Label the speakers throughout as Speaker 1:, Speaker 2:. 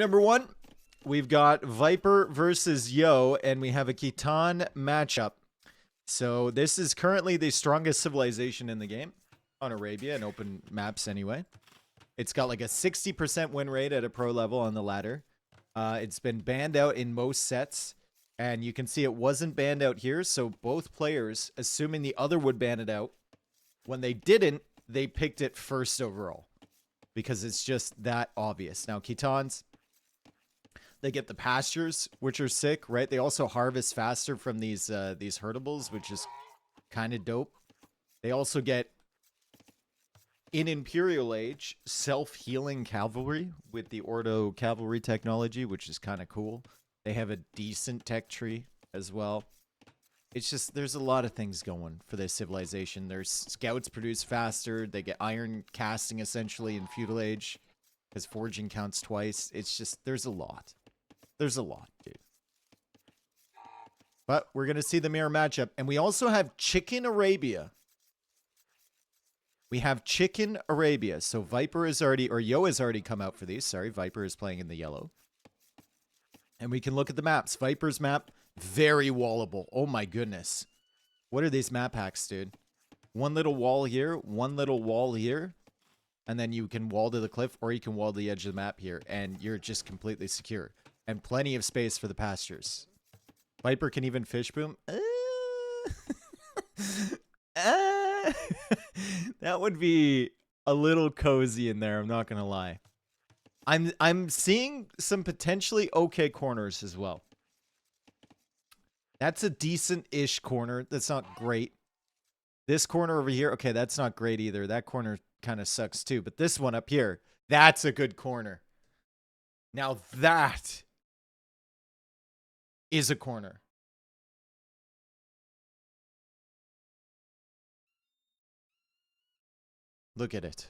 Speaker 1: number 1, we've got Viper versus Yo, and we have a Khitan matchup. So this is currently the strongest civilization in the game on Arabia and open maps anyway. It's got like a 60% win rate at a pro level on the ladder. It's been banned out in most sets, and you can see it wasn't banned out here. So both players, assuming the other would ban it out, when they didn't, they picked it first overall because it's just that obvious. Now, Khitans, they get the pastures, which are sick, right? They also harvest faster from these herdables, which is kind of dope. They also get, in Imperial Age, self-healing cavalry with the Ordo cavalry technology, which is kind of cool. They have a decent tech tree as well. It's just, there's a lot of things going for this civilization. Their scouts produce faster. They get iron casting, essentially, in Feudal Age, because forging counts twice. It's just, there's a lot. There's a lot, dude. But we're going to see the mirror matchup. And we also have Chicken Arabia. We have Chicken Arabia. So Viper is already, or Yo has already come out for these. Sorry, Viper is playing in the yellow. And we can look at the maps. Viper's map, very wallable. Oh my goodness. What are these map hacks, dude? One little wall here, one little wall here. And then you can wall to the cliff, or you can wall to the edge of the map here. And you're just completely secure. And plenty of space for the pastures. Viper can even fish boom. That would be a little cozy in there, I'm not gonna lie. I'm seeing some potentially okay corners as well. That's a decent-ish corner. That's not great. This corner over here, okay, that's not great either. That corner kind of sucks too. But this one up here, that's a good corner. Now that is a corner. Look at it.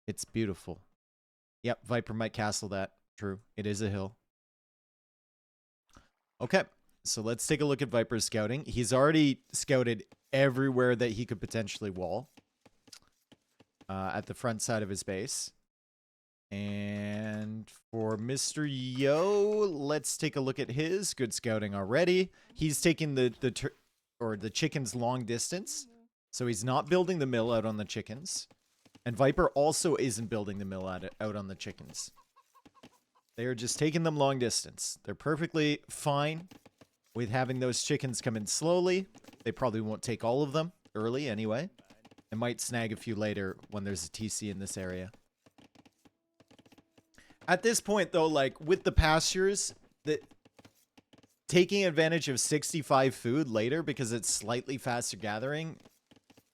Speaker 1: It's beautiful. Yep, Viper might castle that. True. It is a hill. Okay, so let's take a look at Viper's scouting. He's already scouted everywhere that he could potentially wall. At the front side of his base. And for Mr. Yo, let's take a look at his good scouting already. He's taking the chickens long distance. So he's not building the mill out on the chickens. And Viper also isn't building the mill out on the chickens. They are just taking them long distance. They're perfectly fine with having those chickens come in slowly. They probably won't take all of them early anyway. They might snag a few later when there's a TC in this area. At this point, though, like, with the pastures, taking advantage of 65 food later because it's slightly faster gathering,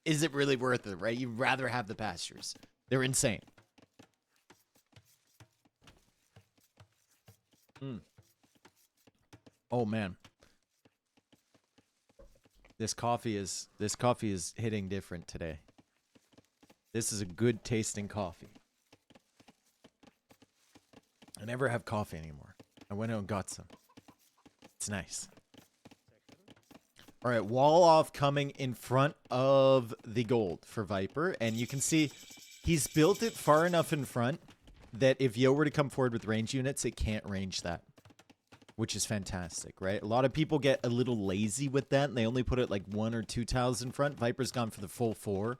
Speaker 1: is it really worth it, right? You'd rather have the pastures. They're insane. Oh, man. This coffee is hitting different today. This is a good tasting coffee. I never have coffee anymore. I went out and got some. It's nice. All right, wall off coming in front of the gold for Viper. And you can see he's built it far enough in front that if Yo were to come forward with range units, it can't range that. Which is fantastic, right? A lot of people get a little lazy with that, and they only put it like 1 or 2 tiles in front. Viper's gone for the full 4.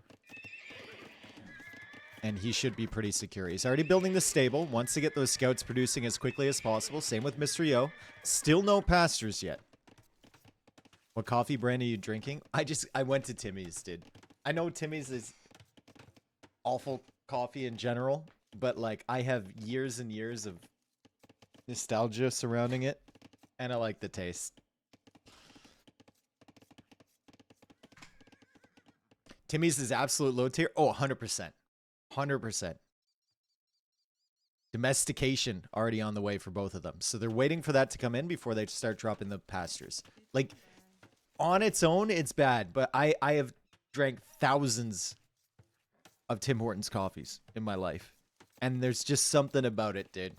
Speaker 1: And he should be pretty secure. He's already building the stable. Wants to get those scouts producing as quickly as possible. Same with Mr. Yo. Still no pastures yet. What coffee brand are you drinking? I went to Timmy's, dude. I know Timmy's is awful coffee in general, but like I have years and years of nostalgia surrounding it, and I like the taste. Timmy's is absolute low tier. Oh, 100%. 100%. Domestication already on the way for both of them. So they're waiting for that to come in before they start dropping the pastures. Like, on its own, it's bad. But I have drank thousands of Tim Hortons coffees in my life. And there's just something about it, dude.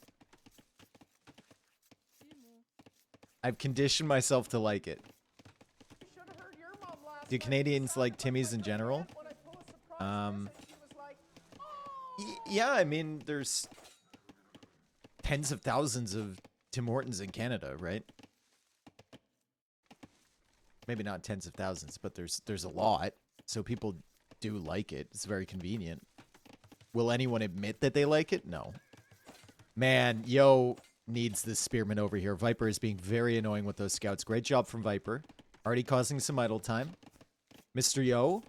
Speaker 1: I've conditioned myself to like it. Do Canadians like Timmy's in general? Yeah, I mean, there's tens of thousands of Tim Hortons in Canada, right? Maybe not tens of thousands, but there's a lot. So people do like it. It's very convenient. Will anyone admit that they like it? No. Man, Yo needs the spearman over here. Viper is being very annoying with those scouts. Great job from Viper. Already causing some idle time. Mr. Yo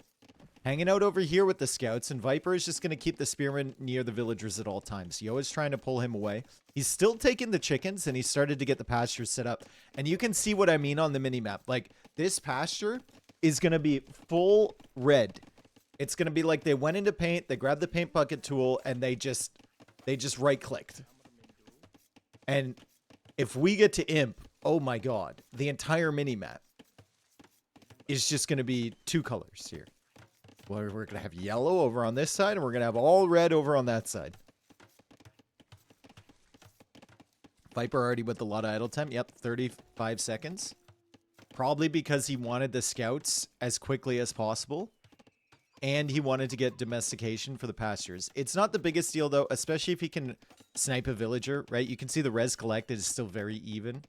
Speaker 1: hanging out over here with the scouts, and Viper is just going to keep the spearman near the villagers at all times. Yo is trying to pull him away. He's still taking the chickens, and he started to get the pastures set up. And you can see what I mean on the mini-map. Like, this pasture is going to be full red. It's going to be like they went into paint, they grabbed the paint bucket tool, and they just right-clicked. And if we get to Imp, oh my god, the entire mini-map is just going to be 2 colors here. We're going to have yellow over on this side, and we're going to have all red over on that side. Viper already with a lot of idle time. Yep, 35 seconds. Probably because he wanted the scouts as quickly as possible. And he wanted to get domestication for the pastures. It's not the biggest deal, though, especially if he can snipe a villager, right? You can see the res collected is still very even.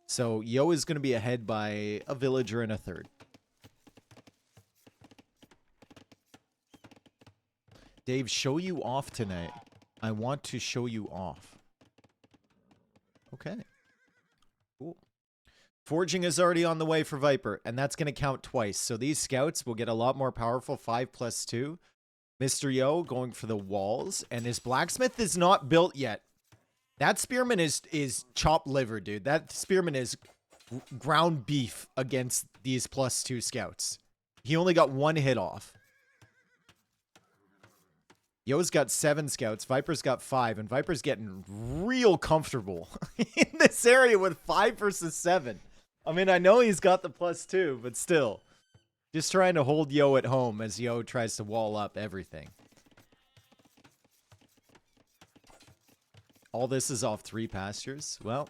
Speaker 1: So Yo is going to be ahead by a villager and a third. Dave, show you off tonight. I want to show you off. Okay. Cool. Forging is already on the way for Viper, and that's going to count twice. So these scouts will get a lot more powerful. 5+2. Mr. Yo going for the walls, and his blacksmith is not built yet. That spearman is chopped liver, dude. That spearman is ground beef against these +2 scouts. He only got 1 hit off. Yo's got 7 scouts. Viper's got 5. And Viper's getting real comfortable in this area with 5 versus 7. I mean, I know he's got the +2, but still. Just trying to hold Yo at home as Yo tries to wall up everything. All this is off 3 pastures. Well,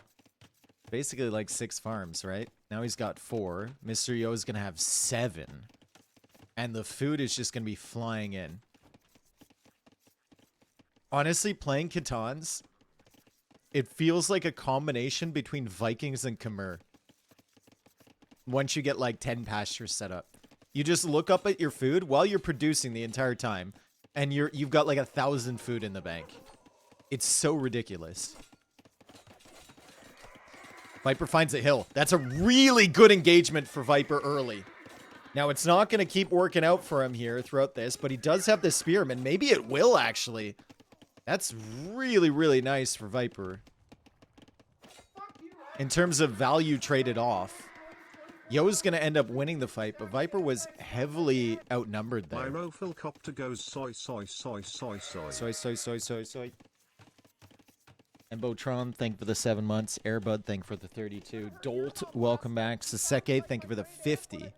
Speaker 1: basically like 6 farms, right? Now he's got 4. Mr. Yo is going to have 7. And the food is just going to be flying in. Honestly, playing Catans, it feels like a combination between Vikings and Khmer. Once you get like 10 pastures set up. You just look up at your food while you're producing the entire time. And you've got like 1,000 food in the bank. It's so ridiculous. Viper finds a hill. That's a really good engagement for Viper early. Now, it's not going to keep working out for him here throughout this, but he does have the spearman. Maybe it will, actually. That's really, really nice for Viper. In terms of value traded off, Yo's going to end up winning the fight, but Viper was heavily outnumbered there.
Speaker 2: My Rofilcopter goes soy, soy, soy, soy, soy.
Speaker 1: Soy, soy, soy, soy, soy. And Botron, thank you for the 7 months. Airbud, thank you for the 32. Dolt, welcome back. Saseke, thank you for the 50.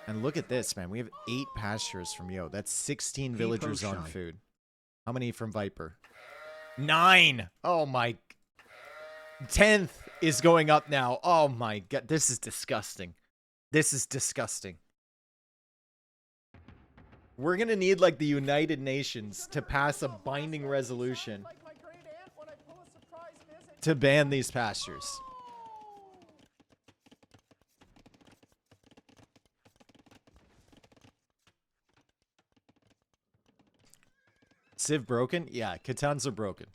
Speaker 1: And look at this, man. We have 8 pastures from Yo. That's 16 villagers on food. How many from Viper? 9! Oh my... 10th is going up now. Oh my god. This is disgusting. This is disgusting. We're gonna need, like, the United Nations to pass a binding resolution to ban these pastures. Civ broken? Yeah, Catans are broken.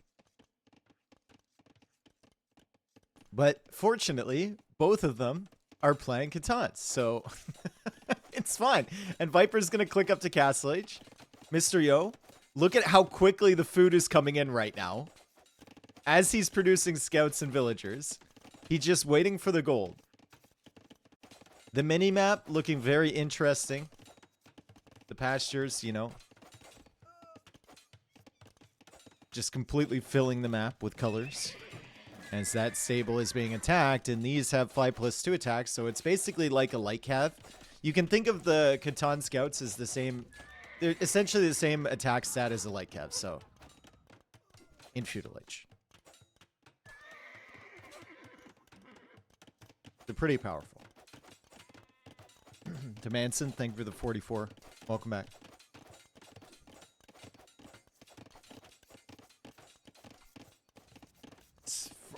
Speaker 1: But fortunately, both of them are playing Catans, so it's fine. And Viper's going to click up to Castle Age. Mr. Yo, look at how quickly the food is coming in right now. As he's producing scouts and villagers, he's just waiting for the gold. The mini-map looking very interesting. The pastures, you know, just completely filling the map with colors. As that stable is being attacked, and these have 5+2 attacks, so it's basically like a light cav. You can think of the Catan scouts as the same, they're essentially the same attack stat as a light cav, so in feudal age. They're pretty powerful. To Manson, thank you for the 44. Welcome back.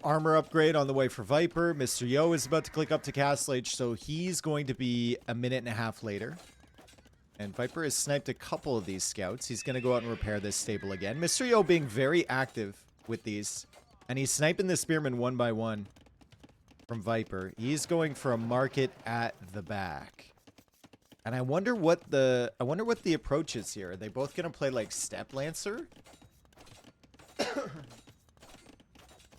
Speaker 1: armor upgrade on the way for Viper. Mr. Yo is about to click up to Castle Age, so he's going to be a minute and a half later. And Viper has sniped a couple of these scouts. He's going to go out and repair this stable again. Mr. Yo being very active with these. And he's sniping the spearmen one by one from Viper. He's going for a market at the back. And I wonder what the approach is here. Are they both going to play like Step Lancer?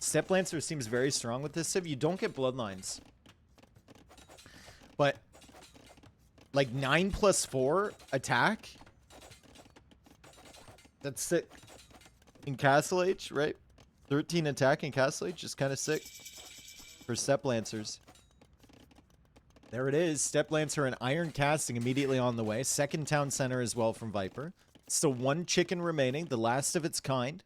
Speaker 1: Step Lancer seems very strong with this civ. You don't get bloodlines. But like 9+4 attack? That's sick. In Castle Age, right? 13 attack in Castle Age is kind of sick for Step Lancers. There it is. Step Lancer and Iron Casting immediately on the way. Second town center as well from Viper. Still one chicken remaining, the last of its kind.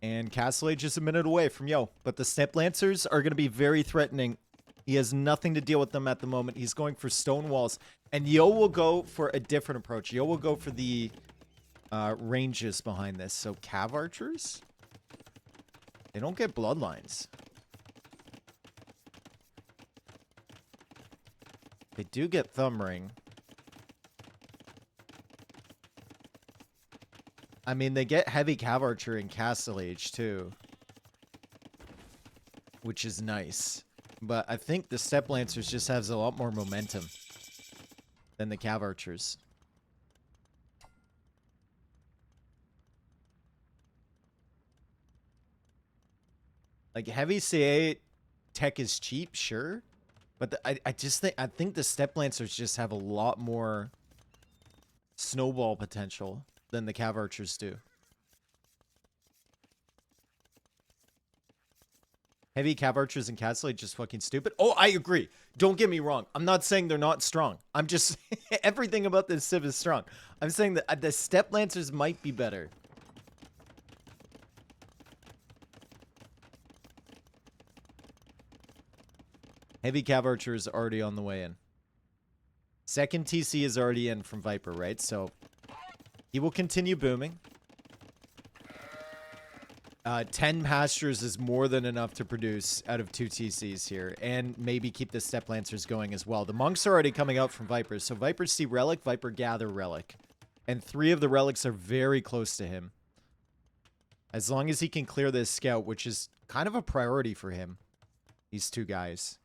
Speaker 1: And Castle Age is a minute away from Yo. But the Step Lancers are going to be very threatening. He has nothing to deal with them at the moment. He's going for stone walls. And Yo will go for a different approach. Yo will go for the ranges behind this. So Cav Archers? They don't get bloodlines. They do get Thumb Ring. I mean, they get Heavy Cav Archer in Castle Age, too. Which is nice. But I think the Step Lancers just has a lot more momentum than the Cav Archers. Like, Heavy CA tech is cheap, sure. But I think the Step Lancers just have a lot more snowball potential than the Cav Archers do. Heavy Cav Archers and Castle Age just fucking stupid. Oh, I agree. Don't get me wrong. I'm not saying they're not strong. I'm just... everything about this civ is strong. I'm saying that the Step Lancers might be better. Heavy Cav Archer is already on the way in. Second TC is already in from Viper, right? So he will continue booming. 10 pastures is more than enough to produce out of 2 TCs here. And maybe keep the Step Lancers going as well. The monks are already coming out from Viper. So Viper see Relic, Viper gather Relic. And 3 of the Relics are very close to him. As long as he can clear this scout, which is kind of a priority for him. These 2 guys.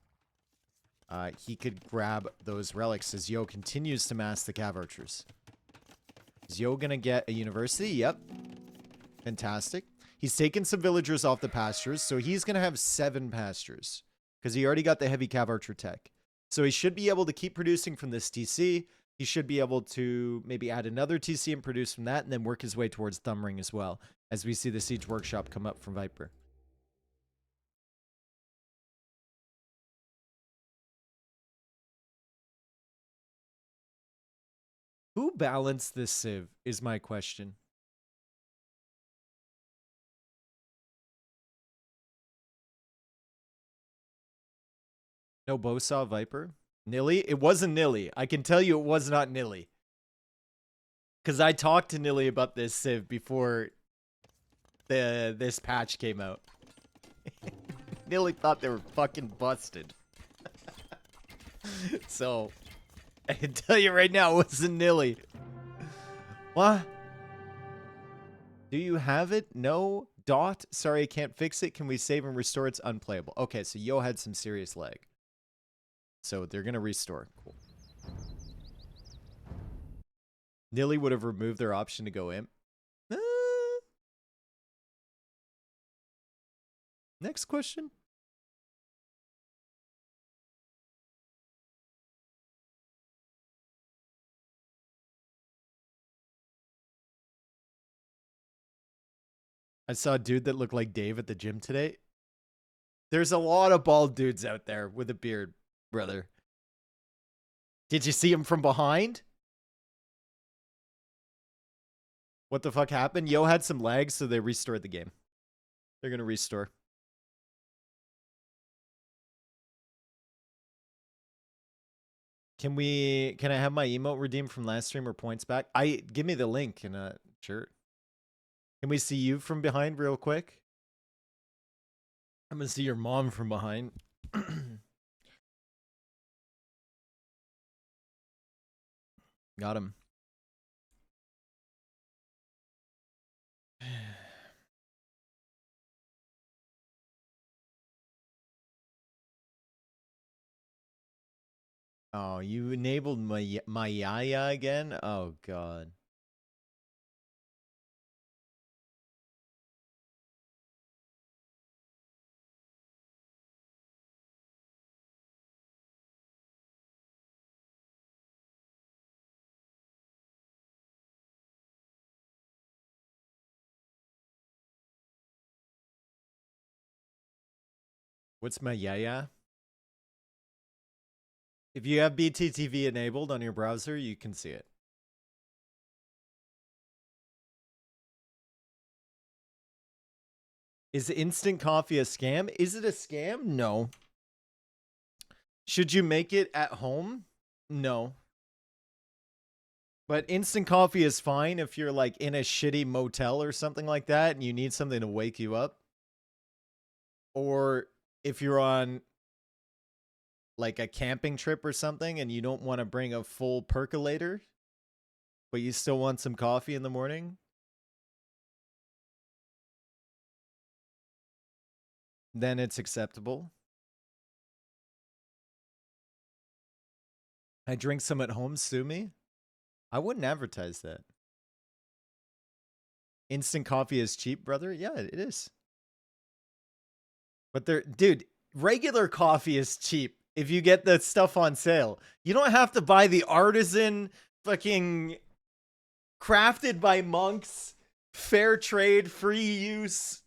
Speaker 1: He could grab those relics as Yo continues to mass the Cav Archers. Is Yo gonna get a university? Yep. Fantastic. He's taken some villagers off the pastures, so he's gonna have 7 pastures. Because he already got the Heavy Cav Archer tech. So he should be able to keep producing from this TC. He should be able to maybe add another TC and produce from that, and then work his way towards Thumb Ring as well. As we see the Siege Workshop come up from Viper. Who balanced this civ is my question. No Bosaw Viper? Nilly? It wasn't Nilly. I can tell you it was not Nilly. Because I talked to Nilly about this civ before this patch came out. Nilly thought they were fucking busted. So... I can tell you right now, it wasn't Nilly. What? Do you have it? No. Dot? Sorry, I can't fix it. Can we save and restore? It's unplayable. Okay, so Yo had some serious lag. So they're going to restore. Cool. Nilly would have removed their option to go imp. Next question. I saw a dude that looked like Dave at the gym today. There's a lot of bald dudes out there with a beard, brother. Did you see him from behind? What the fuck happened? Yo had some lags, so they restored the game. They're gonna restore. Can I have my emote redeemed from last stream or points back? Give me the link and sure. Can we see you from behind real quick? I'm gonna see your mom from behind. Got him. Oh, you enabled my yaya again? Oh god. What's my yaya? If you have BTTV enabled on your browser, you can see it. Is instant coffee a scam? Is it a scam? No. Should you make it at home? No. But instant coffee is fine if you're like in a shitty motel or something like that and you need something to wake you up. Or if you're on like a camping trip or something and you don't want to bring a full percolator, but you still want some coffee in the morning. Then it's acceptable. I drink some at home, sue me. I wouldn't advertise that. Instant coffee is cheap, brother? Yeah, it is. But dude, regular coffee is cheap if you get the stuff on sale. You don't have to buy the artisan fucking crafted by monks, fair trade, free use,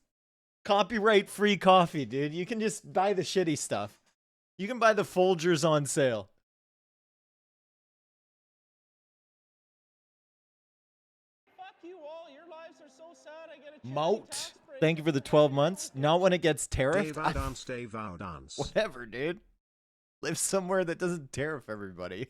Speaker 1: copyright free coffee, dude. You can just buy the shitty stuff. You can buy the Folgers on sale.
Speaker 3: You all, your lives are so sad. I get a
Speaker 1: Moat. Thank you for the 12 months. Not when it gets tariffed.
Speaker 2: Dave out dance.
Speaker 1: Whatever, dude. Live somewhere that doesn't tariff everybody.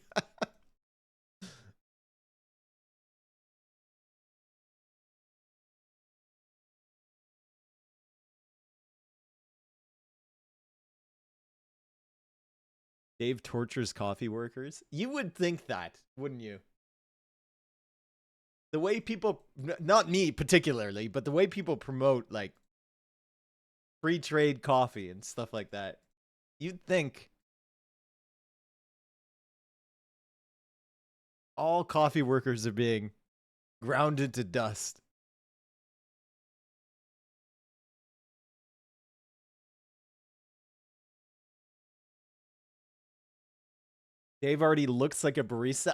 Speaker 1: Dave tortures coffee workers. You would think that, wouldn't you? The way people, not me particularly, but the way people promote like free trade coffee and stuff like that, you'd think all coffee workers are being grounded to dust. Dave already looks like a barista.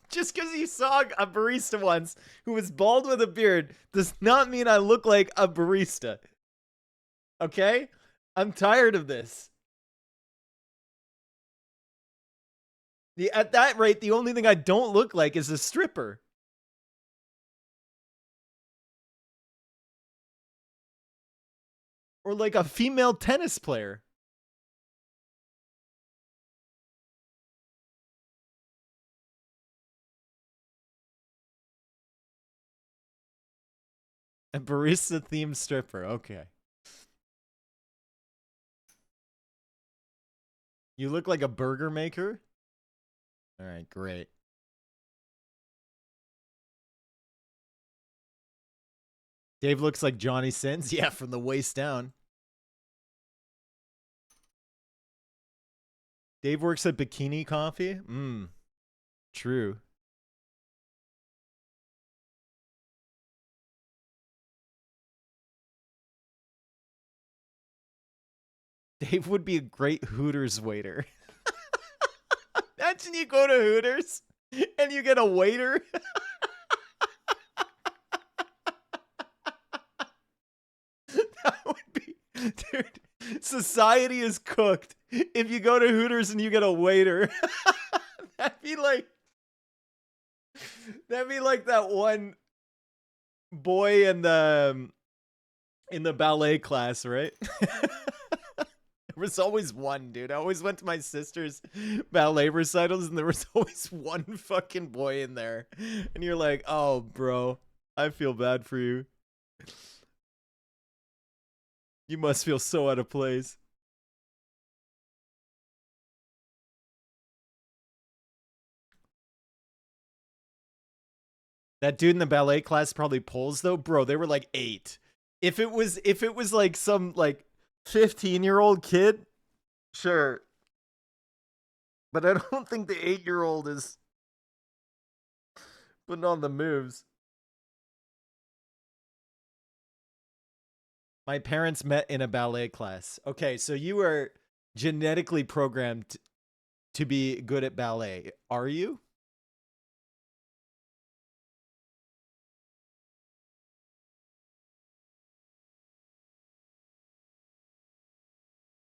Speaker 1: Just because you saw a barista once who was bald with a beard does not mean I look like a barista. Okay? I'm tired of this. At that rate, the only thing I don't look like is a stripper. Or like a female tennis player. A barista themed stripper. Okay. You look like a burger maker? All right, great. Dave looks like Johnny Sins. Yeah, from the waist down. Dave works at Bikini Coffee? True. Dave would be a great Hooters waiter. Imagine you go to Hooters and you get a waiter. That would be, dude, society is cooked if you go to Hooters and you get a waiter. That'd be like that one boy in the ballet class, right? was always one, dude. I always went to my sister's ballet recitals, and there was always one fucking boy in there. And you're like, oh, bro, I feel bad for you. You must feel so out of place. That dude in the ballet class probably pulls though, bro. They were like 8. If it was like some like 15-year-old kid, sure. But I don't think the 8-year-old is putting on the moves. My parents met in a ballet class. Okay, so you are genetically programmed to be good at ballet. Are you?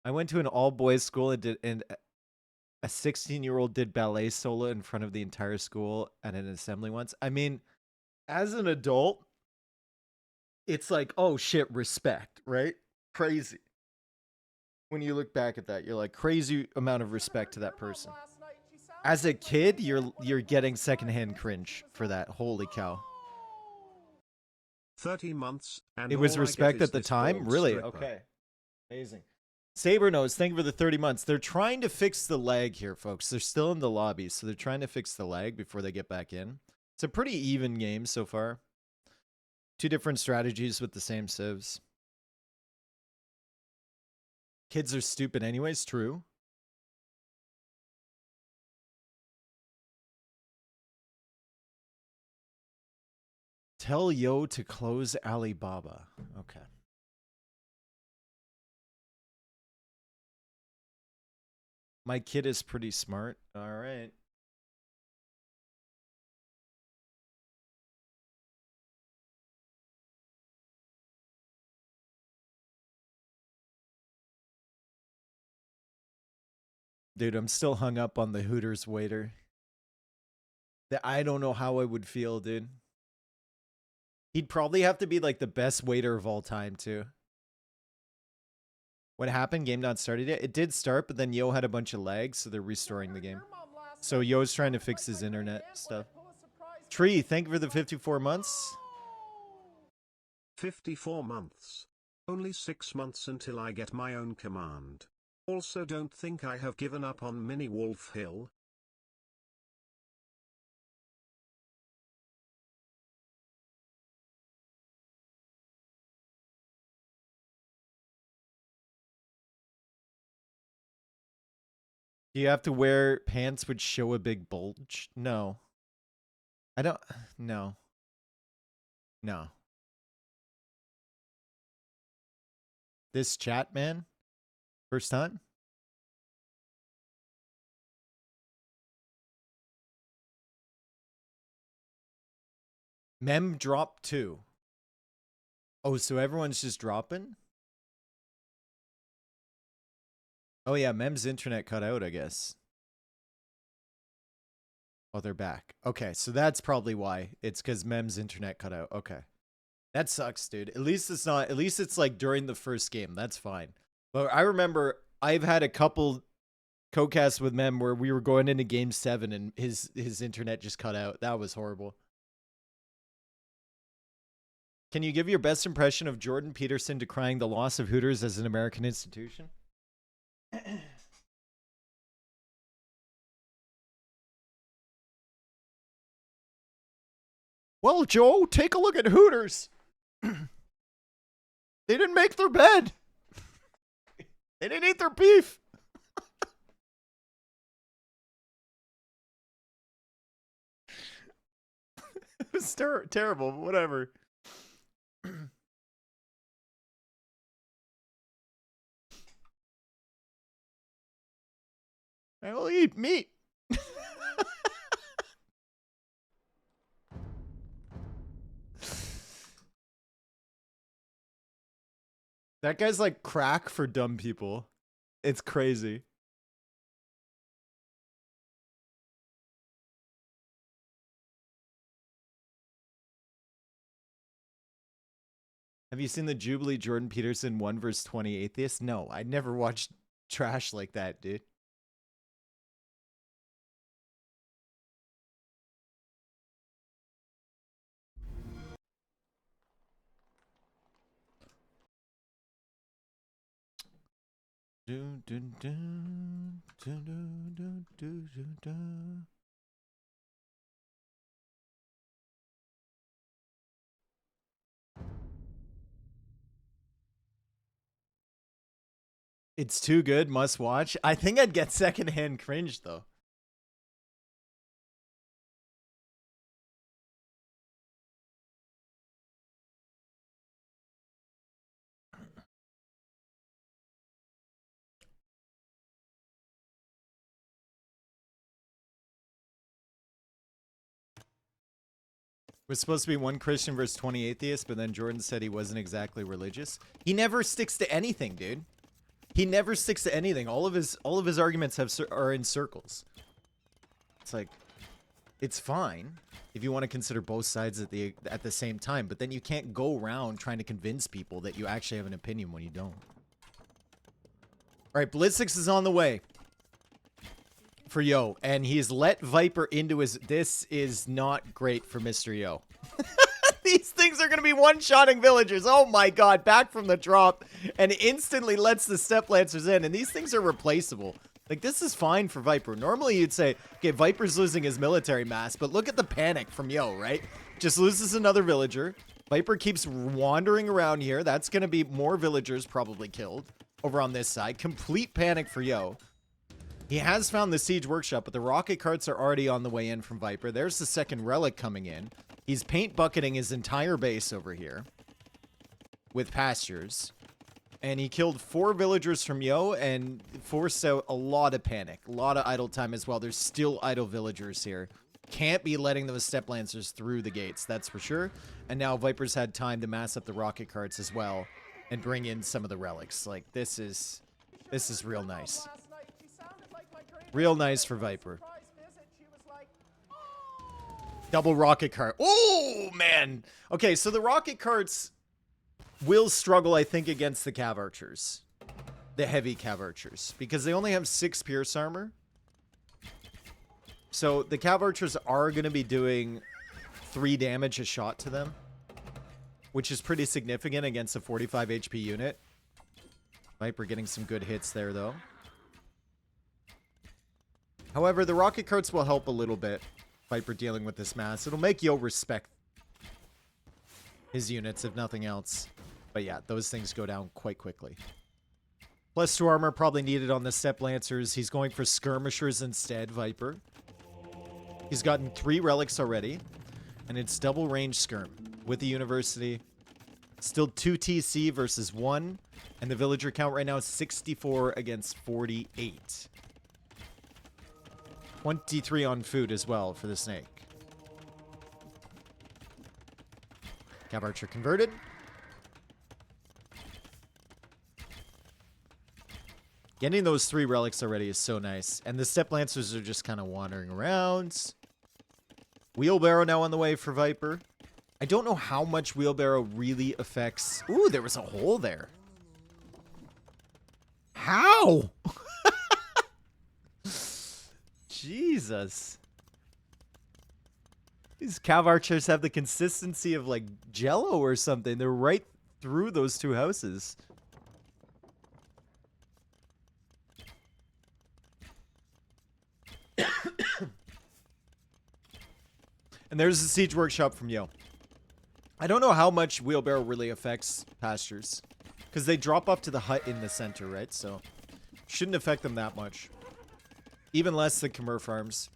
Speaker 1: I went to an all-boys school and a 16-year-old did ballet solo in front of the entire school at an assembly once. I mean, as an adult, it's like, oh shit, respect, right? Crazy. When you look back at that, you're like, crazy amount of respect to that person. As a kid, you're getting secondhand cringe for that. Holy cow.
Speaker 2: 30 months, and
Speaker 1: It was
Speaker 2: all I
Speaker 1: respect
Speaker 2: get is
Speaker 1: at the
Speaker 2: this
Speaker 1: time?
Speaker 2: bald
Speaker 1: Really?
Speaker 2: stripper.
Speaker 1: Okay. Amazing. Saber knows, thank you for the 30 months. They're trying to fix the lag here, folks. They're still in the lobby, so they're trying to fix the lag before they get back in. It's a pretty even game so far. 2 different strategies with the same civs. Kids are stupid anyways, true. Tell Yo to close Alibaba. Okay. My kid is pretty smart. All right. Dude, I'm still hung up on the Hooters waiter. I don't know how I would feel, dude. He'd probably have to be like the best waiter of all time, too. What happened? Game not started yet? It did start, but then Yo had a bunch of lags, so they're restoring the game. So Yo's trying to fix his internet stuff. Tree, thank you for the 54 months.
Speaker 2: 54 months. Only 6 months until I get my own command. Also, don't think I have given up on Mini Wolf Hill.
Speaker 1: Do you have to wear pants which show a big bulge? No. I don't. No. No. This chat, man? First time? Mem dropped 2. Oh, so everyone's just dropping? Oh yeah, Mem's internet cut out, I guess. Oh, they're back. Okay, so that's probably why. It's because Mem's internet cut out. Okay. That sucks, dude. At least it's not, at least it's like during the first game. That's fine. But I remember I've had a couple co-casts with Mem where we were going into game 7 and his internet just cut out. That was horrible. Can you give your best impression of Jordan Peterson decrying the loss of Hooters as an American institution? Well, Joe, take a look at Hooters. They didn't make their bed. They didn't eat their beef. It was terrible, but whatever. I will eat meat. That guy's like crack for dumb people. It's crazy. Have you seen the Jubilee Jordan Peterson 1 vs 20 Atheist? No, I never watched trash like that, dude. Dun, dun, dun, dun, dun, dun, dun, dun, dun. It's too good, must watch. I think I'd get secondhand cringe though. It was supposed to be one Christian versus 20 atheists, but then Jordan said he wasn't exactly religious. He never sticks to anything, dude. He never sticks to anything. All of his arguments are in circles. It's like, it's fine if you want to consider both sides at the same time, but then you can't go around trying to convince people that you actually have an opinion when you don't. All right, Blitzix is on the way for Yo, and he's let Viper into his... This is not great for Mr. Yo. These things are going to be one-shotting villagers. Oh my god, back from the drop, and instantly lets the Step Lancers in, and these things are replaceable. Like, this is fine for Viper. Normally you'd say, okay, Viper's losing his military mass, but look at the panic from Yo, right? Just loses another villager. Viper keeps wandering around here. That's going to be more villagers probably killed over on this side. Complete panic for Yo. He has found the Siege Workshop, but the rocket carts are already on the way in from Viper. There's the second relic coming in. He's paint bucketing his entire base over here with pastures. And he killed 4 villagers from Yo and forced out a lot of panic. A lot of idle time as well. There's still idle villagers here. Can't be letting those Step Lancers through the gates, that's for sure. And now Viper's had time to mass up the rocket carts as well and bring in some of the relics. Like, this is real nice. Real nice for Viper. Double rocket cart. Oh, man. Okay, so the rocket carts will struggle, I think, against the Cav Archers. The heavy Cav Archers. Because they only have 6 Pierce armor. So the Cav Archers are going to be doing 3 damage a shot to them. Which is pretty significant against a 45 HP unit. Viper getting some good hits there, though. However, the rocket carts will help a little bit. Viper dealing with this mass. It'll make Yo respect his units, if nothing else. But yeah, those things go down quite quickly. +2 armor probably needed on the Step Lancers. He's going for skirmishers instead, Viper. He's gotten 3 relics already. And it's double range skirm with the university. Still 2 TC versus 1. And the villager count right now is 64 against 48. 23 on food as well for the snake. Cav Archer converted. Getting those 3 relics already is so nice. And the Step Lancers are just kind of wandering around. Wheelbarrow now on the way for Viper. I don't know how much Wheelbarrow really affects... Ooh, there was a hole there. How? Jesus. These Cav Archers have the consistency of like Jello or something. They're right through those 2 houses. And there's the Siege Workshop from Yo. I don't know how much Wheelbarrow really affects pastures. Because they drop off to the hut in the center, right? So, shouldn't affect them that much. Even less than Khmer farms.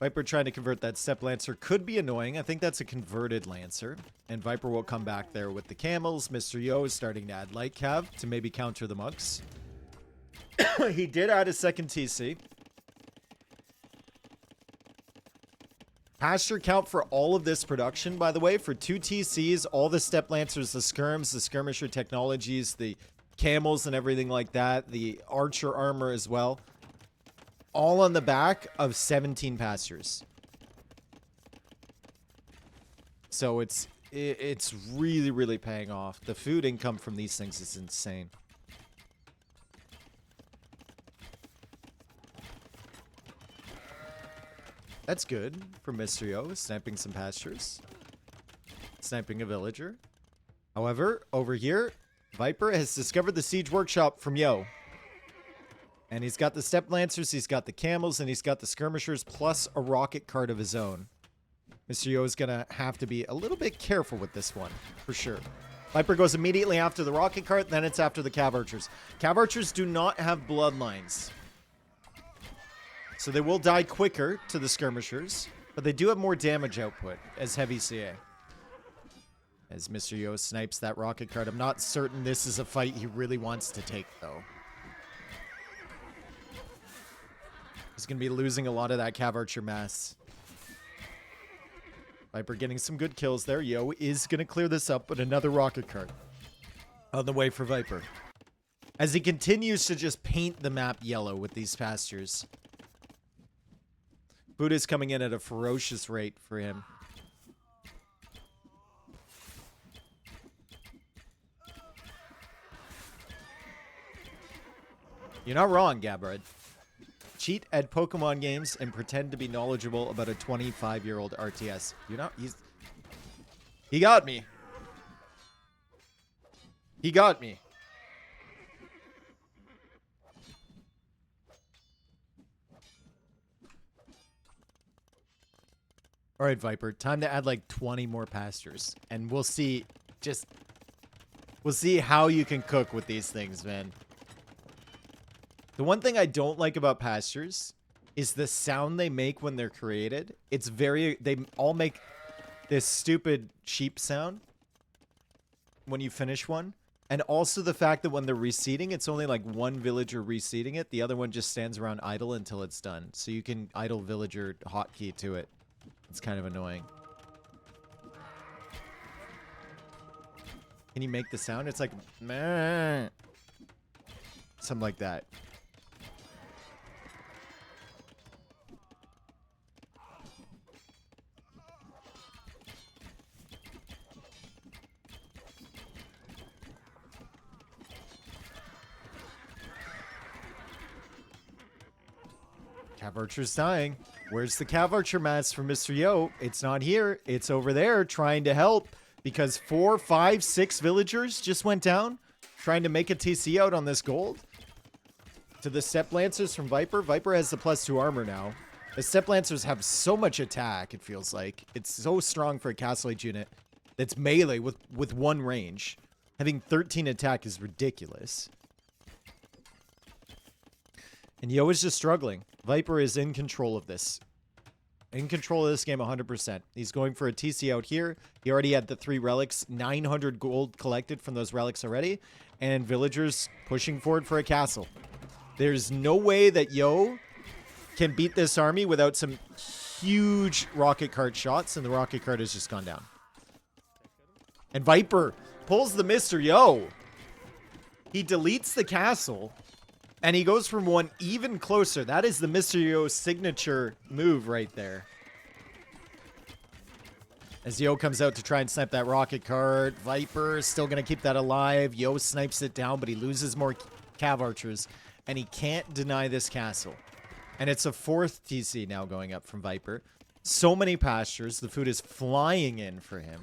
Speaker 1: Viper trying to convert that Step Lancer could be annoying. I think that's a converted Lancer. And Viper will come back there with the camels. Mr. Yo is starting to add light cav to maybe counter the monks. He did add a second TC. Pasture count for all of this production, by the way, for 2 TCs, all the Step Lancers, the skirms, the skirmisher technologies, the camels and everything like that, the archer armor as well. All on the back of 17 pastures. So it's really, really paying off. The food income from these things is insane. That's good for Mr. Yo, sniping some pastures. Sniping a villager. However, over here, Viper has discovered the siege workshop from Yo. And he's got the step lancers, he's got the camels, and he's got the skirmishers, plus a rocket cart of his own. Mr. Yo is going to have to be a little bit careful with this one, for sure. Viper goes immediately after the rocket cart, then it's after the cav archers. Cav archers do not have bloodlines. So they will die quicker to the skirmishers, but they do have more damage output as heavy CA. As Mr. Yo snipes that rocket cart, I'm not certain this is a fight he really wants to take, though. He's going to be losing a lot of that cav archer mass. Viper getting some good kills there. Yo is going to clear this up, but another rocket cart on the way for Viper. As he continues to just paint the map yellow with these pastures. Food is coming in at a ferocious rate for him. You're not wrong, Gabrad. Cheat at Pokemon games and pretend to be knowledgeable about a 25-year-old RTS. You're not... He got me. He got me. All right, Viper. Time to add like 20 more pastures. And we'll see just... We'll see how you can cook with these things, man. The one thing I don't like about pastures is the sound they make when they're created. It's very... They all make this stupid sheep sound when you finish one. And also the fact that when they're reseeding, it's only like one villager reseeding it. The other one just stands around idle until it's done. So you can idle villager hotkey to it. It's kind of annoying. Can you make the sound? It's like... Meh. Something like that. Cav Archer's dying. Where's the Cav Archer mass for Mr. Yo? It's not here. It's over there trying to help because 4, 5, 6 villagers just went down trying to make a TC out on this gold. To the Step Lancers from Viper. Viper has the +2 armor now. The Step Lancers have so much attack, it feels like. It's so strong for a Castle Age unit that's melee with 1 range. Having 13 attack is ridiculous. And Yo is just struggling. Viper is in control of this. In control of this game 100%. He's going for a TC out here. He already had the 3 relics. 900 gold collected from those relics already. And villagers pushing forward for a castle. There's no way that Yo can beat this army without some huge rocket cart shots. And the rocket cart has just gone down. And Viper pulls the Mr. Yo. He deletes the castle. And he goes from one even closer. That is the Mr. Yo signature move right there. As Yo comes out to try and snipe that rocket cart. Viper is still going to keep that alive. Yo snipes it down, but he loses more cav archers. And he can't deny this castle. And it's a 4th TC now going up from Viper. So many pastures. The food is flying in for him.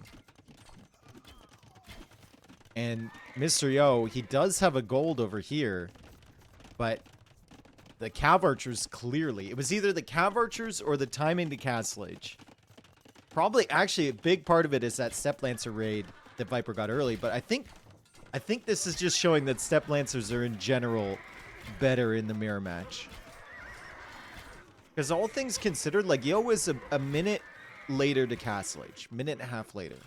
Speaker 1: And Mr. Yo, he does have a gold over here. But the Cav Archers clearly... It was either the Cav Archers or the timing to Castle Age. Probably, actually, a big part of it is that Step Lancer raid that Viper got early. But I think this is just showing that Step Lancers are, in general, better in the mirror match. Because all things considered, like, Yo was a minute later to Castle Age. Minute and a half later.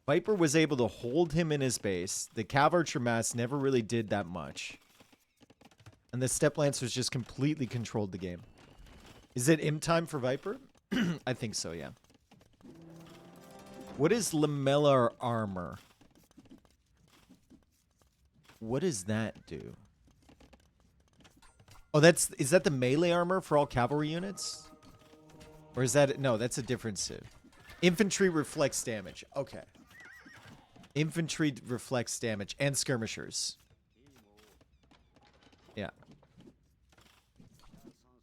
Speaker 1: Viper was able to hold him in his base. The Cav Archer mass never really did that much. And the Step Lancers just completely controlled the game. Is it M time for Viper? I think so, yeah. What is lamellar armor? What does that do? Oh, is that the melee armor for all cavalry units? Or is that... No, that's a different civ. Infantry reflects damage. Okay. Infantry reflects damage. And skirmishers. Yeah.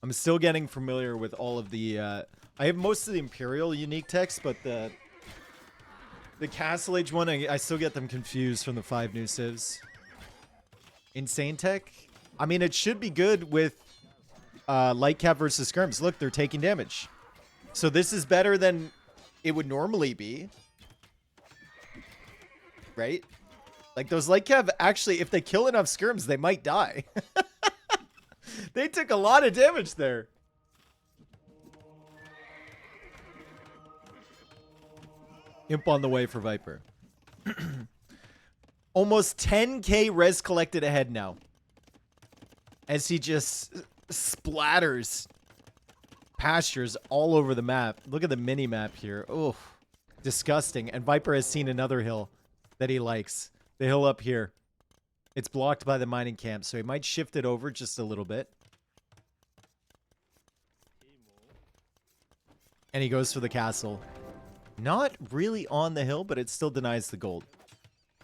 Speaker 1: I'm still getting familiar with all of the... I have most of the Imperial unique text, but the Castle Age one, I still get them confused from the 5 new civs. Insane tech? I mean, it should be good with light cap versus skirms. Look, they're taking damage. So this is better than it would normally be. Right? Like, those light cap, actually, if they kill enough skirms, they might die. They took a lot of damage there. Imp on the way for Viper. Almost 10k res collected ahead now. As he just splatters pastures all over the map. Look at the mini map here. Oh, disgusting. And Viper has seen another hill that he likes. The hill up here. It's blocked by the mining camp, so he might shift it over just a little bit. And he goes for the castle. Not really on the hill, but it still denies the gold.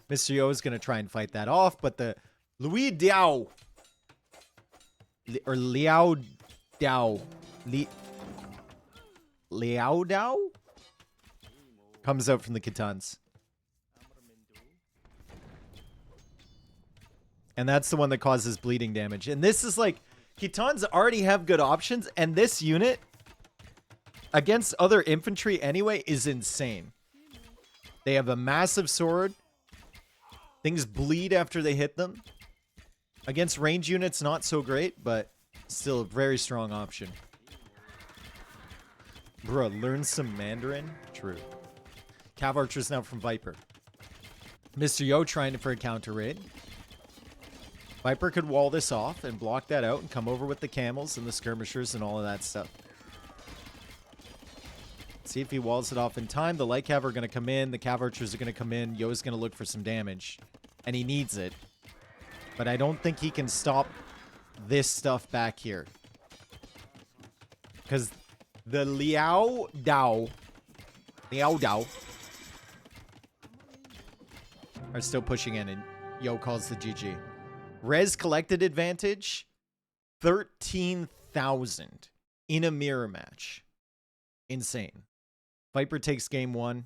Speaker 1: Mr. Yo is going to try and fight that off, but the Louis Diao, or Liao Dao, Liao Dao comes out from the Khitans. And that's the one that causes bleeding damage. And this is like, Khitans already have good options, and this unit against other infantry anyway is insane. They have a massive sword. Things bleed after they hit them. Against range units, not so great, but still a very strong option. Bruh, learn some Mandarin? True. Cav Archers now from Viper. Mr. Yo trying for a counter raid. Viper could wall this off and block that out and come over with the camels and the skirmishers and all of that stuff. See if he walls it off in time. The light cav are going to come in. The cav archers are going to come in. Yo's going to look for some damage. And he needs it. But I don't think he can stop this stuff back here. Because the Liao Dao are still pushing in, and Yo calls the GG. Res collected advantage, 13,000 in a mirror match. Insane. Viper takes game 1.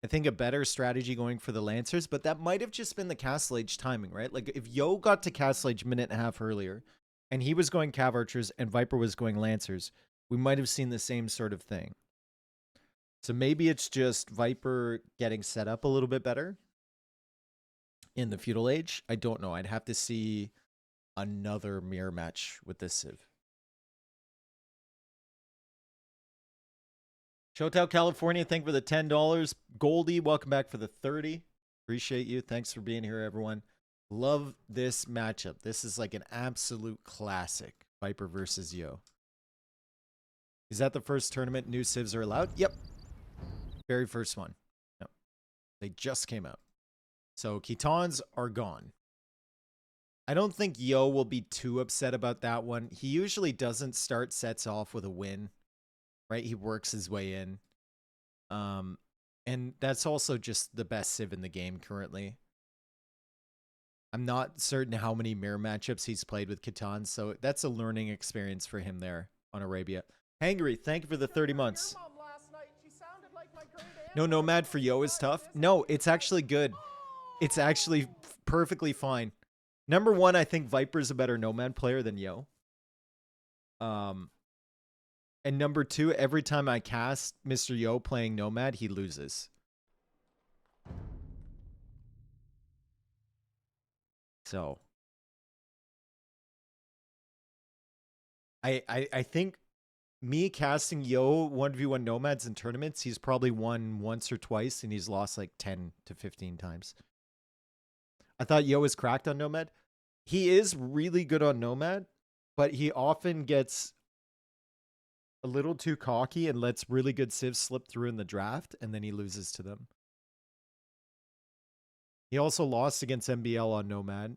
Speaker 1: I think a better strategy going for the Lancers, but that might have just been the Castle Age timing, right? Like, if Yo got to Castle Age a minute and a half earlier, and he was going Cav Archers and Viper was going Lancers, we might have seen the same sort of thing. So maybe it's just Viper getting set up a little bit better in the Feudal Age. I don't know. I'd have to see another mirror match with this Civ. Showtown, California, thank you for the $10. Goldie, welcome back for the 30. Appreciate you. Thanks for being here, everyone. Love this matchup. This is like an absolute classic. Viper versus Yo. Is that the first tournament new civs are allowed? Yep. Very first one. Yep. They just came out. So Khitans are gone. I don't think Yo will be too upset about that one. He usually doesn't start sets off with a win. Right? He works his way in. And that's also just the best civ in the game currently. I'm not certain how many mirror matchups he's played with Khitans, so that's a learning experience for him there on Arabia. Hangry, thank you for the 30 months. No Nomad for Yo is tough. No, it's actually good. It's actually perfectly fine. Number one, I think Viper's a better Nomad player than Yo. And number two, every time I cast Mr. Yo playing Nomad, he loses. So I think me casting Yo 1v1 Nomads in tournaments, he's probably won once or twice, and he's lost like 10 to 15 times. I thought Yo was cracked on Nomad. He is really good on Nomad, but he often gets a little too cocky and lets really good civs slip through in the draft, and then he loses to them. He also lost against MBL on Nomad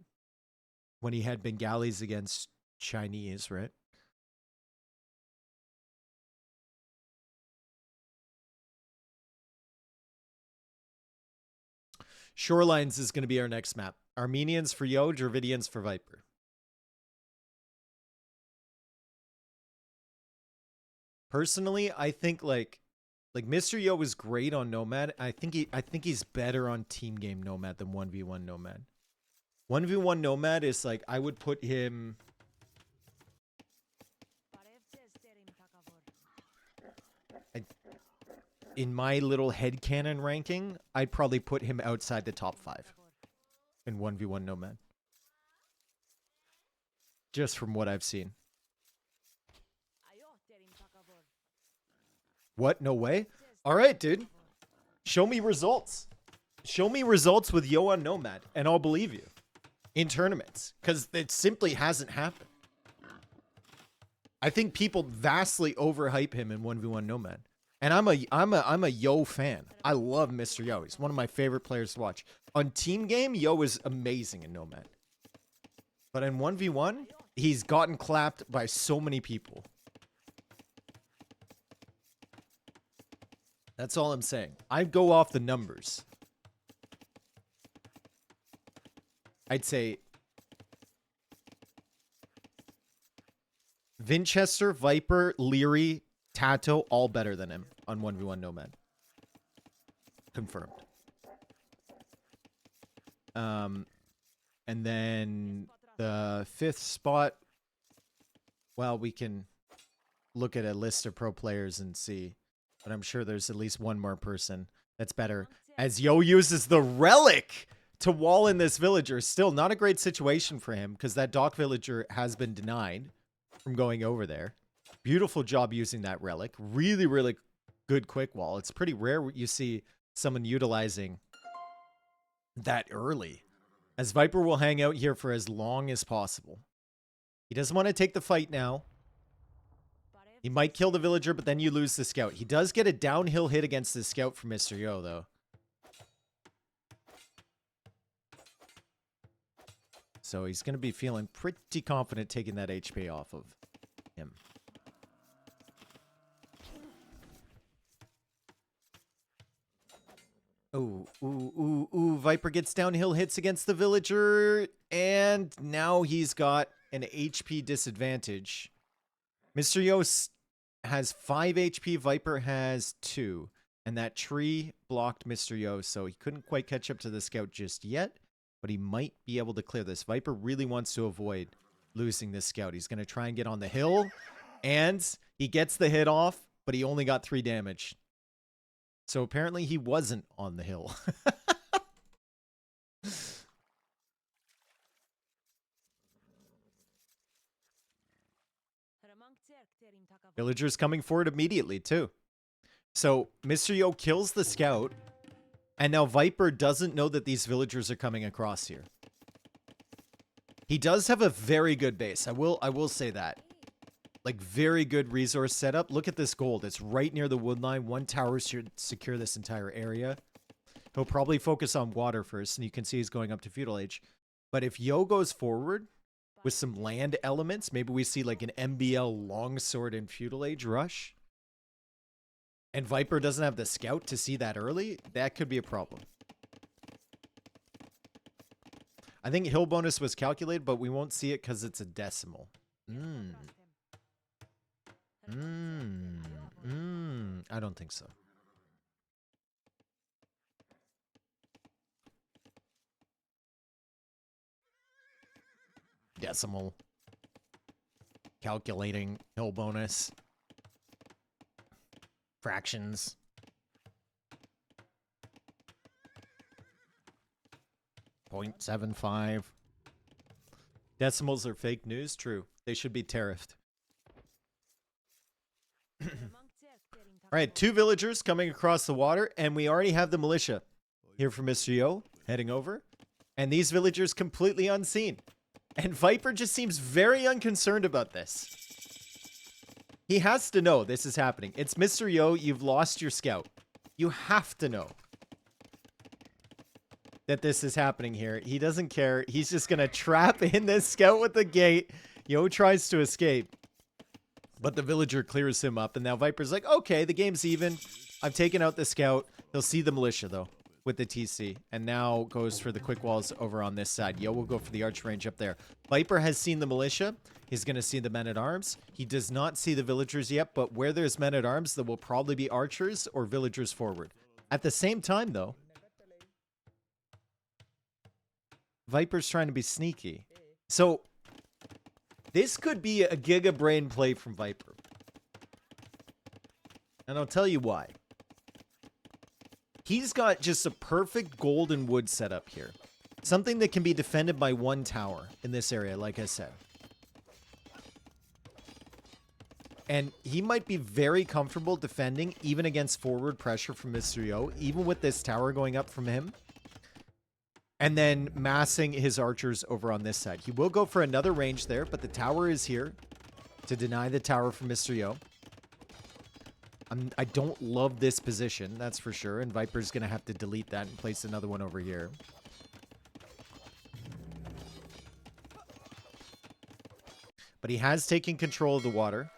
Speaker 1: when he had Bengalis against Chinese, right? Shorelines is going to be our next map. Armenians for Yo, Dravidians for Viper. Personally, I think like Mr. Yo is great on Nomad. I think he's better on team game Nomad than 1v1 Nomad. 1v1 Nomad is like, I would put him in my little headcanon ranking, I'd probably put him outside the top 5 in 1v1 Nomad. Just from what I've seen. What? No way? Alright, dude. Show me results. Show me results with Yo on Nomad, and I'll believe you. In tournaments. Because it simply hasn't happened. I think people vastly overhype him in 1v1 Nomad. And I'm a Yo fan. I love Mr. Yo. He's one of my favorite players to watch. On team game, Yo is amazing in Nomad. But in 1v1, he's gotten clapped by so many people. That's all I'm saying. I'd go off the numbers. I'd say Vinchester, Viper, Leary, Tato, all better than him on 1v1 Nomad. Confirmed. And then the 5th spot, well, we can look at a list of pro players and see. But I'm sure there's at least one more person that's better. As Yo uses the relic to wall in this villager. Still not a great situation for him because that dock villager has been denied from going over there. Beautiful job using that relic. Really, really good quick wall. It's pretty rare you see someone utilizing that early. As Viper will hang out here for as long as possible. He doesn't want to take the fight now. He might kill the villager, but then you lose the scout. He does get a downhill hit against the scout from Mr. Yo, though. So he's going to be feeling pretty confident taking that HP off of him. Ooh, ooh, ooh, ooh. Viper gets downhill hits against the villager. And now he's got an HP disadvantage. Mr. Yo has 5 HP. Viper has 2. And that tree blocked Mr. Yo, so he couldn't quite catch up to the scout just yet. But he might be able to clear this. Viper really wants to avoid losing this scout. He's going to try and get on the hill. And he gets the hit off, but he only got 3 damage. So apparently he wasn't on the hill. Villagers coming forward immediately, too. So Mr. Yo kills the scout. And now Viper doesn't know that these villagers are coming across here. He does have a very good base. I will say that. Like, very good resource setup. Look at this gold. It's right near the wood line. 1 tower should secure this entire area. He'll probably focus on water first, and you can see he's going up to feudal age. But if Yo goes forward with some land elements, maybe we see like an MBL longsword in feudal age rush. And Viper doesn't have the scout to see that early, that could be a problem. I think hill bonus was calculated, but we won't see it because it's a decimal. I don't think so. Decimal. Calculating hill bonus. Fractions. .75. Decimals are fake news? True. They should be tariffed. Alright, 2 villagers coming across the water, and we already have the militia here from Mr. Yo heading over. And these villagers completely unseen. And Viper just seems very unconcerned about this. He has to know this is happening. It's Mr. Yo, you've lost your scout. You have to know that this is happening here. He doesn't care. He's just going to trap in this scout with the gate. Yo tries to escape. But the villager clears him up. And now Viper's like, okay, the game's even. I've taken out the scout. He'll see the militia, though. with the TC, and now goes for the quick walls over on this side. Yo will go for the arch range up there. Viper has seen the militia. He's going to see the men-at-arms. He does not see the villagers yet, but where there's men-at-arms, there will probably be archers or villagers forward. At the same time, though, Viper's trying to be sneaky. So, this could be a Giga Brain play from Viper. And I'll tell you why. He's got just a perfect golden wood setup here. Something that can be defended by one tower in this area, like I said. And he might be very comfortable defending even against forward pressure from Mr. Yo, even with this tower going up from him. And then massing his archers over on this side. He will go for another range there, but the tower is here to deny the tower from Mr. Yo. I don't love this position, that's for sure. And Viper's going to have to delete that and place another one over here. But he has taken control of the water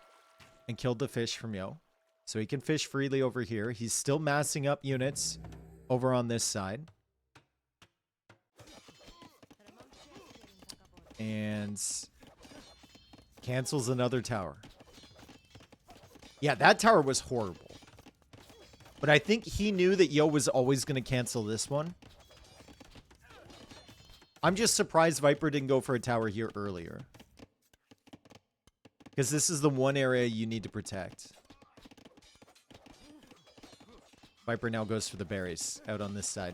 Speaker 1: and killed the fish from Yo. So he can fish freely over here. He's still massing up units over on this side. And cancels another tower. Yeah, that tower was horrible. But I think he knew that Yo was always going to cancel this one. I'm just surprised Viper didn't go for a tower here earlier. Because this is the one area you need to protect. Viper now goes for the berries out on this side.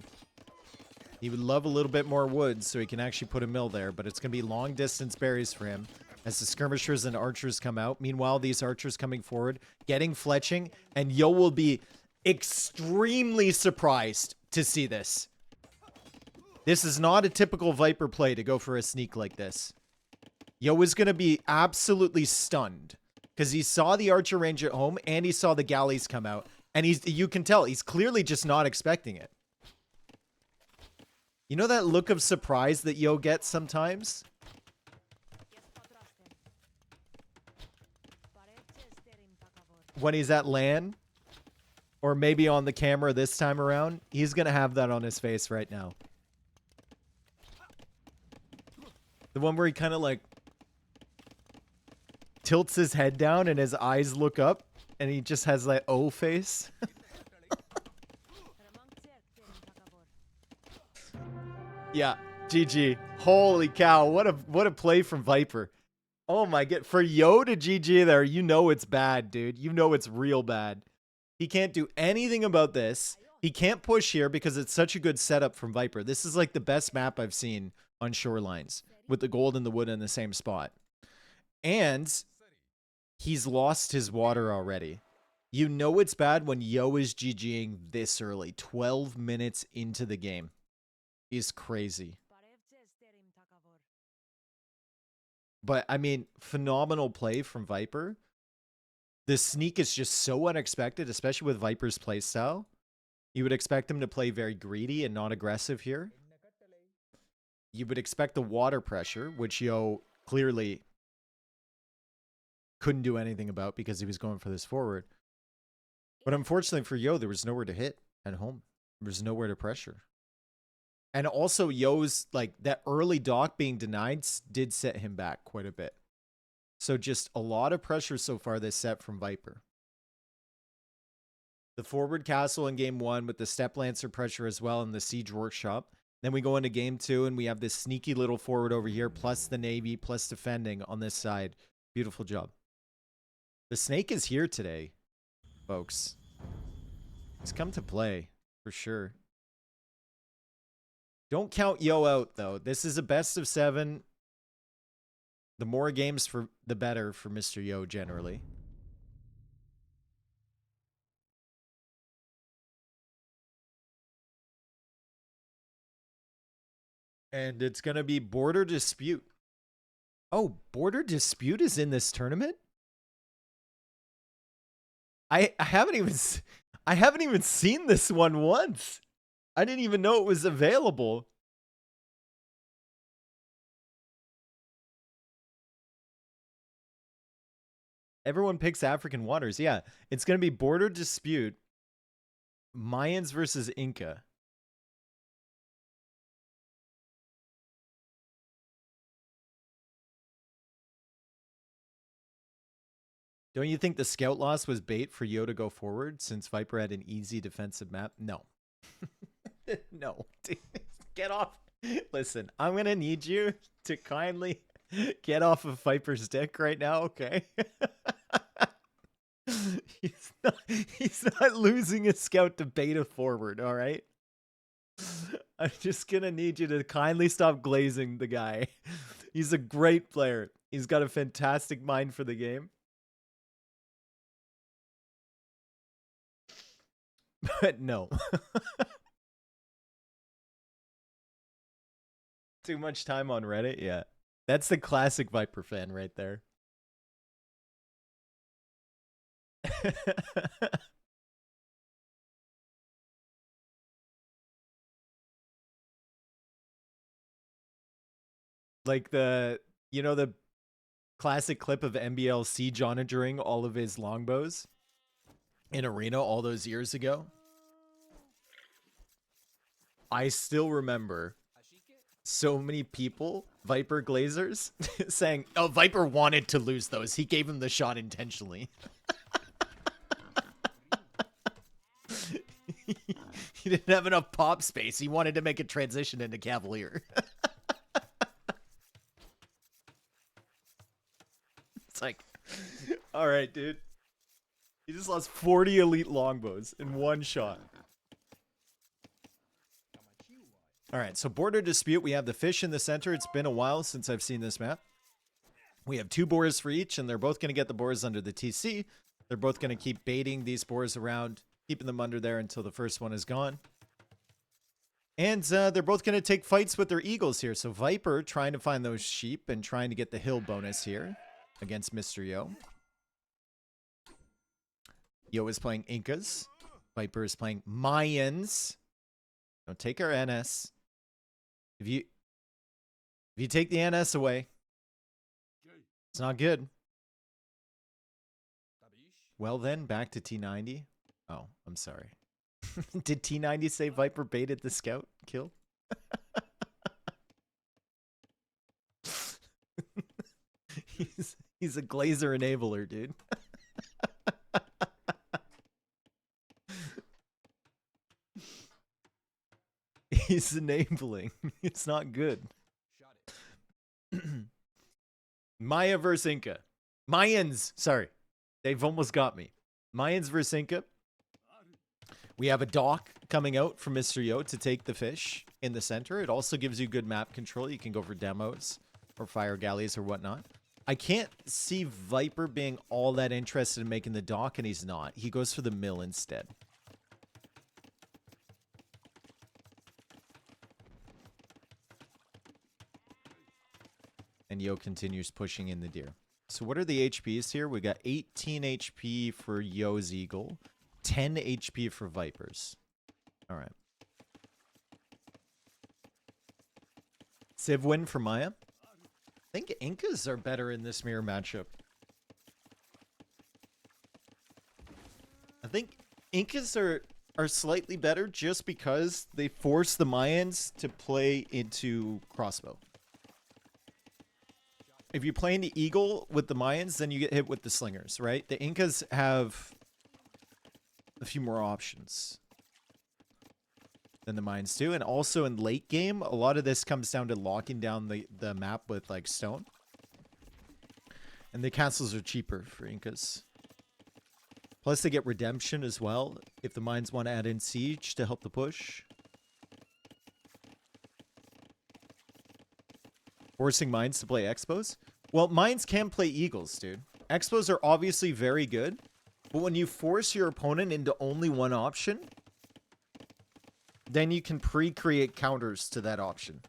Speaker 1: He would love a little bit more wood so he can actually put a mill there, but it's going to be long distance berries for him as the skirmishers and archers come out. Meanwhile, these archers coming forward, getting fletching, and Yo will be extremely surprised to see this. This is not a typical Viper play to go for a sneak like this. Yo is going to be absolutely stunned because he saw the archer range at home and he saw the galleys come out. And you can tell he's clearly just not expecting it. You know that look of surprise that Yo gets sometimes? When he's at LAN? Or maybe on the camera this time around? He's going to have that on his face right now. The one where he kind of like tilts his head down and his eyes look up and he just has that O face. Yeah, GG. Holy cow, what a play from Viper. Oh my god, for Yo to GG there, you know it's bad, dude. You know it's real bad. He can't do anything about this. He can't push here because it's such a good setup from Viper. This is like the best map I've seen on Shorelines with the gold and the wood in the same spot. And he's lost his water already. You know it's bad when Yo is GGing this early, 12 minutes into the game. Is crazy. But, I mean, phenomenal play from Viper. The sneak is just so unexpected, especially with Viper's playstyle. You would expect him to play very greedy and not aggressive here. You would expect the water pressure, which Yo clearly couldn't do anything about because he was going for this forward. But unfortunately for Yo, there was nowhere to hit at home. There was nowhere to pressure. And also Yo's, like, that early dock being denied did set him back quite a bit. So just a lot of pressure so far this set from Viper. The forward castle in game 1 with the step lancer pressure as well in the siege workshop. Then we go into game 2 and we have this sneaky little forward over here, plus the navy, plus defending on this side. Beautiful job. The snake is here today, folks. He's come to play, for sure. Don't count Yo out, though. This is a best of 7. The more games, the better for Mr. Yo, generally. And it's going to be Border Dispute. Oh, Border Dispute is in this tournament? I haven't even seen this one once. I didn't even know it was available. Everyone picks African Waters. Yeah, it's going to be Border Dispute. Mayans versus Inca. Don't you think the scout loss was bait for Yo to go forward since Viper had an easy defensive map? No. No. Dude, get off. Listen, I'm going to need you to kindly get off of Viper's dick right now, okay? he's not losing his scout to beta forward, all right? I'm just going to need you to kindly stop glazing the guy. He's a great player. He's got a fantastic mind for the game. But no. Too much time on Reddit? Yeah. That's the classic Viper fan right there. Like the classic clip of MBLC monitoring all of his longbows in Arena all those years ago. I still remember so many people, Viper glazers, saying, oh, Viper wanted to lose those. He gave him the shot intentionally. He didn't have enough pop space. He wanted to make a transition into Cavalier. It's like, all right, dude. He just lost 40 elite longbows in one shot. All right, so border dispute. We have the fish in the center. It's been a while since I've seen this map. We have 2 boars for each, and they're both going to get the boars under the TC. They're both going to keep baiting these boars around, keeping them under there until the first one is gone. And they're both going to take fights with their eagles here. So Viper trying to find those sheep and trying to get the hill bonus here against Mr. Yo. Yo is playing Incas. Viper is playing Mayans. Don't take our NS. If you take the NS away, it's not good. Well then, back to T90. Oh, I'm sorry. Did T90 say Viper baited the scout kill? He's a glazer enabler, dude. He's enabling. It's not good. Maya versus Inca. Mayans. Sorry. They've almost got me. Mayans versus Inca. We have a dock coming out from Mr. Yo to take the fish in the center. It also gives you good map control. You can go for demos or fire galleys or whatnot. I can't see Viper being all that interested in making the dock, and he's not. He goes for the mill instead. And Yo continues pushing in the deer. So what are the HPs here? We got 18 HP for Yo's Eagle, 10 HP for Vipers. All right. Civ win for Maya. I think Incas are better in this mirror matchup. I think Incas are slightly better just because they force the Mayans to play into crossbow. If you play into Eagle with the Mayans, then you get hit with the Slingers, right? The Incas have a few more options than the Mayans do. And also in late game, a lot of this comes down to locking down the map with like stone. And the castles are cheaper for Incas. Plus they get redemption as well if the Mines want to add in siege to help the push. Forcing Mines to play Expos? Well, Mines can play Eagles, dude. Expos are obviously very good, but when you force your opponent into only one option, then you can pre-create counters to that option.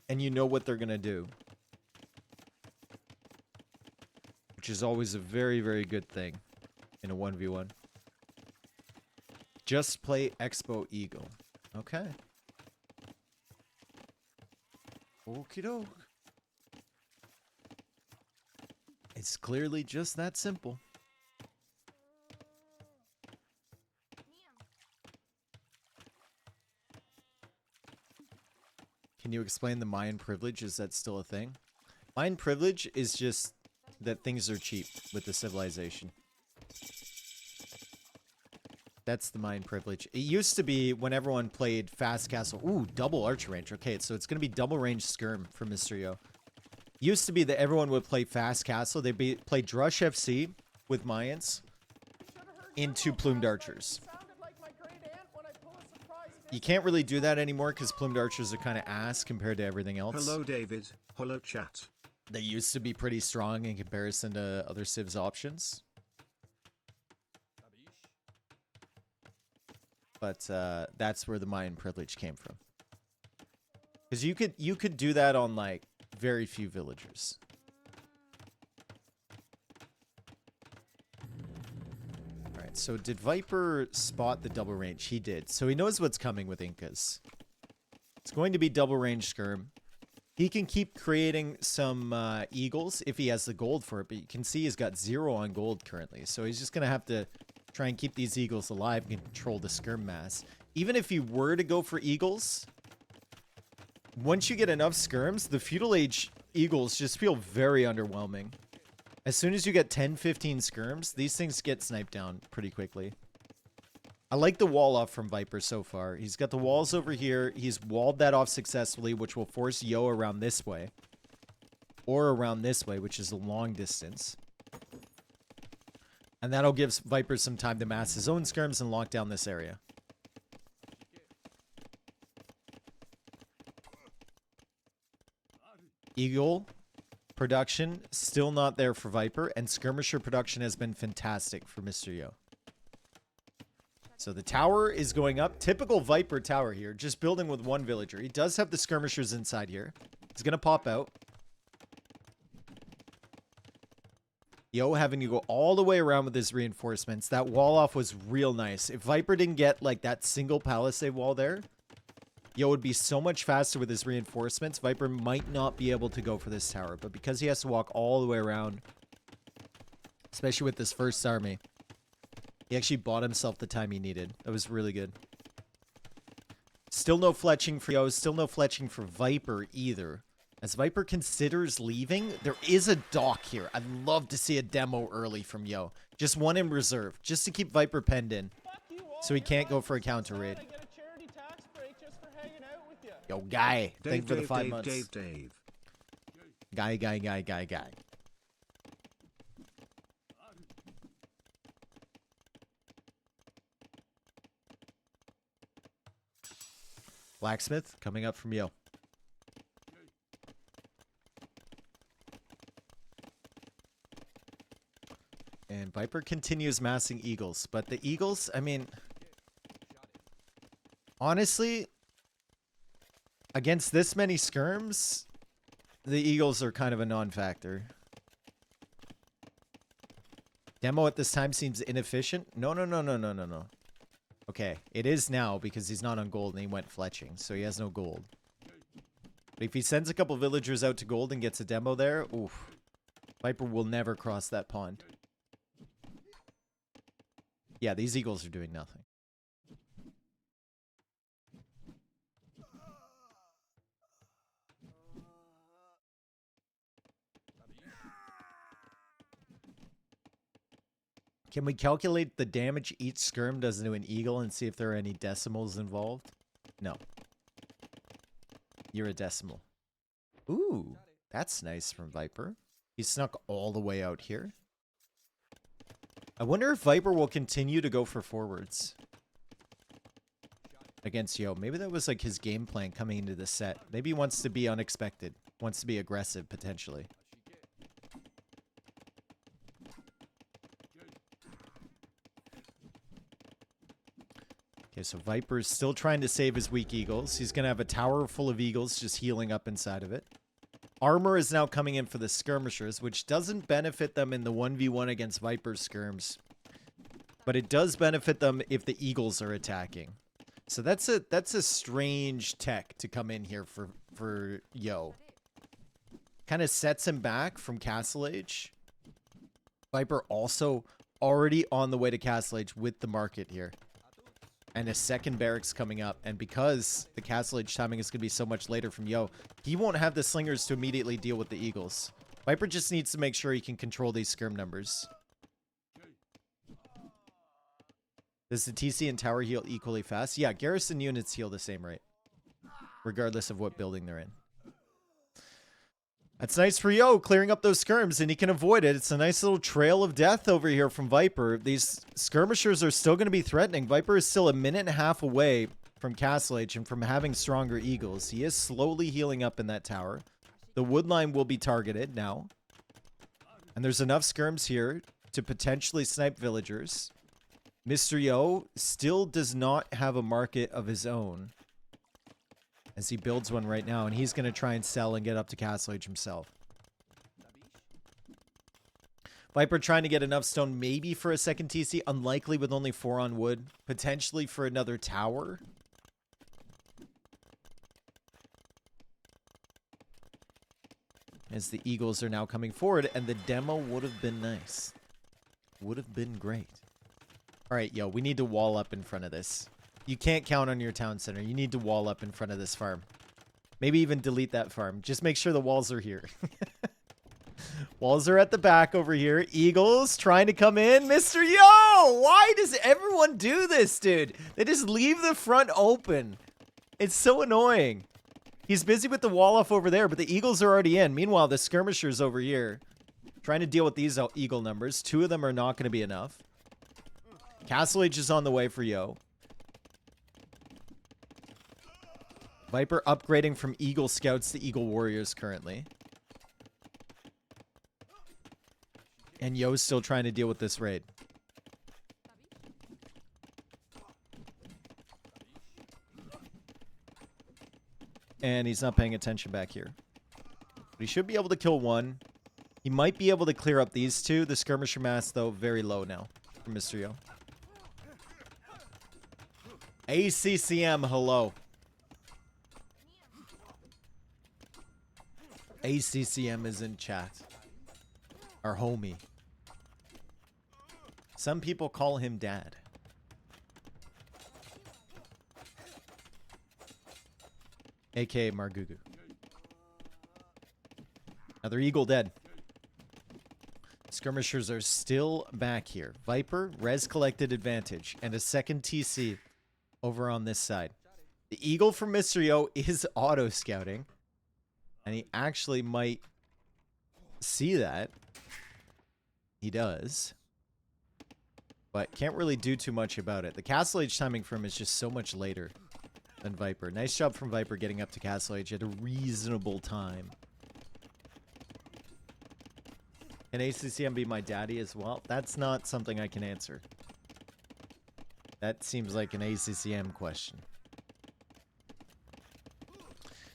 Speaker 1: And you know what they're going to do. Which is always a very, very good thing in a 1v1. Just play Expo Eagle. Okay. Okie doke. It's clearly just that simple. Can you explain the Mayan privilege? Is that still a thing? Mayan privilege is just that things are cheap with the civilization. That's the Mayan privilege. It used to be when everyone played Fast Castle. Ooh, double archer range. Okay, so it's going to be double range skirm for Mr. Yo. Used to be that everyone would play Fast Castle. They'd play Drush FC with Mayans into plumed archers. You can't really do that anymore because plumed archers are kind of ass compared to everything else.
Speaker 2: Hello, David. Hello, chat.
Speaker 1: They used to be pretty strong in comparison to other civs options. But that's where the Mayan privilege came from. Because you could do that on like very few villagers. All right, so did Viper spot the double range? He did. So he knows what's coming with Incas. It's going to be double range skirm. He can keep creating some eagles if he has the gold for it, but you can see he's got 0 on gold currently. So he's just going to have to try and keep these eagles alive and control the skirm mass. Even if you were to go for eagles, once you get enough skirms, the feudal age eagles just feel very underwhelming. As soon as you get 10, 15 skirms, these things get sniped down pretty quickly. I like the wall off from Viper so far. He's got the walls over here. He's walled that off successfully, which will force Yo around this way. Or around this way, which is a long distance. And that'll give Viper some time to mass his own skirms and lock down this area. Eagle production still not there for Viper, and skirmisher production has been fantastic for Mr. Yo. So the tower is going up. Typical Viper tower here, just building with one villager. He does have the skirmishers inside here. He's going to pop out. Yo having to go all the way around with his reinforcements. That wall off was real nice. If Viper didn't get like that single palisade wall there, Yo would be so much faster with his reinforcements. Viper might not be able to go for this tower, but because he has to walk all the way around, especially with this first army, he actually bought himself the time he needed. That was really good. Still no fletching for Yo. Still no fletching for Viper either. As Viper considers leaving, there is a dock here. I'd love to see a demo early from Yo. Just one in reserve, just to keep Viper penned in, so he can't go for a counter raid. Yo, guy, thank you for the 5 months. Guy. Blacksmith coming up from Yo. And Viper continues massing eagles, but the eagles, I mean, honestly, against this many skirms, the eagles are kind of a non-factor. Demo at this time seems inefficient. No. Okay, it is now because he's not on gold and he went fletching, so he has no gold. But if he sends a couple villagers out to gold and gets a demo there, oof. Viper will never cross that pond. Yeah, these eagles are doing nothing. Can we calculate the damage each skirm does to an eagle and see if there are any decimals involved? No. You're a decimal. Ooh, that's nice from Viper. He snuck all the way out here. I wonder if Viper will continue to go for forwards against Yo. Maybe that was like his game plan coming into the set. Maybe he wants to be unexpected. Wants to be aggressive, potentially. Okay, so Viper's still trying to save his weak eagles. He's going to have a tower full of eagles just healing up inside of it. Armor is now coming in for the skirmishers, which doesn't benefit them in the 1v1 against Viper skirms. But it does benefit them if the eagles are attacking. So that's a strange tech to come in here for Yo. Kind of sets him back from Castle Age. Viper also already on the way to Castle Age with the market here. And a second barracks coming up. And because the castle age timing is going to be so much later from Yo, he won't have the slingers to immediately deal with the eagles. Viper just needs to make sure he can control these skirm numbers. Does the TC and tower heal equally fast? Yeah, garrison units heal the same rate, regardless of what building they're in. That's nice for Yo, clearing up those skirms, and he can avoid it. It's a nice little trail of death over here from Viper. These skirmishers are still going to be threatening. Viper is still a minute and a half away from Castle Age and from having stronger eagles. He is slowly healing up in that tower. The wood line will be targeted now. And there's enough skirms here to potentially snipe villagers. Mr. Yo still does not have a market of his own, as he builds one right now, and he's going to try and sell and get up to Castle Age himself. Viper trying to get enough stone maybe for a second TC, unlikely with only 4 on wood, potentially for another tower. As the eagles are now coming forward, and the demo would have been nice. Would have been great. All right, Yo, we need to wall up in front of this. You can't count on your town center. You need to wall up in front of this farm. Maybe even delete that farm. Just make sure the walls are here. Walls are at the back over here. Eagles trying to come in. Mr. Yo! Why does everyone do this, dude? They just leave the front open. It's so annoying. He's busy with the wall off over there, but the eagles are already in. Meanwhile, the skirmishers over here trying to deal with these eagle numbers. 2 of them are not going to be enough. Castle Age is on the way for Yo. Viper upgrading from Eagle Scouts to Eagle Warriors currently. And Yo's still trying to deal with this raid. And he's not paying attention back here. But he should be able to kill 1. He might be able to clear up these 2. The skirmisher mass, though, very low now for Mr. Yo. ACCM, hello. ACCM is in chat. Our homie. Some people call him Dad. AKA Margugu. Another eagle dead. Skirmishers are still back here. Viper, res collected advantage, and a second TC over on this side. The eagle from Mr. Yo is auto scouting, and he actually might see that. He does, but can't really do too much about it. The Castle Age timing for him is just so much later than Viper. Nice job from Viper getting up to Castle Age at a reasonable time. Can ACCM be my daddy as well? That's not something I can answer. That seems like an ACCM question.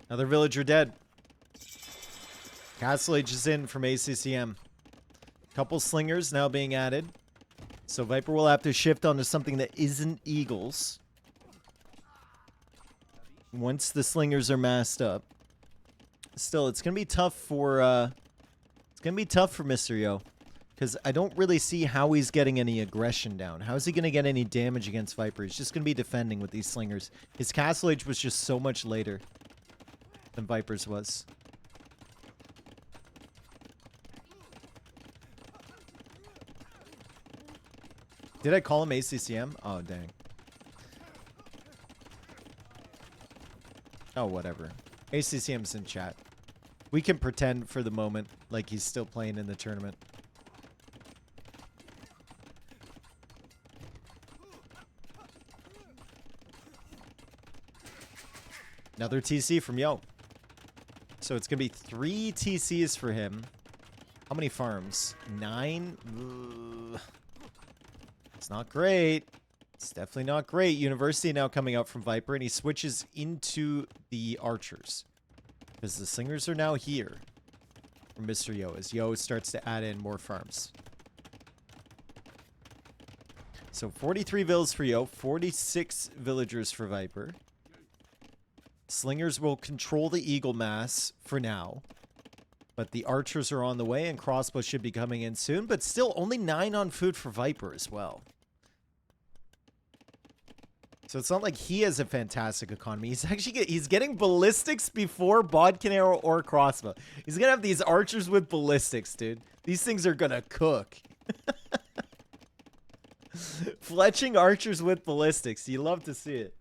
Speaker 1: Another villager dead. Castle Age is in from ACCM. Couple slingers now being added. So Viper will have to shift onto something that isn't eagles. Once the slingers are masked up. Still, it's gonna be tough for Mr. Yo. Because I don't really see how he's getting any aggression down. How is he going to get any damage against Viper? He's just going to be defending with these slingers. His Castle Age was just so much later than Viper's was. Did I call him ACCM? Oh, dang. Oh, whatever. ACCM's in chat. We can pretend for the moment like he's still playing in the tournament. Another TC from Yo. So it's going to be 3 TCs for him. How many farms? 9? Ugh. It's not great. It's definitely not great. University now coming out from Viper, and he switches into the archers. Because the slingers are now here from Mr. Yo, as Yo starts to add in more farms. So 43 villas for Yo, 46 villagers for Viper. Slingers will control the eagle mass for now. But the archers are on the way, and crossbows should be coming in soon. But still, only 9 on food for Viper as well. So it's not like he has a fantastic economy. He's actually he's getting ballistics before bodkin arrow or crossbow. He's gonna have these archers with ballistics, dude. These things are gonna cook. Fletching archers with ballistics. You love to see it.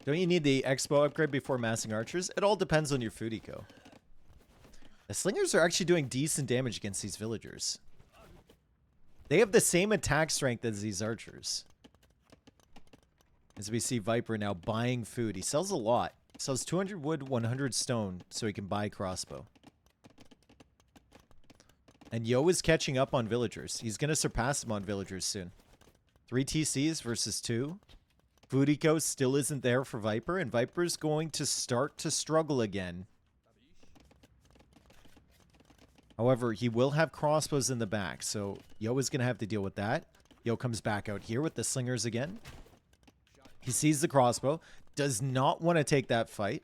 Speaker 1: Don't you need the expo upgrade before massing archers? It all depends on your food eco. The slingers are actually doing decent damage against these villagers. They have the same attack strength as these archers. As we see Viper now buying food. He sells a lot. He sells 200 wood, 100 stone, so he can buy crossbow. And Yo is catching up on villagers. He's going to surpass him on villagers soon. 3 TCs versus 2. Food eco still isn't there for Viper, and Viper's going to start to struggle again. However, he will have crossbows in the back, so Yo is going to have to deal with that. Yo comes back out here with the slingers again. He sees the crossbow, does not want to take that fight,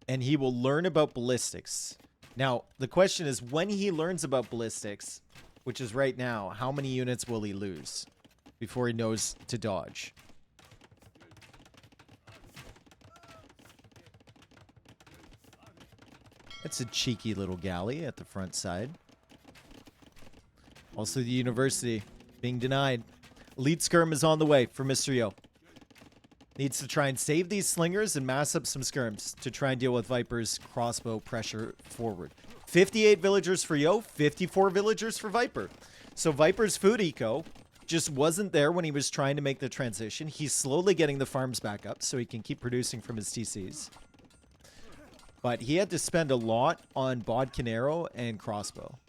Speaker 1: and he will learn about ballistics. Now, the question is, when he learns about ballistics, which is right now, how many units will he lose before he knows to dodge? It's a cheeky little galley at the front side. Also, the university being denied. Elite skirm is on the way for Mr. Yo. Needs to try and save these slingers and mass up some skirms to try and deal with Viper's crossbow pressure forward. 58 villagers for Yo, 54 villagers for Viper. So Viper's food eco just wasn't there when he was trying to make the transition. He's slowly getting the farms back up so he can keep producing from his TCs. But he had to spend a lot on bodkin arrow and crossbow.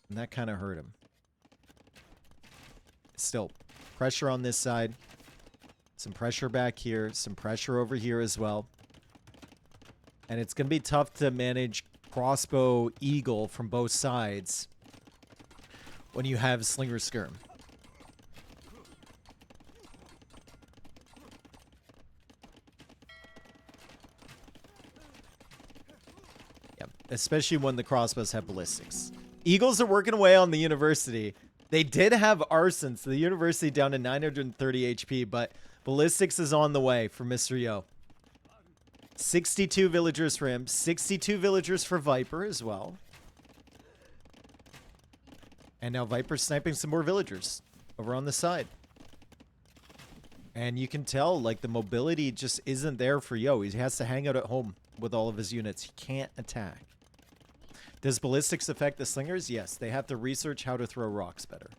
Speaker 1: And that kind of hurt him. Still, pressure on this side. Some pressure back here. Some pressure over here as well. And it's going to be tough to manage crossbow eagle from both sides when you have slinger skirm. Yep, especially when the crossbows have ballistics. Eagles are working away on the university. They did have arson, so the university down to 930 HP, but ballistics is on the way for Mr. Yo. 62 villagers for him. 62 villagers for Viper as well. And now Viper's sniping some more villagers over on the side. And you can tell, like, the mobility just isn't there for Yo. He has to hang out at home with all of his units. He can't attack. Does ballistics affect the slingers? Yes, they have to research how to throw rocks better.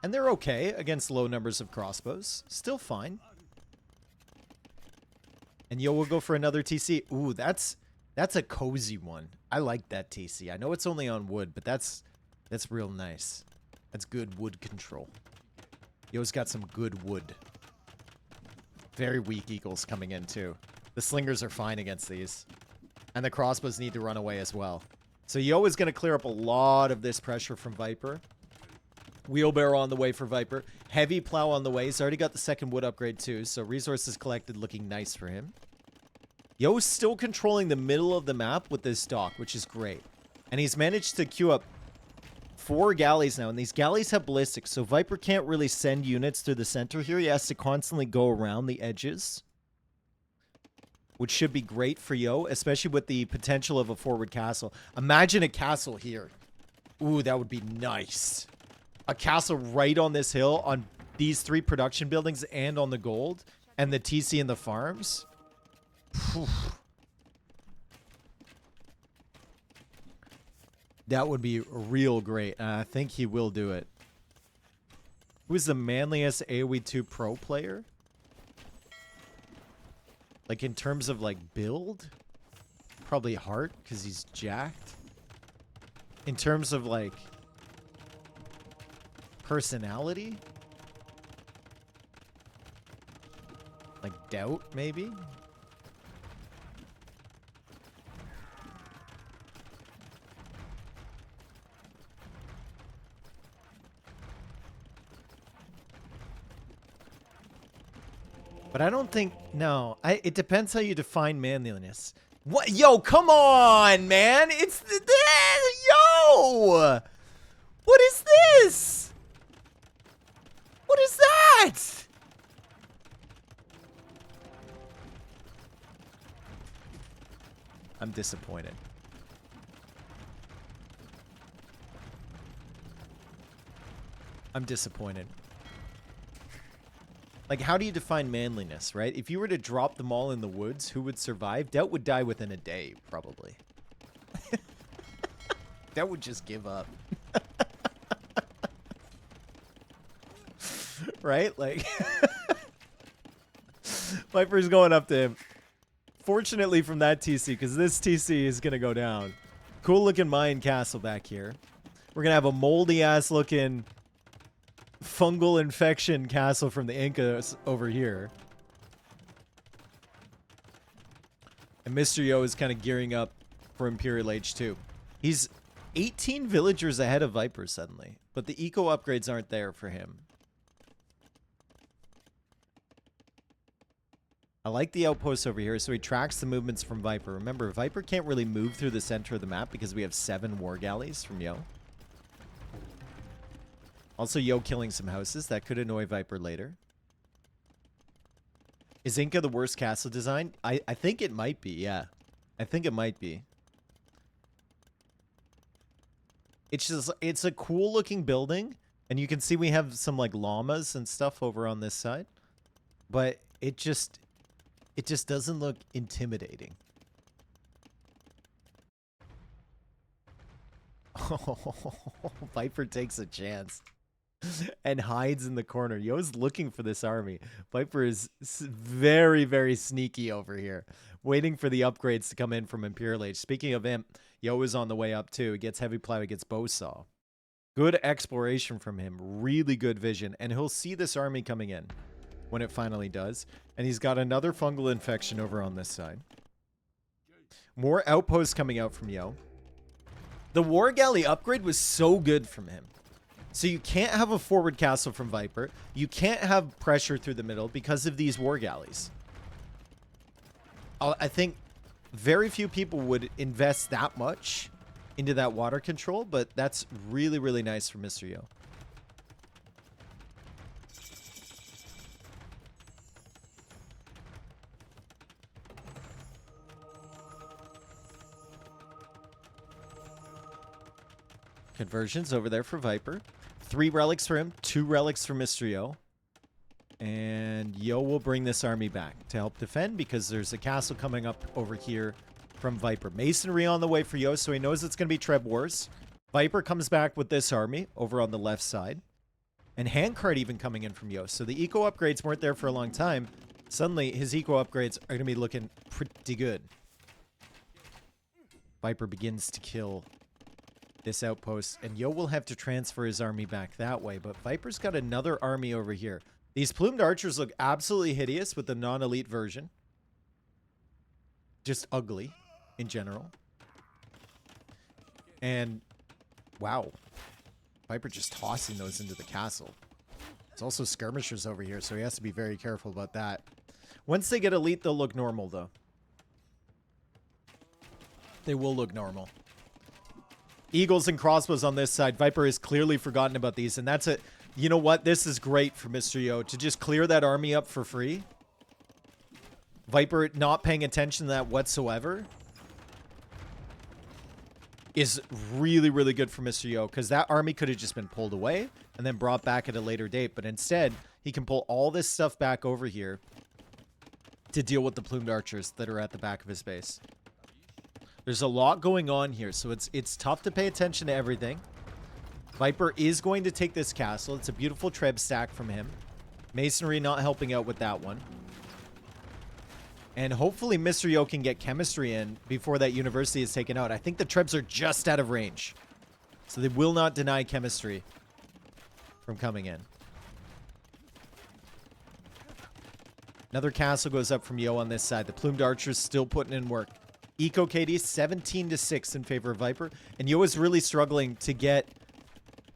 Speaker 1: And they're okay against low numbers of crossbows. Still fine. And Yo will go for another TC. Ooh, that's a cozy one. I like that TC. I know it's only on wood, but that's real nice. That's good wood control. Yo's got some good wood. Very weak eagles coming in too. The slingers are fine against these. And the crossbows need to run away as well. So Yo is going to clear up a lot of this pressure from Viper. Wheelbarrow on the way for Viper. Heavy plow on the way. He's already got the second wood upgrade too. So resources collected looking nice for him. Yo's still controlling the middle of the map with this dock, which is great. And he's managed to queue up 4 galleys now. And these galleys have ballistics. So Viper can't really send units through the center here. He has to constantly go around the edges. Which should be great for Yo, especially with the potential of a forward castle. Imagine a castle here. Ooh, that would be nice. A castle right on this hill, on these 3 production buildings, and on the gold, and the TC and the farms. Whew. That would be real great. I think he will do it. Who's the manliest AoE 2 pro player? Like, in terms of, like, build? Probably Hart, because he's jacked. In terms of, like, personality? Like Doubt, maybe? But I don't think, no. It depends how you define manliness. What? Yo, come on, man. It's yo. What is this? What is that? I'm disappointed. I'm disappointed. Like, how do you define manliness, right? If you were to drop them all in the woods, who would survive? Doubt would die within a day, probably. Doubt would just give up. Right? Like, Viper's going up to him. Fortunately from that TC, because this TC is going to go down. Cool looking Mayan castle back here. We're going to have a moldy ass looking fungal infection castle from the Incas over here. And Mr. Yo is kind of gearing up for Imperial Age 2. He's 18 villagers ahead of Viper suddenly, but the eco upgrades aren't there for him. I like the outposts over here, so he tracks the movements from Viper. Remember, Viper can't really move through the center of the map because we have 7 war galleys from Yo. Also, Yo killing some houses. That could annoy Viper later. Is Inca the worst castle design? I think it might be, yeah. I think it might be. It's just, it's a cool looking building. And you can see we have some like llamas and stuff over on this side. But it just doesn't look intimidating. Oh, Viper takes a chance and hides in the corner. Yo's looking for this army. Viper is very, very sneaky over here, waiting for the upgrades to come in from Imperial Age. Speaking of Imp, Yo is on the way up too. He gets heavy plow, he gets bowsaw. Good exploration from him. Really good vision. And he'll see this army coming in when it finally does. And he's got another fungal infection over on this side. More outposts coming out from Yo. The War Galley upgrade was so good from him. So you can't have a forward castle from Viper. You can't have pressure through the middle because of these War Galleys. I think very few people would invest that much into that water control, but that's really, really nice for Mr. Yo. Conversions over there for Viper. 3 relics for him, 2 relics for Mr. Yo. And Yo will bring this army back to help defend because there's a castle coming up over here from Viper. Masonry on the way for Yo, so he knows it's going to be Treb Wars. Viper comes back with this army over on the left side. And Handcart even coming in from Yo. So the eco upgrades weren't there for a long time. Suddenly, his eco upgrades are going to be looking pretty good. Viper begins to kill this outpost, and Yo will have to transfer his army back that way, but Viper's got another army over here. These plumed archers look absolutely hideous with the non-elite version. Just ugly in general. And wow, Viper just tossing those into the castle. There's also skirmishers over here, so he has to be very careful about that. Once they get elite, they'll look normal though. They will look normal. Eagles and crossbows on this side. Viper has clearly forgotten about these, and that's it. You know what? This is great for Mr. Yo to just clear that army up for free. Viper not paying attention to that whatsoever is really, really good for Mr. Yo, because that army could have just been pulled away and then brought back at a later date, but instead he can pull all this stuff back over here to deal with the plumed archers that are at the back of his base. There's a lot going on here, so it's tough to pay attention to everything. Viper is going to take this castle. It's a beautiful Treb stack from him. Masonry not helping out with that one. And hopefully Mr. Yo can get chemistry in before that university is taken out. I think the Trebs are just out of range. So they will not deny chemistry from coming in. Another castle goes up from Yo on this side. The plumed archers still putting in work. Eco KD 17-6 in favor of Viper. And Yo is really struggling to get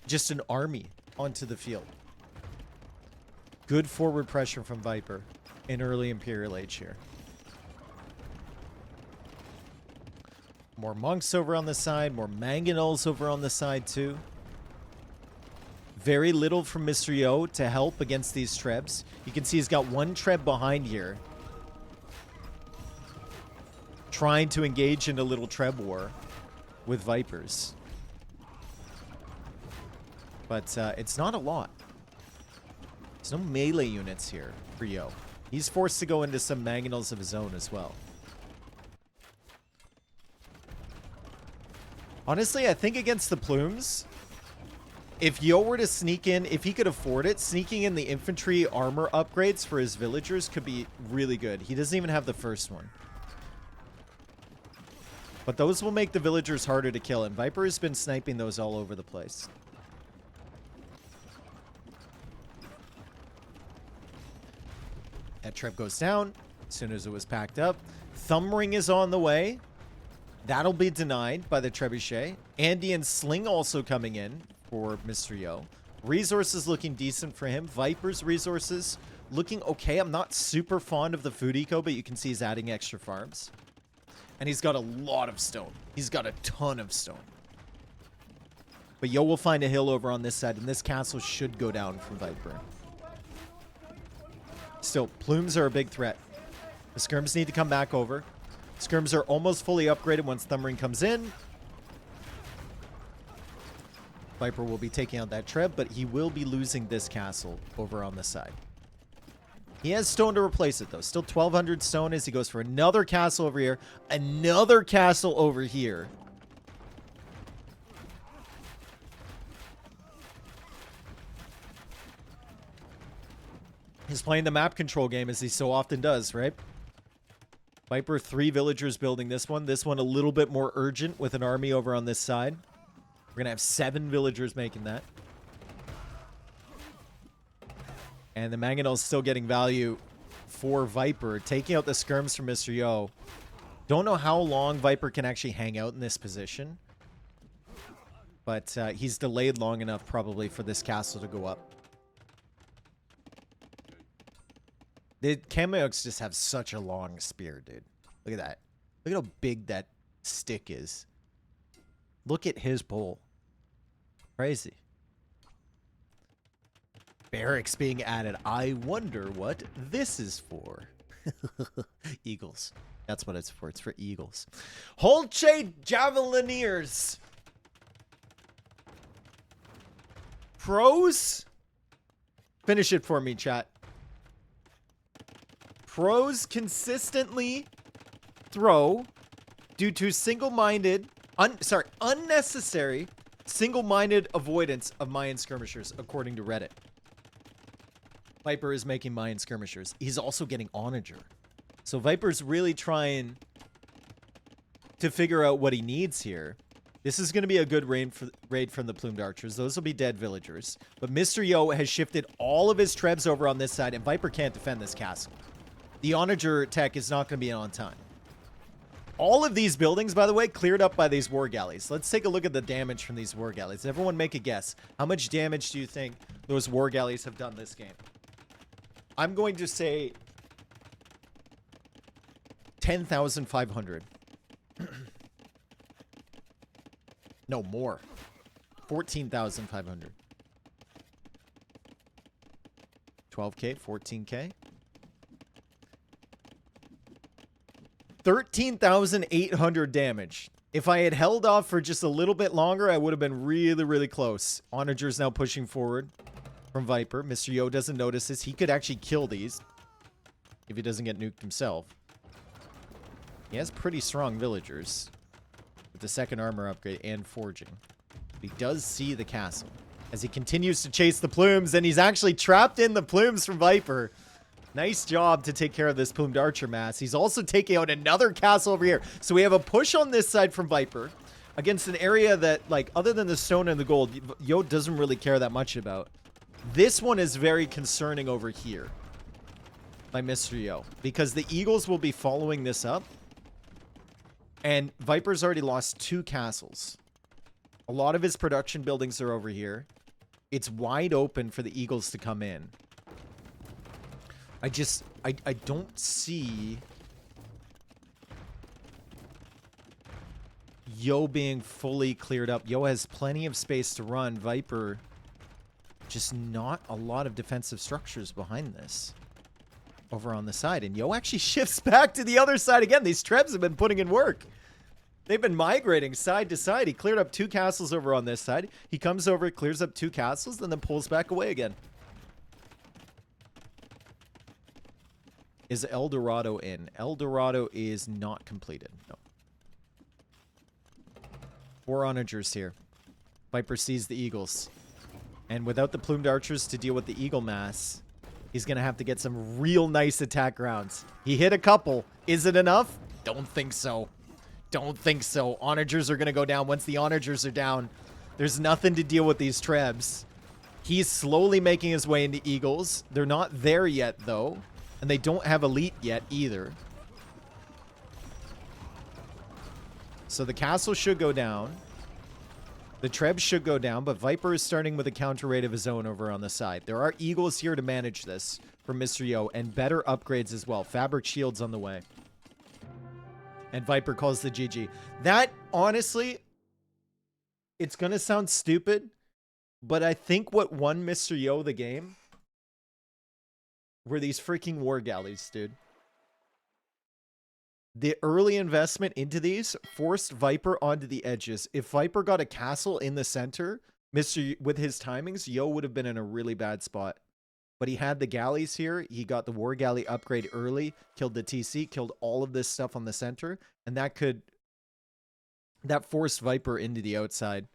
Speaker 1: just an army onto the field. Good forward pressure from Viper. in early Imperial Age here. More monks over on the side, more mangonels over on the side too. Very little from Mr. Yo to help against these trebs. You can see he's got one treb behind here, trying to engage in a little treb war with Vipers. But it's not a lot. There's no melee units here for Yo. He's forced to go into some mangonels of his own as well. Honestly, I think against the plumes, if Yo were to sneak in, if he could afford it, sneaking in the infantry armor upgrades for his villagers could be really good. He doesn't even have the first one. But those will make the villagers harder to kill, and Viper has been sniping those all over the place. That trip goes down as soon as it was packed up. Thumb ring is on the way. That'll be denied by the trebuchet. Andy and Sling also coming in for Mr. Yo. Resources looking decent for him. Viper's resources looking okay. I'm not super fond of the food eco, but you can see he's adding extra farms. And he's got a lot of stone. He's got a ton of stone. But Yo will find a hill over on this side, and this castle should go down from Viper. Still, plumes are a big threat. The skirms need to come back over. Skirms are almost fully upgraded once Thumb Ring comes in. Viper will be taking out that treb, but he will be losing this castle over on the side. He has stone to replace it, though. Still 1,200 stone as he goes for another castle over here. Another castle over here. He's playing the map control game as he so often does, right? Viper, 3 villagers building this one. This one a little bit more urgent with an army over on this side. We're going to have 7 villagers making that. And the Mangonel's still getting value for Viper. Taking out the skirms from Mr. Yo. Don't know how long Viper can actually hang out in this position. But he's delayed long enough probably for this castle to go up. The Kameyuks just have such a long spear, dude. Look at that. Look at how big that stick is. Look at his pole. Crazy. Barracks being added. I wonder what this is for. Eagles. That's what it's for. It's for eagles. Holche Javelineers. Pros? Finish it for me, chat. Pros consistently throw due to unnecessary single-minded avoidance of Mayan skirmishers, according to Reddit. Viper is making Mayan skirmishers. He's also getting onager. So Viper's really trying to figure out what he needs here. This is going to be a good raid from the plumed archers. Those will be dead villagers. But Mr. Yo has shifted all of his trebs over on this side, and Viper can't defend this castle. The onager tech is not going to be on time. All of these buildings, by the way, cleared up by these war galleys. Let's take a look at the damage from these war galleys. Everyone make a guess. How much damage do you think those war galleys have done this game? I'm going to say 10,500. No, more. 14,500. 12K, 14K. 13,800 damage. If I had held off for just a little bit longer, I would have been really, really close. Onager's now pushing forward from Viper. Mr. Yo doesn't notice this. He could actually kill these if he doesn't get nuked himself. He has pretty strong villagers with the second armor upgrade and forging. He does see the castle as he continues to chase the plumes, and he's actually trapped in the plumes from Viper. Nice job to take care of this plumed archer mass. He's also taking out another castle over here. So we have a push on this side from Viper against an area that, like, other than the stone and the gold, Yo doesn't really care that much about. This one is very concerning over here by Mr. Yo, because the Eagles will be following this up. And Viper's already lost 2 castles. A lot of his production buildings are over here. It's wide open for the Eagles to come in. I don't see Yo being fully cleared up. Yo has plenty of space to run. Viper, just not a lot of defensive structures behind this. Over on the side. And Yo actually shifts back to the other side again. These Trebs have been putting in work. They've been migrating side to side. He cleared up 2 castles over on this side. He comes over, clears up 2 castles, and then pulls back away again. Is El Dorado in? El Dorado is not completed. No. 4 onagers here. Viper sees the eagles. And without the plumed archers to deal with the eagle mass, he's going to have to get some real nice attack rounds. He hit a couple. Is it enough? Don't think so. Don't think so. Onagers are going to go down. Once the onagers are down, there's nothing to deal with these Trebs. He's slowly making his way into eagles. They're not there yet, though. And they don't have elite yet, either. So the castle should go down. The Trebs should go down, but Viper is starting with a counter raid of his own over on the side. There are eagles here to manage this for Mr. Yo, and better upgrades as well. Fabric shields on the way. And Viper calls the GG. That, honestly, it's going to sound stupid, but I think what won Mr. Yo the game were these freaking war galleys, dude. The early investment into these forced Viper onto the edges. If Viper got a castle in the center, with his timings, Yo would have been in a really bad spot. But he had the galleys here. He got the war galley upgrade early, killed the TC, killed all of this stuff on the center, and that forced Viper into the outside.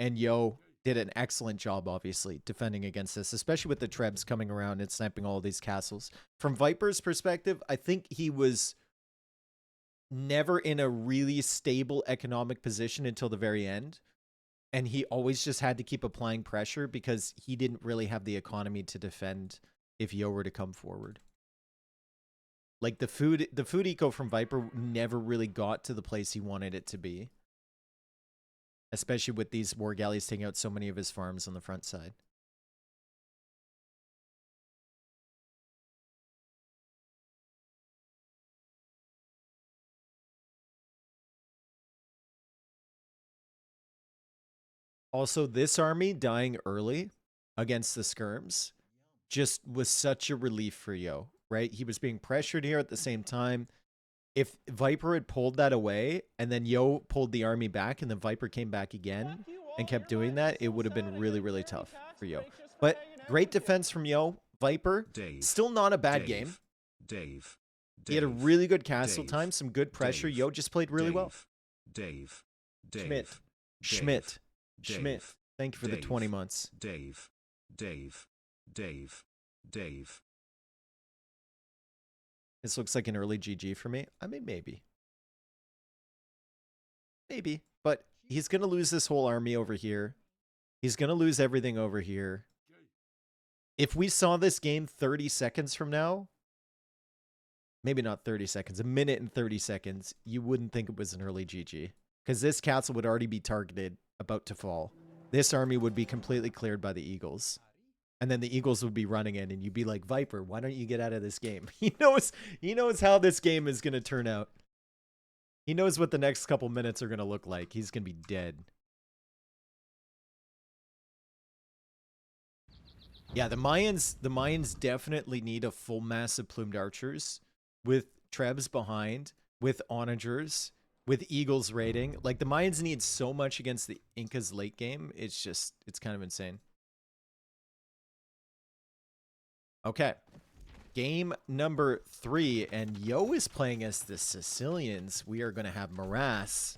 Speaker 1: And Yo did an excellent job, obviously, defending against this, especially with the Trebs coming around and sniping all these castles. From Viper's perspective, I think he was never in a really stable economic position until the very end. And he always just had to keep applying pressure because he didn't really have the economy to defend if Yo were to come forward. Like the food eco from Viper never really got to the place he wanted it to be. Especially with these war galleys taking out so many of his farms on the front side. Also, this army dying early against the skirms just was such a relief for Yo, right? He was being pressured here at the same time. If Viper had pulled that away and then Yo pulled the army back and then Viper came back again and kept doing that, it would have been really, really tough for Yo. But great defense from Yo. Viper, still not a bad game. He had a really good castle time, some good pressure. Yo just played really well. Schmidt. Thank you for the 20 months. Dave. This looks like an early GG for me. I mean, maybe. Maybe. But he's going to lose this whole army over here. He's going to lose everything over here. If we saw this game 30 seconds from now, maybe not 30 seconds, a minute and 30 seconds, you wouldn't think it was an early GG. Because this castle would already be targeted, about to fall. This army would be completely cleared by the Eagles. And then the Eagles would be running in, and you'd be like, Viper, why don't you get out of this game? He knows how this game is going to turn out. He knows what the next couple minutes are going to look like. He's going to be dead. Yeah, the Mayans definitely need a full mass of plumed archers with Trebs behind, with onagers, with Eagles raiding. Like, the Mayans need so much against the Incas late game. It's kind of insane. Okay. Game number 3, and Yo is playing as the Sicilians. We are going to have Morass.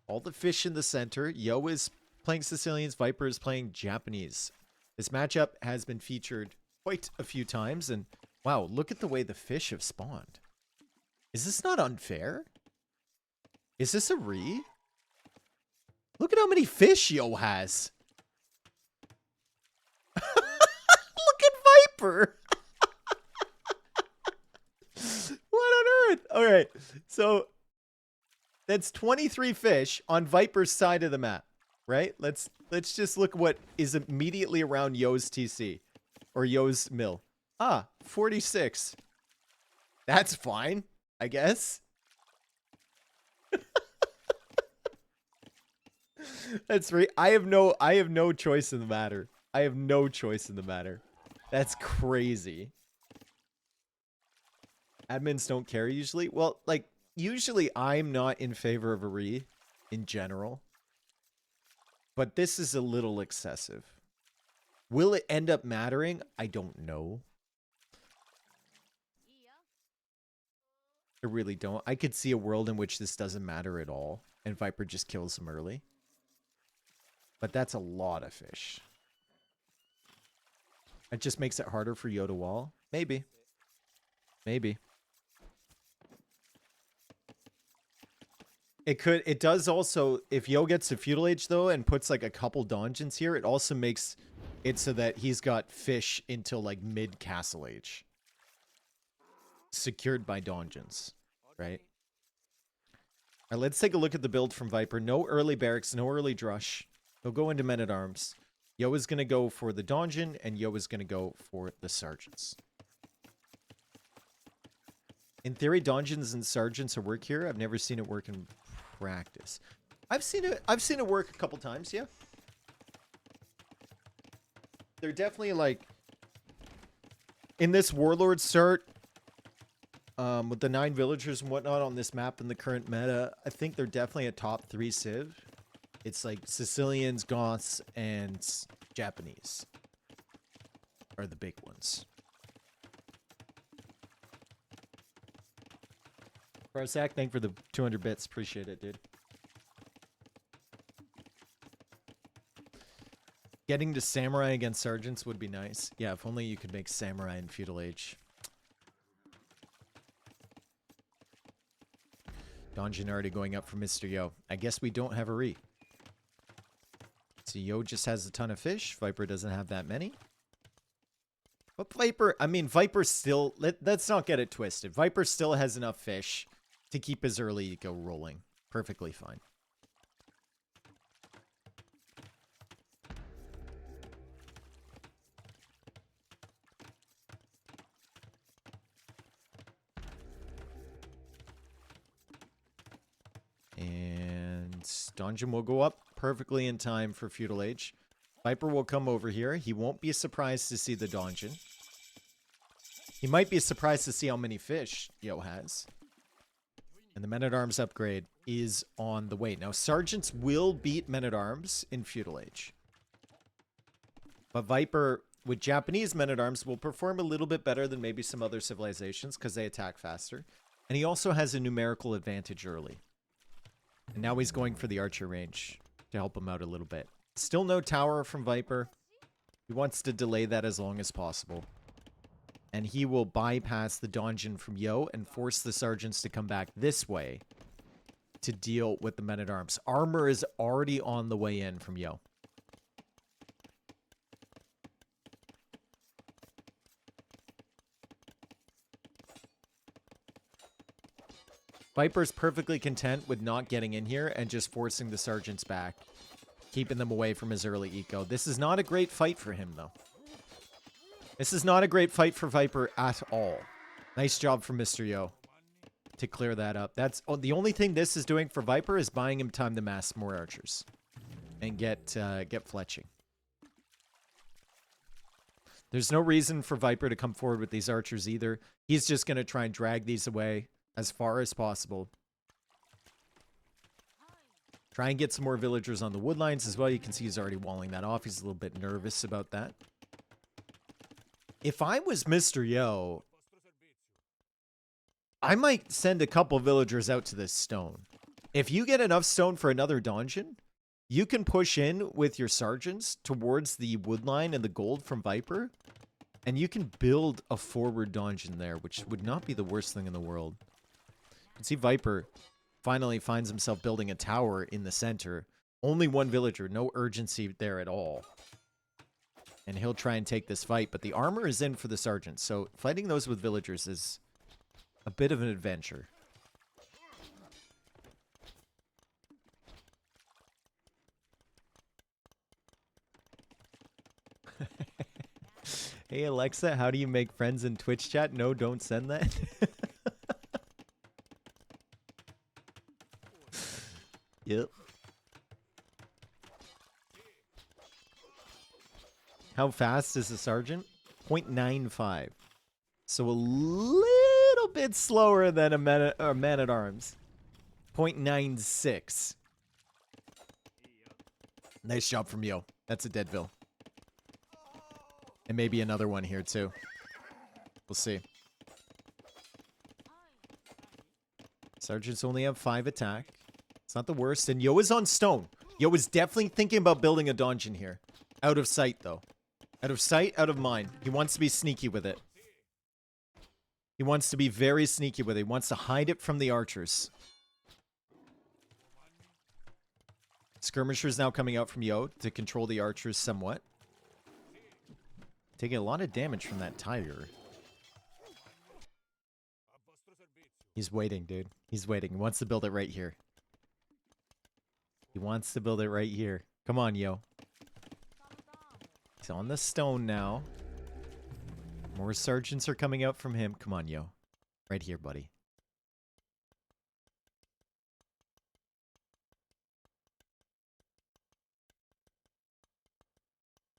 Speaker 1: All the fish in the center. Yo is playing Sicilians. Viper is playing Japanese. This matchup has been featured quite a few times, and wow, look at the way the fish have spawned. Is this not unfair? Is this a re? Look at how many fish Yo has. Look at Viper. What on earth? All right, so that's 23 fish on Viper's side of the map, right? Let's Let's just look what is immediately around Yo's TC. Or Yo's mill. Ah, 46. That's fine, I guess. That's right. I have no choice in the matter. I have no choice in the matter. That's crazy. Admins don't care usually. Well, like, usually I'm not in favor of a re in general. But this is a little excessive. Will it end up mattering? I don't know. I really don't. I could see a world in which this doesn't matter at all. And Viper just kills him early. But that's a lot of fish. It just makes it harder for Yoda Wall. Maybe. Maybe. It does also, if Yo gets to Feudal Age though and puts like a couple donjons here, it also makes it so that he's got fish until like mid Castle Age. Secured by donjons, right? Alright, let's take a look at the build from Viper. No early barracks, no early drush. He'll go into Men-at-Arms. Yo is going to go for the donjon, and Yo is going to go for the sergeants. In theory, donjons and sergeants will work here. I've never seen it work in practice. I've seen it work a couple times, yeah. They're definitely like in this Warlord start, with the 9 villagers and whatnot on this map in the current meta, I think they're definitely a top 3 civ. It's like Sicilians, Goths, and Japanese are the big ones. Zach, thank you for the 200 bits. Appreciate it, dude. Getting to Samurai against Sergeants would be nice. Yeah, if only you could make Samurai in Feudal Age. Donjon already going up for Mr. Yo. I guess we don't have a re. So Yo just has a ton of fish. Viper doesn't have that many. But Viper, I mean, Viper still... Let's not get it twisted. Viper still has enough fish to keep his early eco rolling. Perfectly fine. And Donjon will go up perfectly in time for Feudal Age. Viper will come over here. He won't be surprised to see the Donjon. He might be surprised to see how many fish Yo has. And the Men-at-Arms upgrade is on the way. Now, Sergeants will beat Men-at-Arms in Feudal Age. But Viper, with Japanese Men-at-Arms, will perform a little bit better than maybe some other civilizations because they attack faster. And he also has a numerical advantage early. And now he's going for the archer range to help him out a little bit. Still no tower from Viper. He wants to delay that as long as possible. And he will bypass the donjon from Yo and force the sergeants to come back this way to deal with the Men-at-Arms. Armor is already on the way in from Yo. Viper's perfectly content with not getting in here and just forcing the sergeants back, keeping them away from his early eco. This is not a great fight for him, though. This is not a great fight for Viper at all. Nice job from Mr. Yo to clear that up. That's the only thing this is doing for Viper is buying him time to mass more archers and get fletching. There's no reason for Viper to come forward with these archers either. He's just going to try and drag these away as far as possible. Try and get some more villagers on the wood lines as well. You can see he's already walling that off. He's a little bit nervous about that. If I was Mr. Yo, I might send a couple villagers out to this stone. If you get enough stone for another donjon, you can push in with your sergeants towards the wood line and the gold from Viper, and you can build a forward donjon there, which would not be the worst thing in the world. You can see Viper finally finds himself building a tower in the center. Only one villager, no urgency there at all. And he'll try and take this fight, but the armor is in for the sergeant, so fighting those with villagers is a bit of an adventure. Hey Alexa, how do you make friends in Twitch chat? No, don't send that. Yep. How fast is the sergeant? 0.95. So a little bit slower than a man at arms. 0.96. Nice job from Yo. That's a Deadville. And maybe another one here too. We'll see. Sergeants only have 5 attack. It's not the worst. And Yo is on stone. Yo is definitely thinking about building a dungeon here. Out of sight though. Out of sight, out of mind. He wants to be sneaky with it. He wants to be very sneaky with it. He wants to hide it from the archers. Skirmishers now coming out from Yo to control the archers somewhat. Taking a lot of damage from that tiger. He's waiting, dude. He's waiting. He wants to build it right here. He wants to build it right here. Come on, Yo. He's on the stone now. More sergeants are coming out from him. Come on, Yo. Right here, buddy.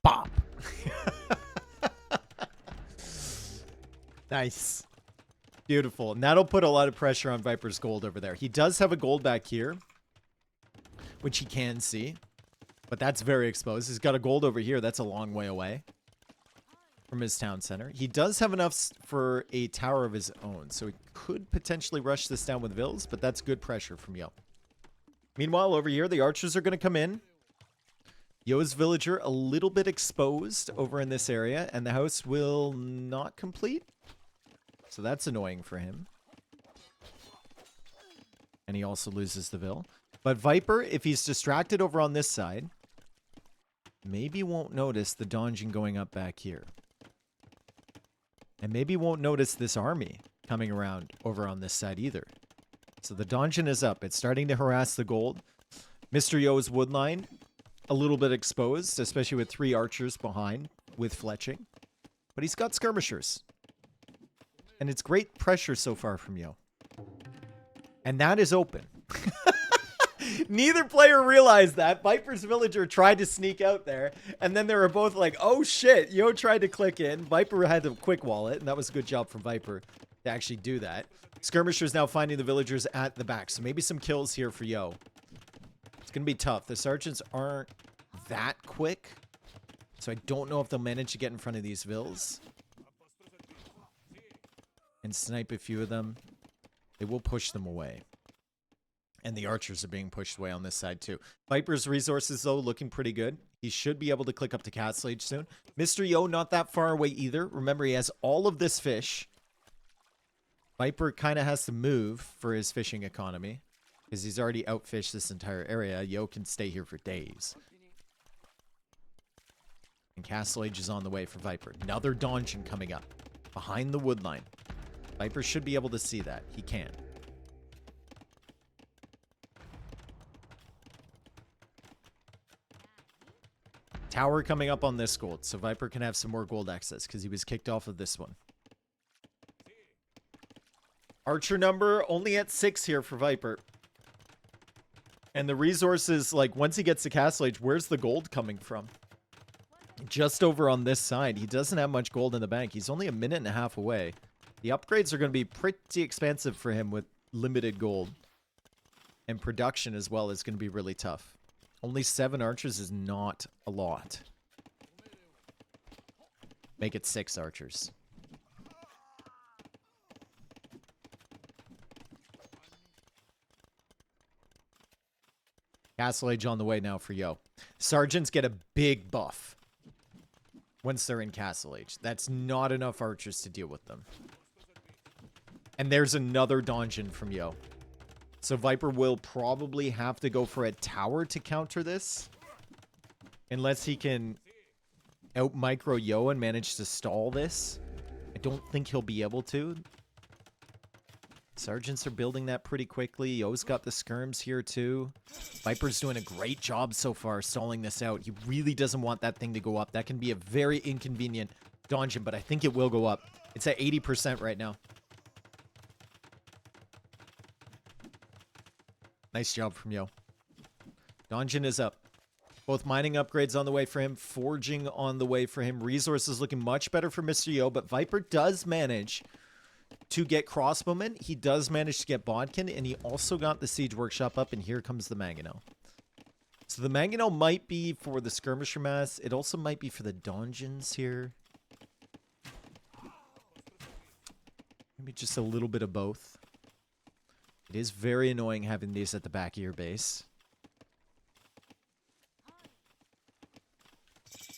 Speaker 1: Bop! Nice. Beautiful. And that'll put a lot of pressure on Viper's gold over there. He does have a gold back here, which he can see. But that's very exposed. He's got a gold over here. That's a long way away from his town center. He does have enough for a tower of his own. So he could potentially rush this down with Vills, but that's good pressure from Yo. Meanwhile, over here, the archers are going to come in. Yo's villager a little bit exposed over in this area, and the house will not complete. So that's annoying for him. And he also loses the Vill. But Viper, if he's distracted over on this side, maybe won't notice the donjon going up back here. And maybe won't notice this army coming around over on this side either. So the donjon is up. It's starting to harass the gold. Mr. Yo's woodline, a little bit exposed, especially with 3 archers behind with fletching. But he's got skirmishers. And it's great pressure so far from Yo. And that is open. Neither player realized that. Viper's villager tried to sneak out there. And then they were both like, oh shit. Yo tried to click in. Viper had to quick wall it. And that was a good job from Viper to actually do that. Skirmishers now finding the villagers at the back. So maybe some kills here for Yo. It's going to be tough. The sergeants aren't that quick. So I don't know if they'll manage to get in front of these vills. And snipe a few of them. They will push them away. And the archers are being pushed away on this side too. Viper's resources, though, looking pretty good. He should be able to click up to Castle Age soon. Mr. Yo, not that far away either. Remember, he has all of this fish. Viper kind of has to move for his fishing economy. Because he's already outfished this entire area. Yo can stay here for days. And Castle Age is on the way for Viper. Another donjon coming up. Behind the woodline. Viper should be able to see that. He can. Tower coming up on this gold. So Viper can have some more gold access because he was kicked off of this one. Archer number only at 6 here for Viper. And the resources, like once he gets to Castle Age, where's the gold coming from? Just over on this side. He doesn't have much gold in the bank. He's only a minute and a half away. The upgrades are going to be pretty expensive for him with limited gold. And production as well is going to be really tough. Only 7 archers is not a lot. Make it 6 archers. Castle Age on the way now for Yo. Sergeants get a big buff once they're in Castle Age. That's not enough archers to deal with them. And there's another donjon from Yo. So Viper will probably have to go for a tower to counter this. Unless he can out-micro Yo and manage to stall this. I don't think he'll be able to. Sergeants are building that pretty quickly. Yo's got the skirms here too. Viper's doing a great job so far stalling this out. He really doesn't want that thing to go up. That can be a very inconvenient Donjon, but I think it will go up. It's at 80% right now. Nice job from Yo. Donjon is up. Both mining upgrades on the way for him, forging on the way for him. Resources looking much better for Mr. Yo, but Viper does manage to get crossbowmen. He does manage to get Bodkin, and he also got the Siege Workshop up, and here comes the Mangonel. So the Mangonel might be for the Skirmisher Mass. It also might be for the Donjons here. Maybe just a little bit of both. It is very annoying having these at the back of your base.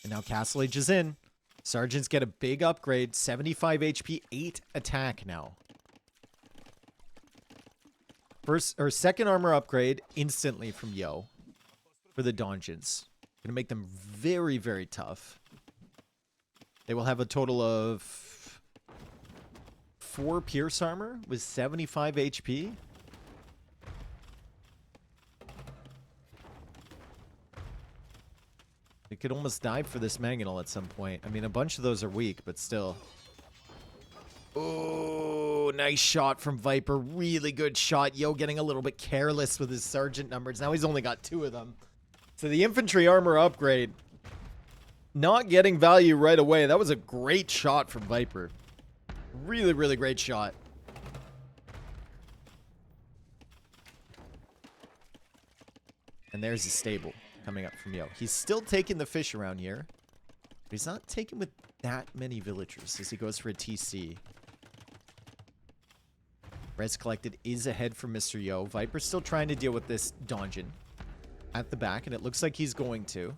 Speaker 1: And now Castle Age is in. Sergeants get a big upgrade. 75 HP, 8 attack now. Second armor upgrade instantly from Yo for the Donjons. Gonna make them very, very tough. They will have a total of 4 pierce armor with 75 HP. It could almost die for this Mangonel at some point. I mean, a bunch of those are weak, but still. Oh, nice shot from Viper. Really good shot. Yo getting a little bit careless with his sergeant numbers. Now he's only got 2 of them. So the infantry armor upgrade, not getting value right away. That was a great shot from Viper. Really, really great shot. And there's his stable coming up from Yo. He's still taking the fish around here, but he's not taking with that many villagers as he goes for a TC. Res collected is ahead from Mr. Yo. Viper's still trying to deal with this Donjon at the back, and it looks like he's going to.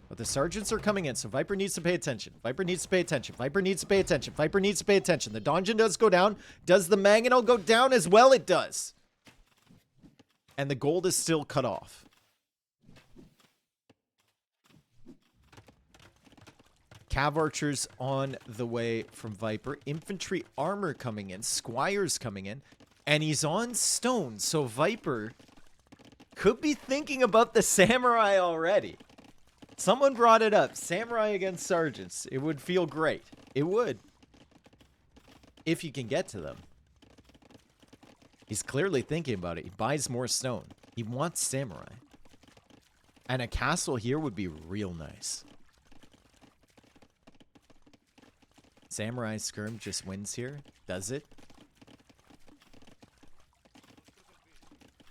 Speaker 1: But the sergeants are coming in, so Viper needs to pay attention. Viper needs to pay attention. Viper needs to pay attention. Viper needs to pay attention. The Donjon does go down. Does the Mangonel go down as well? It does. And the gold is still cut off. Cav archers on the way from Viper. Infantry armor coming in. Squires coming in. And he's on stone. So Viper could be thinking about the samurai already. Someone brought it up. Samurai against sergeants. It would feel great. It would. If you can get to them. He's clearly thinking about it. He buys more stone. He wants samurai. And a castle here would be real nice. Samurai Skirm just wins here. Does it?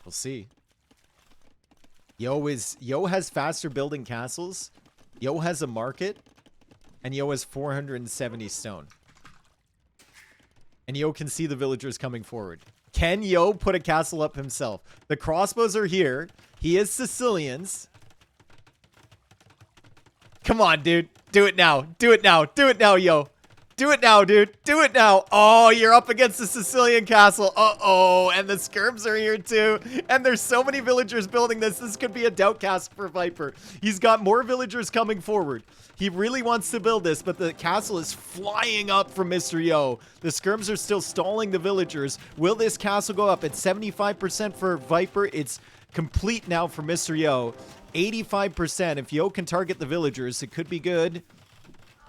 Speaker 1: We'll see. Yo has faster building castles. Yo has a market. And Yo has 470 stone. And Yo can see the villagers coming forward. Can Yo put a castle up himself? The crossbows are here. He is Sicilians. Come on, dude. Do it now. Do it now. Do it now, Yo. Do it now, dude. Do it now. Oh, you're up against the Sicilian castle. Uh-oh. And the skirms are here too. And there's so many villagers building this. This could be a doubtcast for Viper. He's got more villagers coming forward. He really wants to build this, but the castle is flying up from Mr. Yo. The skirms are still stalling the villagers. Will this castle go up? It's 75% for Viper. It's complete now for Mr. Yo. 85%. If Yo can target the villagers, it could be good.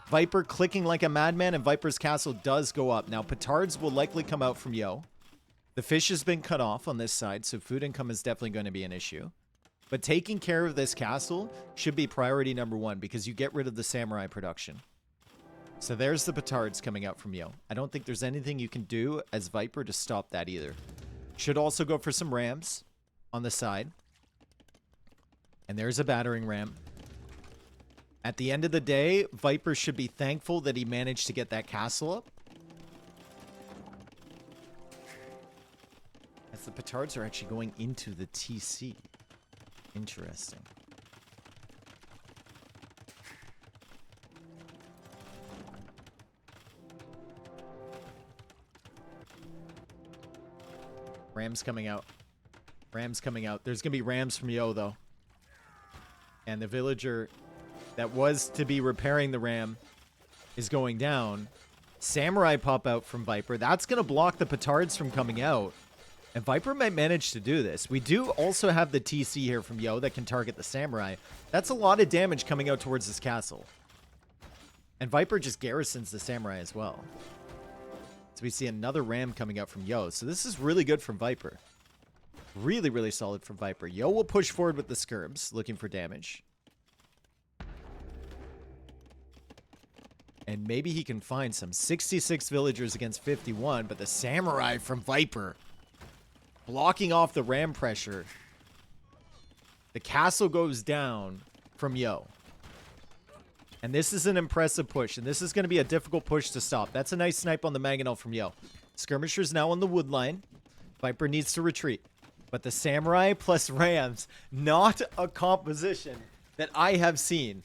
Speaker 1: Viper clicking like a madman, and Viper's castle does go up. Now, petards will likely come out from Yo. The fish has been cut off on this side, so food income is definitely going to be an issue. But taking care of this castle should be priority number 1, because you get rid of the samurai production. So there's the petards coming out from Yo. I don't think there's anything you can do as Viper to stop that either. Should also go for some rams on the side. And there's a battering ram. At the end of the day, Viper should be thankful that he managed to get that castle up. As the petards are actually going into the TC. Interesting. Rams coming out. Rams coming out. There's going to be rams from Yo, though. And the villager that was to be repairing the ram is going down. Samurai pop out from Viper. That's going to block the petards from coming out. And Viper might manage to do this. We do also have the TC here from Yo that can target the samurai. That's a lot of damage coming out towards this castle. And Viper just garrisons the Samurai as well. So we see another ram coming out from Yo. So this is really good from Viper. Really, really solid from Viper. Yo will push forward with the skirms, looking for damage. And maybe he can find some 66 villagers against 51, but the Samurai from Viper blocking off the ram pressure. The castle goes down from Yo. And this is an impressive push, and this is going to be a difficult push to stop. That's a nice snipe on the Mangonel from Yo. Skirmisher's now on the wood line. Viper needs to retreat. But the Samurai plus Rams, not a composition that I have seen.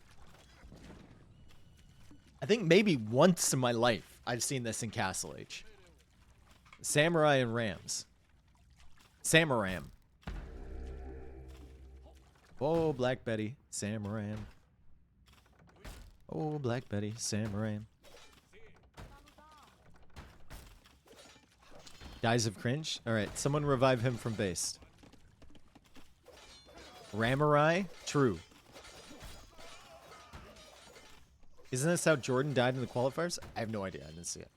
Speaker 1: I think maybe once in my life I've seen this in Castle Age. Samurai and Rams. Samaram. Oh, Black Betty, Samaram. Oh, Black Betty, Samaram. Dies of cringe? Alright, someone revive him from base. Ramurai? True. Isn't this how Jordan died in the qualifiers? I have no idea. I didn't see it.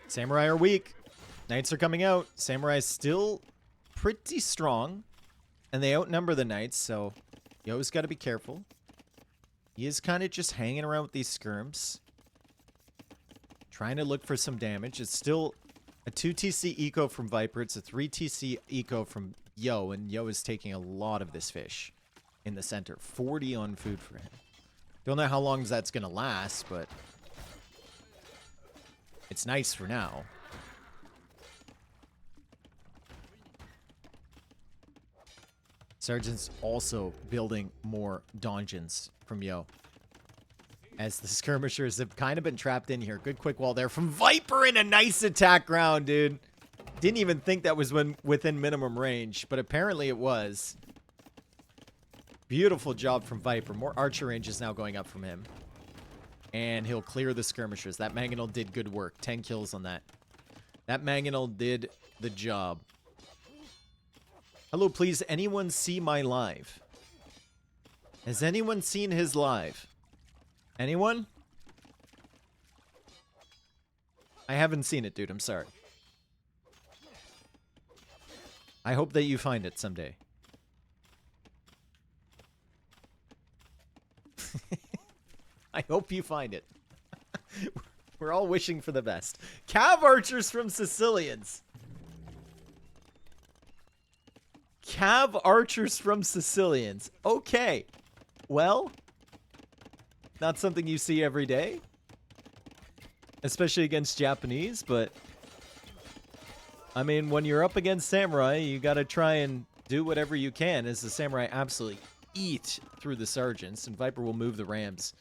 Speaker 1: Samurai are weak. Knights are coming out. Samurai's still pretty strong. And they outnumber the Knights, so Yo's got to be careful. He is kind of just hanging around with these skirms. Trying to look for some damage. It's still a 2 TC eco from Viper. It's a 3 TC eco from Yo. And Yo is taking a lot of this fish in the center. 40 on food for him. Don't know how long that's going to last, but it's nice for now. Sergeant's also building more donjons from Yo. As the skirmishers have kind of been trapped in here. Good quick wall there from Viper in a nice attack round, dude. Didn't even think that was within minimum range, but apparently it was. Beautiful job from Viper. More archer range is now going up from him. And he'll clear the skirmishers. That Mangonel did good work. 10 kills on that. That Mangonel did the job. Hello, please. Anyone see my live? Has anyone seen his live? Anyone? I haven't seen it, dude. I'm sorry. I hope that you find it someday. I hope you find it. We're all wishing for the best. Cav archers from Sicilians. Cav archers from Sicilians. Okay. Well, not something you see every day. Especially against Japanese, but I mean, when you're up against Samurai, you gotta try and do whatever you can as the Samurai absolutely eat through the Sergeants, and Viper will move the Rams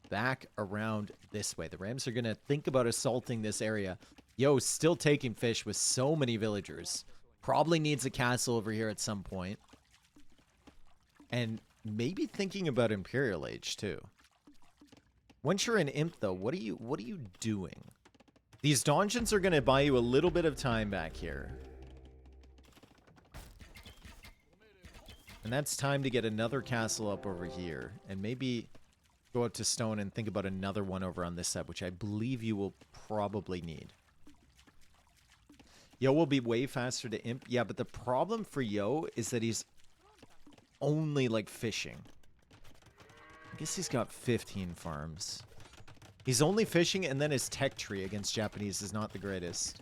Speaker 1: back around this way. The Rams are gonna think about assaulting this area. Yo, still taking fish with so many villagers. Probably needs a castle over here at some point. And maybe thinking about Imperial Age too. Once you're in Imp though, what are you doing? These donjons are gonna buy you a little bit of time back here. And that's time to get another castle up over here. And maybe go out to stone and think about another one over on this side, which I believe you will probably need. Yo will be way faster to Imp. Yeah, but the problem for Yo is that he's only like fishing. I guess he's got 15 farms. He's only fishing, and then his tech tree against Japanese is not the greatest.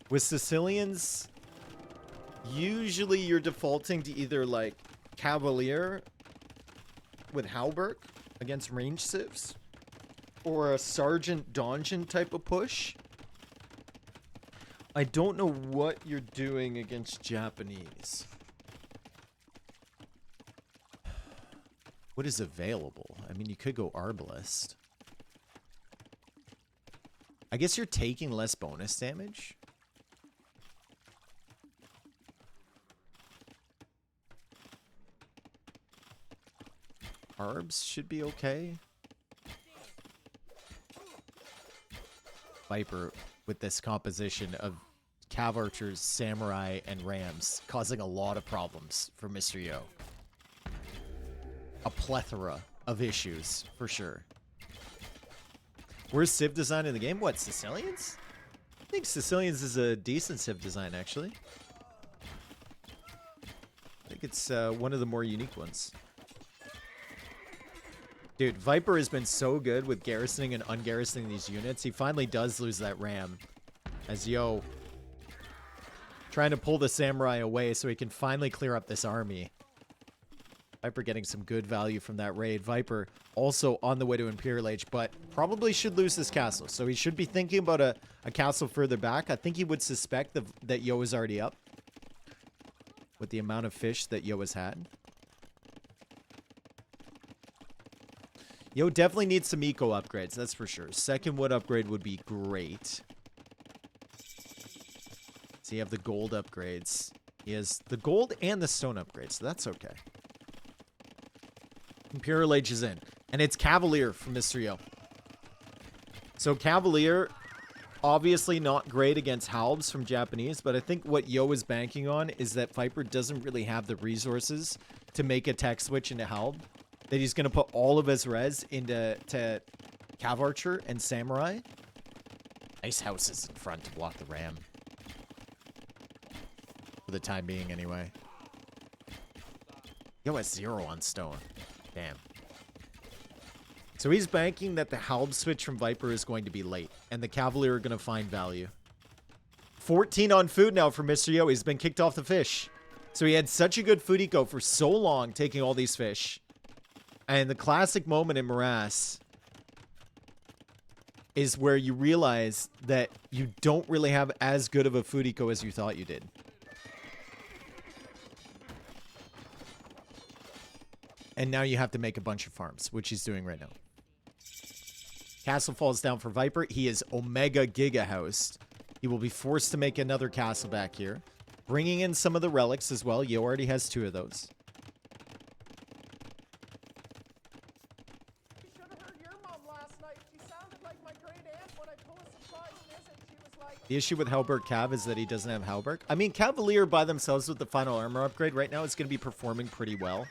Speaker 1: With Sicilians, usually you're defaulting to either like Cavalier with Halberg against range civs, or a Sergeant Donjon type of push. I don't know what you're doing against Japanese. What is available? I mean, you could go Arbalest. I guess you're taking less bonus damage. Arbs should be okay. Viper with this composition of Cav Archers, Samurai, and Rams causing a lot of problems for Mr. Yo. a plethora of issues, for sure. Worst civ design in the game? What, Sicilians? I think Sicilians is a decent civ design, actually. I think it's one of the more unique ones. Dude, Viper has been so good with garrisoning and ungarrisoning these units. He finally does lose that ram. As Yo trying to pull the samurai away so he can finally clear up this army. Viper getting some good value from that raid. Viper also on the way to Imperial Age, but probably should lose this castle. So he should be thinking about a castle further back. I think he would suspect that Yo is already up with the amount of fish that Yo has had. Yo definitely needs some eco upgrades, that's for sure. Second wood upgrade would be great. So you have the gold upgrades. He has the gold and the stone upgrades, so that's okay. Imperial Age is in. And it's Cavalier from Mr. Yo. So Cavalier, obviously not great against Halbs from Japanese, but I think what Yo is banking on is that Viper doesn't really have the resources to make a tech switch into Halb. That he's going to put all of his res into Cav Archer and Samurai. Nice houses in front to block the ram. For the time being, anyway. Yo has 0 on stone. Damn. So he's banking that the Halb switch from Viper is going to be late. And the Cavalier are going to find value. 14 on food now for Mr. Yo. He's been kicked off the fish. So he had such a good food eco for so long, taking all these fish. And the classic moment in Morass is where you realize that you don't really have as good of a food eco as you thought you did. And now you have to make a bunch of farms, which he's doing right now. Castle falls down for Viper. He is Omega Giga Housed. He will be forced to make another castle back here. Bringing in some of the relics as well. Yo already has 2 of those.
Speaker 3: You should have heard your mom last night. She sounded like my great aunt when I pulled a surprise visit. She was like...
Speaker 1: The issue with Halberd Cav is that he doesn't have Halberd. I mean, Cavalier by themselves with the final armor upgrade right now is going to be performing pretty well.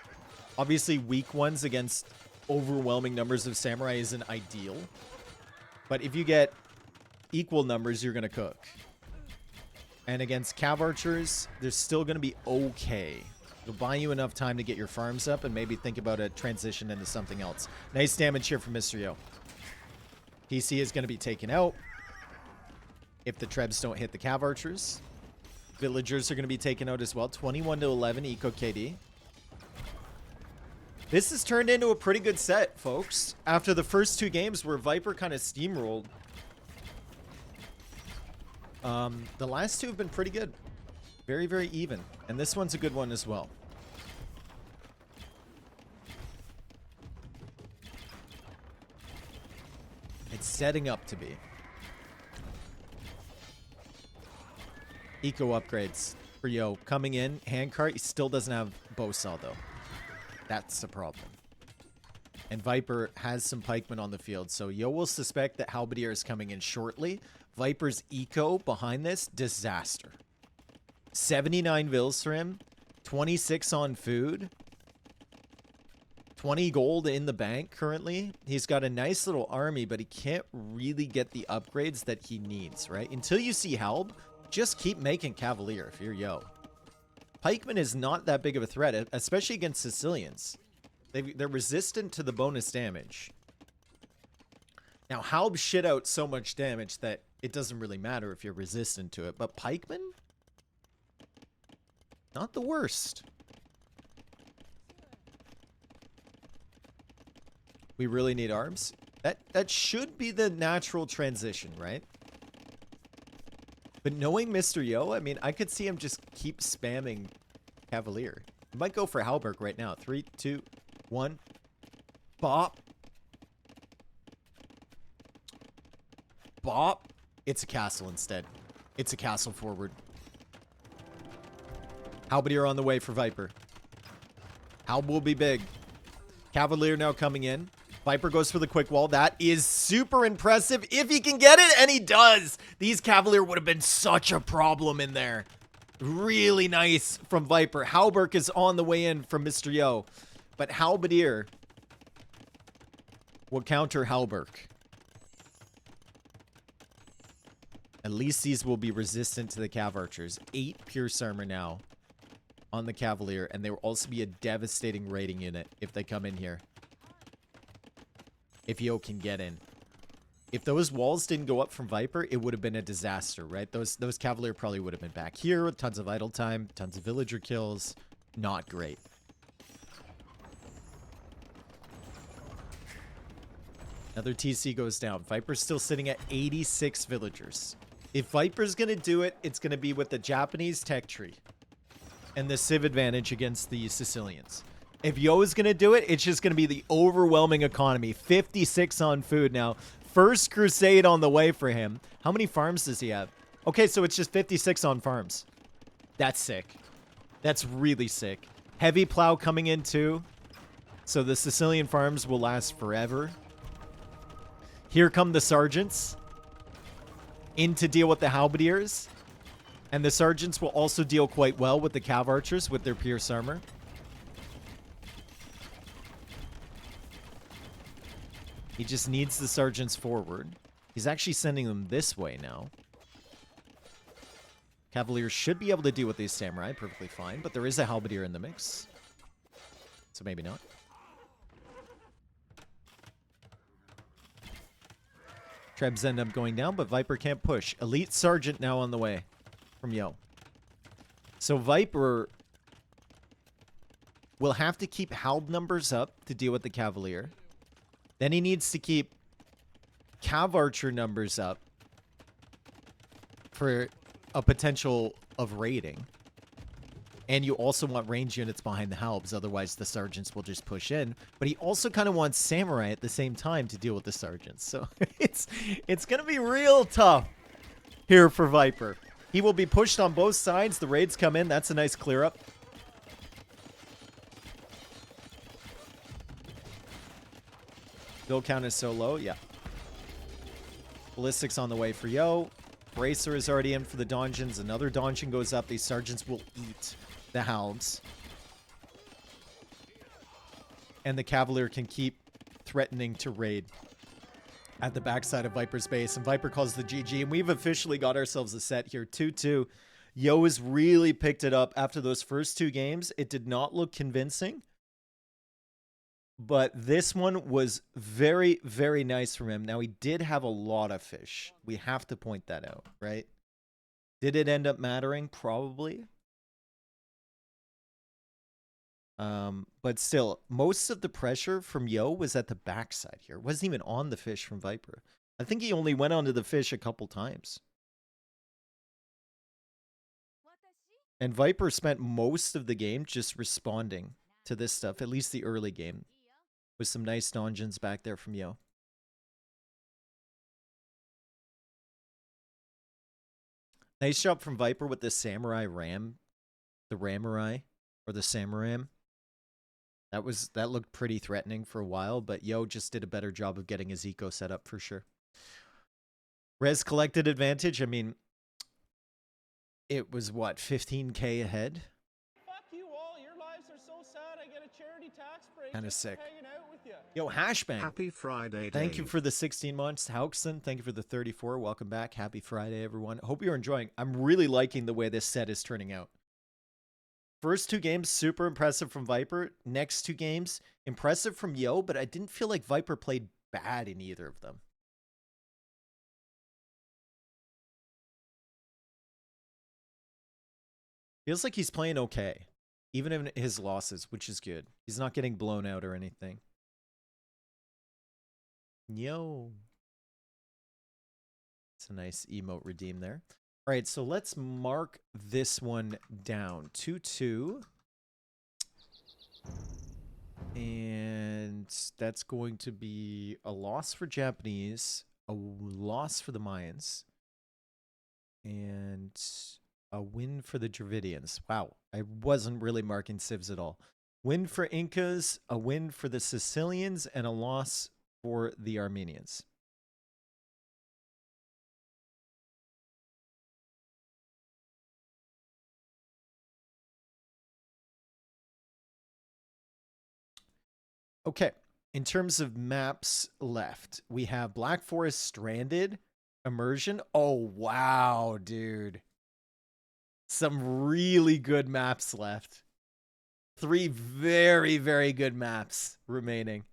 Speaker 1: Obviously, weak ones against overwhelming numbers of samurai isn't ideal. But if you get equal numbers, you're going to cook. And against Cav Archers, they're still going to be okay. It'll buy you enough time to get your farms up and maybe think about a transition into something else. Nice damage here from Mr. Yo. PC is going to be taken out if the Trebs don't hit the Cav Archers. Villagers are going to be taken out as well. 21 to 11 Eco KD. This has turned into a pretty good set, folks. After the first 2 games where Viper kind of steamrolled. The last 2 have been pretty good. Very, very even. And this one's a good one as well. It's setting up to be. Eco upgrades for Yo. Coming in, handcart. He still doesn't have bow saw, though. That's the problem. And Viper has some pikemen on the field, so Yo will suspect that Halberdier is coming in shortly. Viper's eco behind this, disaster. 79 vills for him, 26 on food, 20 gold in the bank currently. He's got a nice little army, but he can't really get the upgrades that he needs, right? Until you see Halb, just keep making Cavalier if you're Yo. Pikeman is not that big of a threat, especially against Sicilians. They're resistant to the bonus damage. Now, Halb shit out so much damage that it doesn't really matter if you're resistant to it. But Pikeman? Not the worst. We really need arms. That should be the natural transition, right? But knowing Mr. Yo, I mean, I could see him just keep spamming Cavalier. He might go for Halberg right now. 3, 2, 1. Bop. Bop. It's a castle instead. It's a castle forward. Halberdier on the way for Viper. Halb will be big. Cavalier now coming in. Viper goes for the quick wall. That is super impressive if he can get it, and he does. These Cavalier would have been such a problem in there. Really nice from Viper. Halberg is on the way in from Mr. Yo. But Halberdier will counter Halberg. At least these will be resistant to the Cav Archers. 8 Pierce Armor now on the Cavalier, and they will also be a devastating raiding unit if they come in here. If Yo can get in. If those walls didn't go up from Viper, it would have been a disaster, right? Those Cavalier probably would have been back here with tons of idle time, tons of villager kills. Not great. Another TC goes down. Viper's still sitting at 86 villagers. If Viper's going to do it, it's going to be with the Japanese tech tree and the Civ advantage against the Sicilians. If Yo is going to do it, it's just going to be the overwhelming economy. 56 on food now. First crusade on the way for him. How many farms does he have? Okay, so it's just 56 on farms. That's sick. That's really sick. Heavy plow coming in too. So the Sicilian farms will last forever. Here come the sergeants in to deal with the halberdiers. And the sergeants will also deal quite well with the cav archers with their pierce armor. He just needs the sergeants forward. He's actually sending them this way now. Cavaliers should be able to deal with these samurai perfectly fine, but there is a halberdier in the mix. So maybe not. Trebs end up going down, but Viper can't push. Elite Sergeant now on the way from Yo. So Viper will have to keep Halb numbers up to deal with the Cavalier. Then he needs to keep Cav Archer numbers up for a potential of raiding. And you also want range units behind the Halbs, otherwise the Sergeants will just push in. But he also kind of wants Samurai at the same time to deal with the Sergeants. So it's going to be real tough here for Viper. He will be pushed on both sides. The raids come in. That's a nice clear up. Bill count is so low. Yeah. Ballistics on the way for Yo. Bracer is already in for the donjons. Another donjon goes up. These sergeants will eat the hounds. And the Cavalier can keep threatening to raid at the backside of Viper's base. And Viper calls the GG. And we've officially got ourselves a set here. 2-2. Yo has really picked it up after those first 2 games. It did not look convincing. But this one was very, very nice from him. Now, he did have a lot of fish. We have to point that out, right? Did it end up mattering? Probably. But still, most of the pressure from Yo was at the backside here. It wasn't even on the fish from Viper. I think he only went onto the fish a couple times. And Viper spent most of the game just responding to this stuff, at least the early game. With some nice donjons back there from Yo. Nice job from Viper with the Samurai Ram. The Ramurai. Or the Samuram. That looked pretty threatening for a while, but Yo just did a better job of getting his eco set up for sure. Res collected advantage. I mean, it was what, 15k ahead?
Speaker 3: Fuck you all. Your lives are so sad. I get a charity tax break.
Speaker 1: Kind of
Speaker 3: just for
Speaker 1: sick.
Speaker 3: hanging out with you.
Speaker 1: Yo, Hashbang.
Speaker 2: Happy Friday,
Speaker 1: Thank you
Speaker 2: Dave.
Speaker 1: for the 16 months, Hauxon. Thank you for the 34. Welcome back. Happy Friday, everyone. Hope you're enjoying. I'm really liking the way this set is turning out. First 2 games, super impressive from Viper. Next 2 games, impressive from Yo, but I didn't feel like Viper played bad in either of them. Feels like he's playing okay. Even in his losses, which is good. He's not getting blown out or anything. Yo. It's a nice emote redeem there. All right, so let's mark this one down. 2-2. And that's going to be a loss for Japanese, a loss for the Mayans, and a win for the Dravidians. Wow, I wasn't really marking civs at all. Win for Incas, a win for the Sicilians, and a loss for the Armenians. Okay. In terms of maps left, we have Black Forest Stranded, Immersion. Oh, wow, dude. Some really good maps left. 3 very, very good maps remaining.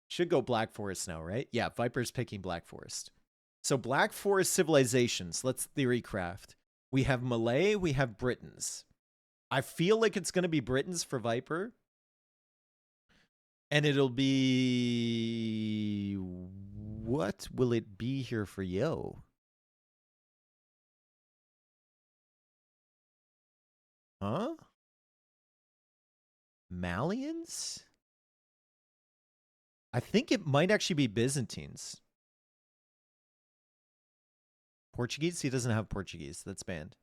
Speaker 1: Should go Black Forest now, right? Yeah, Viper's picking Black Forest. So Black Forest civilizations, let's theory craft. We have Malay, we have Britons. I feel like it's going to be Britons for Viper. And it'll be... What will it be here for Yo? Huh? Malians? I think it might actually be Byzantines. Portuguese? He doesn't have Portuguese. That's banned.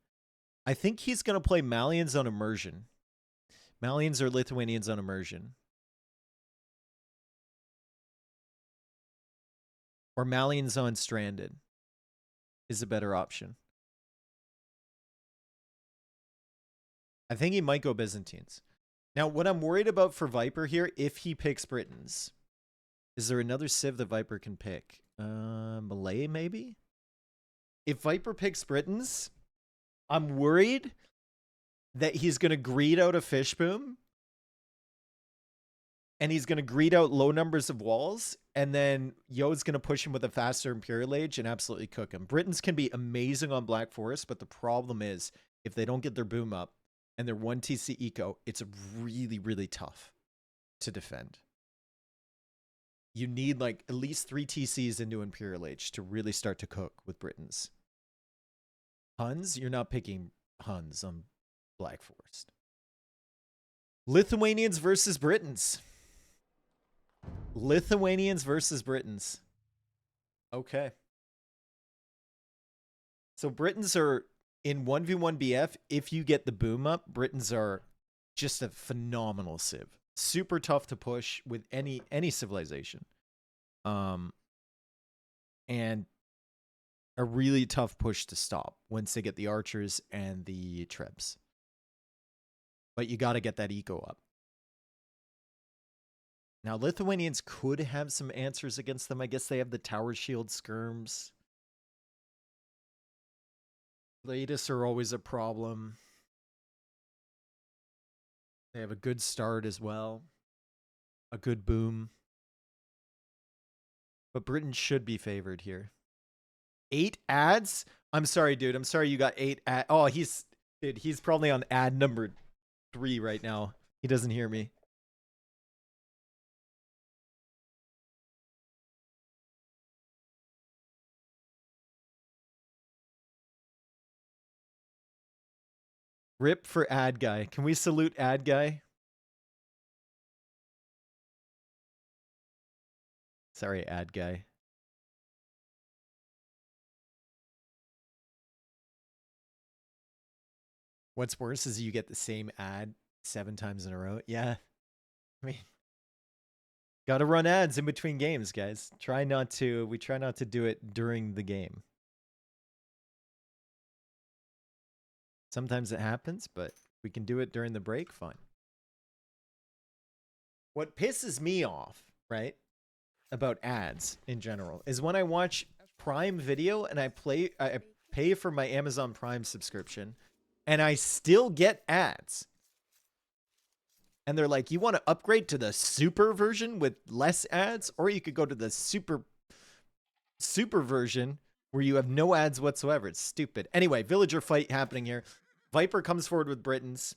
Speaker 1: I think he's going to play Malians on Immersion. Malians or Lithuanians on Immersion. Or Malians on Stranded is a better option. I think he might go Byzantines. Now, what I'm worried about for Viper here, if he picks Britons, is there another civ that Viper can pick? Malay, maybe? If Viper picks Britons, I'm worried that he's going to greed out a fish boom. And he's going to greed out low numbers of walls. And then Yo's going to push him with a faster Imperial Age and absolutely cook him. Britons can be amazing on Black Forest, but the problem is if they don't get their boom up and they're 1 TC eco, it's really, really tough to defend. You need like at least 3 TCs into Imperial Age to really start to cook with Britons. Huns, you're not picking Huns on Black Forest. Lithuanians versus Britons. Lithuanians versus Britons. Okay. So Britons are in 1v1 BF. If you get the boom up, Britons are just a phenomenal civ. Super tough to push with any civilization. And a really tough push to stop once they get the archers and the trebs. But you got to get that eco up. Now, Lithuanians could have some answers against them. I guess they have the tower shield skirms. Latest are always a problem. They have a good start as well. A good boom. But Britain should be favored here. 8 ads? I'm sorry, dude. I'm sorry you got 8 ads. Oh, he's probably on ad number 3 right now. He doesn't hear me. Rip for ad guy. Can we salute ad guy? Sorry, ad guy. What's worse is you get the same ad 7 times in a row. Yeah. I mean, gotta run ads in between games, guys. We try not to do it during the game. Sometimes it happens, but we can do it during the break, fine. What pisses me off, right, about ads in general is when I watch Prime Video and I pay for my Amazon Prime subscription and I still get ads. And they're like, you want to upgrade to the super version with less ads, or you could go to the super version where you have no ads whatsoever. It's stupid. Anyway, villager fight happening here. Viper comes forward with Britons.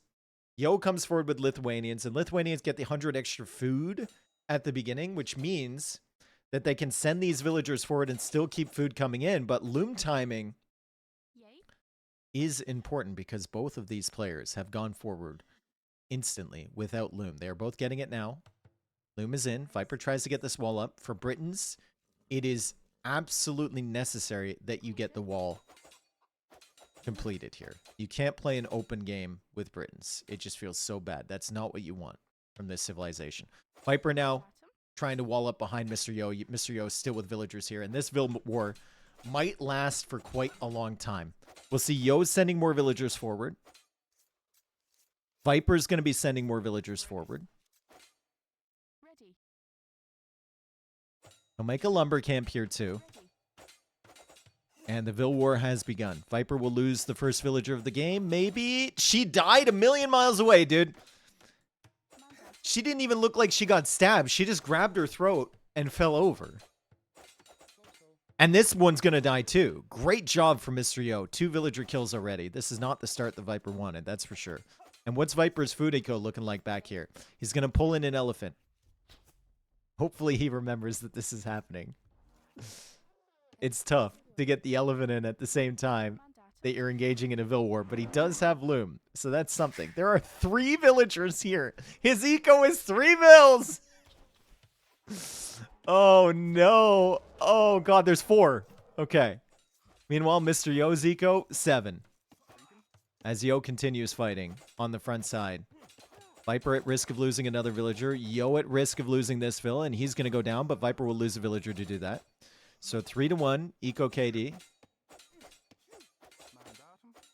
Speaker 1: Yo comes forward with Lithuanians, and Lithuanians get the 100 extra food at the beginning, which means that they can send these villagers forward and still keep food coming in. But loom timing is important because both of these players have gone forward instantly without loom. They are both getting it now. Loom is in. Viper tries to get this wall up. For Britons, it is absolutely necessary that you get the wall completed here. You can't play an open game with Britons. It just feels so bad. That's not what you want from this civilization. Viper now trying to wall up behind Mr. Yo. Mr. Yo is still with villagers here, and this war might last for quite a long time. We'll see Yo sending more villagers forward. Viper's going to be sending more villagers forward.
Speaker 4: Ready.
Speaker 1: He'll make a lumber camp here too. And the Vil War has begun. Viper will lose the first villager of the game. Maybe. She died a million miles away, dude. She didn't even look like she got stabbed. She just grabbed her throat and fell over. And this one's going to die too. Great job from Mr. Yo. 2 villager kills already. This is not the start the Viper wanted, that's for sure. And what's Viper's food eco looking like back here? He's going to pull in an elephant. Hopefully he remembers that this is happening. It's tough to get the elephant in at the same time that you're engaging in a Vil War, but he does have Loom, so that's something. There are 3 villagers here. His eco is 3 Vils! Oh, no. Oh, God, there's 4. Okay. Meanwhile, Mr. Yo's eco, 7. As Yo continues fighting on the front side. Viper at risk of losing another villager. Yo at risk of losing this Vil, and he's going to go down, but Viper will lose a villager to do that. So 3-1, eco KD.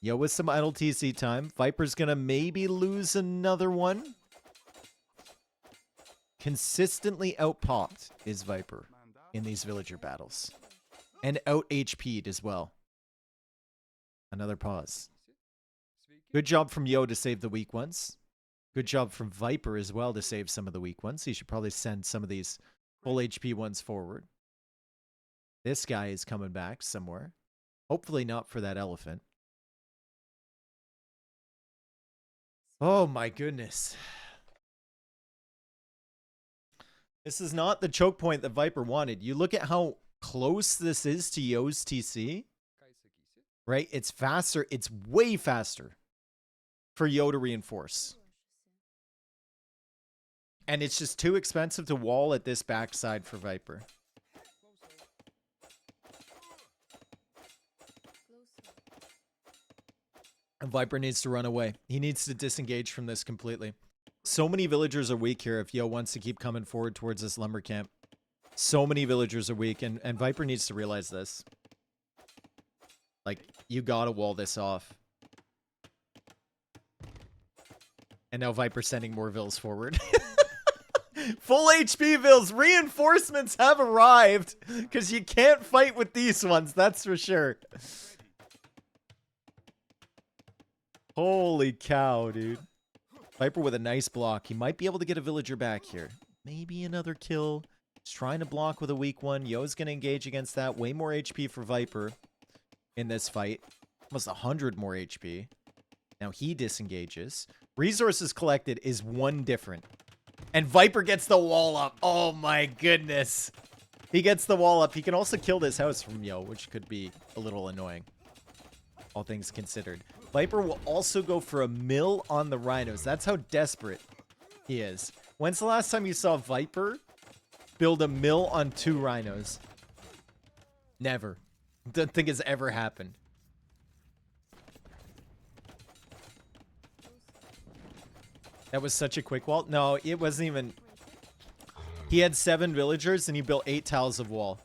Speaker 1: Yo with some idle TC time. Viper's going to maybe lose another one. Consistently outpopped is Viper in these villager battles. And out HP'd as well. Another pause. Good job from Yo to save the weak ones. Good job from Viper as well to save some of the weak ones. He should probably send some of these full HP ones forward. This guy is coming back somewhere. Hopefully not for that elephant. Oh my goodness. This is not the choke point that Viper wanted. You look at how close this is to Yo's TC. Right? It's faster. It's way faster for Yo to reinforce. And it's just too expensive to wall at this backside for Viper. And Viper needs to run away. He needs to disengage from this completely. So many villagers are weak here if Yo wants to keep coming forward towards this lumber camp. So many villagers are weak, and Viper needs to realize this. Like, you gotta wall this off. And now Viper's sending more Vils forward. Full HP Vils. Reinforcements have arrived. Because you can't fight with these ones, that's for sure. Holy cow, dude. Viper with a nice block. He might be able to get a villager back here. Maybe another kill. He's trying to block with a weak one. Yo's going to engage against that. Way more HP for Viper in this fight. Almost 100 more HP. Now he disengages. Resources collected is 1 different. And Viper gets the wall up. Oh my goodness. He gets the wall up. He can also kill this house from Yo, which could be a little annoying. All things considered. Viper will also go for a mill on the rhinos. That's how desperate he is. When's the last time you saw Viper build a mill on 2 rhinos? Never. Don't think it's ever happened. That was such a quick wall. No, it wasn't even. He had 7 villagers and he built 8 tiles of wall.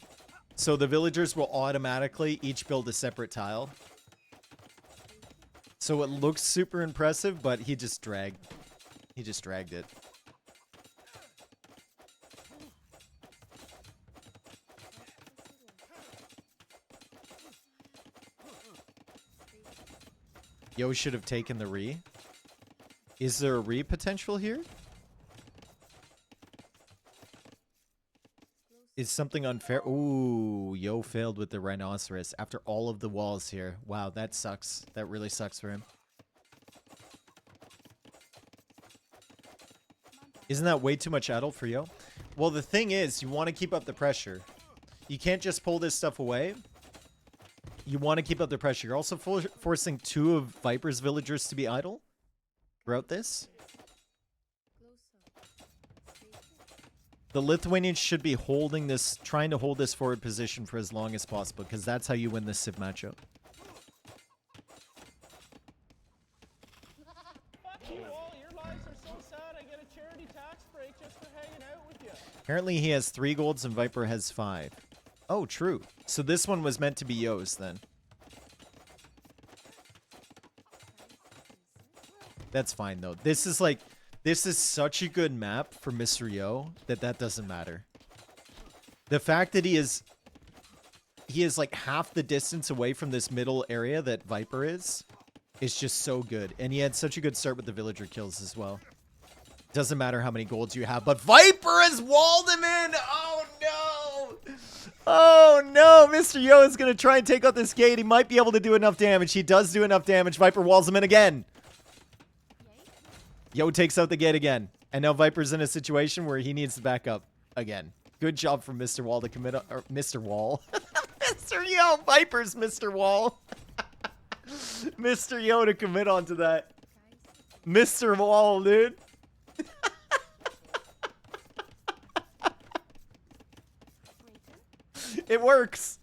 Speaker 1: So the villagers will automatically each build a separate tile. So it looks super impressive, but he just dragged. He just dragged it. Yo should have taken the re. Is there a re potential here? Is something unfair? Ooh, Yo failed with the rhinoceros after all of the walls here. Wow, that sucks. That really sucks for him. Isn't that way too much idle for Yo? Well, the thing is, you want to keep up the pressure. You can't just pull this stuff away. You want to keep up the pressure. You're also forcing 2 of Viper's villagers to be idle throughout this. The Lithuanians should be holding this, trying to hold this forward position for as long as possible, because that's how you win this Civ matchup.
Speaker 3: Fuck you all, your lives are so sad. I get a charity tax break just for hanging out with you.
Speaker 1: Apparently he has 3 golds and Viper has 5. Oh, true. So this one was meant to be Yo's then. That's fine, though. This is like... This is such a good map for Mr. Yo that that doesn't matter. The fact that he is like half the distance away from this middle area that Viper is just so good. And he had such a good start with the villager kills as well. Doesn't matter how many golds you have, but Viper has walled him in! Oh no! Oh no! Mr. Yo is going to try and take out this gate. He might be able to do enough damage. He does do enough damage. Viper walls him in again. Yo takes out the gate again. And now Viper's in a situation where he needs to back up again. Good job from Mr. Wall to commit... Or Mr. Wall. Mr. Yo! Viper's Mr. Wall. Mr. Yo to commit onto that. Mr. Wall, dude. It works.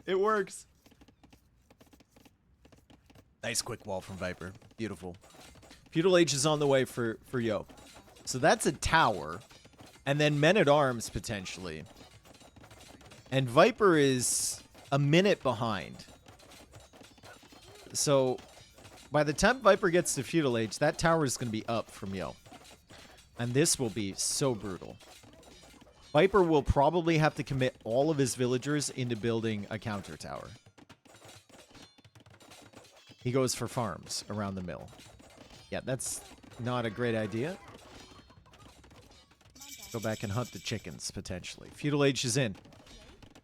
Speaker 1: It works. Nice quick wall from Viper. Beautiful. Feudal Age is on the way for Yo. So that's a tower. And then Men-at-Arms, potentially. And Viper is a minute behind. So, by the time Viper gets to Feudal Age, that tower is going to be up from Yo. And this will be so brutal. Viper will probably have to commit all of his villagers into building a counter tower. He goes for farms around the mill. Yeah, that's not a great idea. Go back and hunt the chickens, potentially. Feudal Age is in.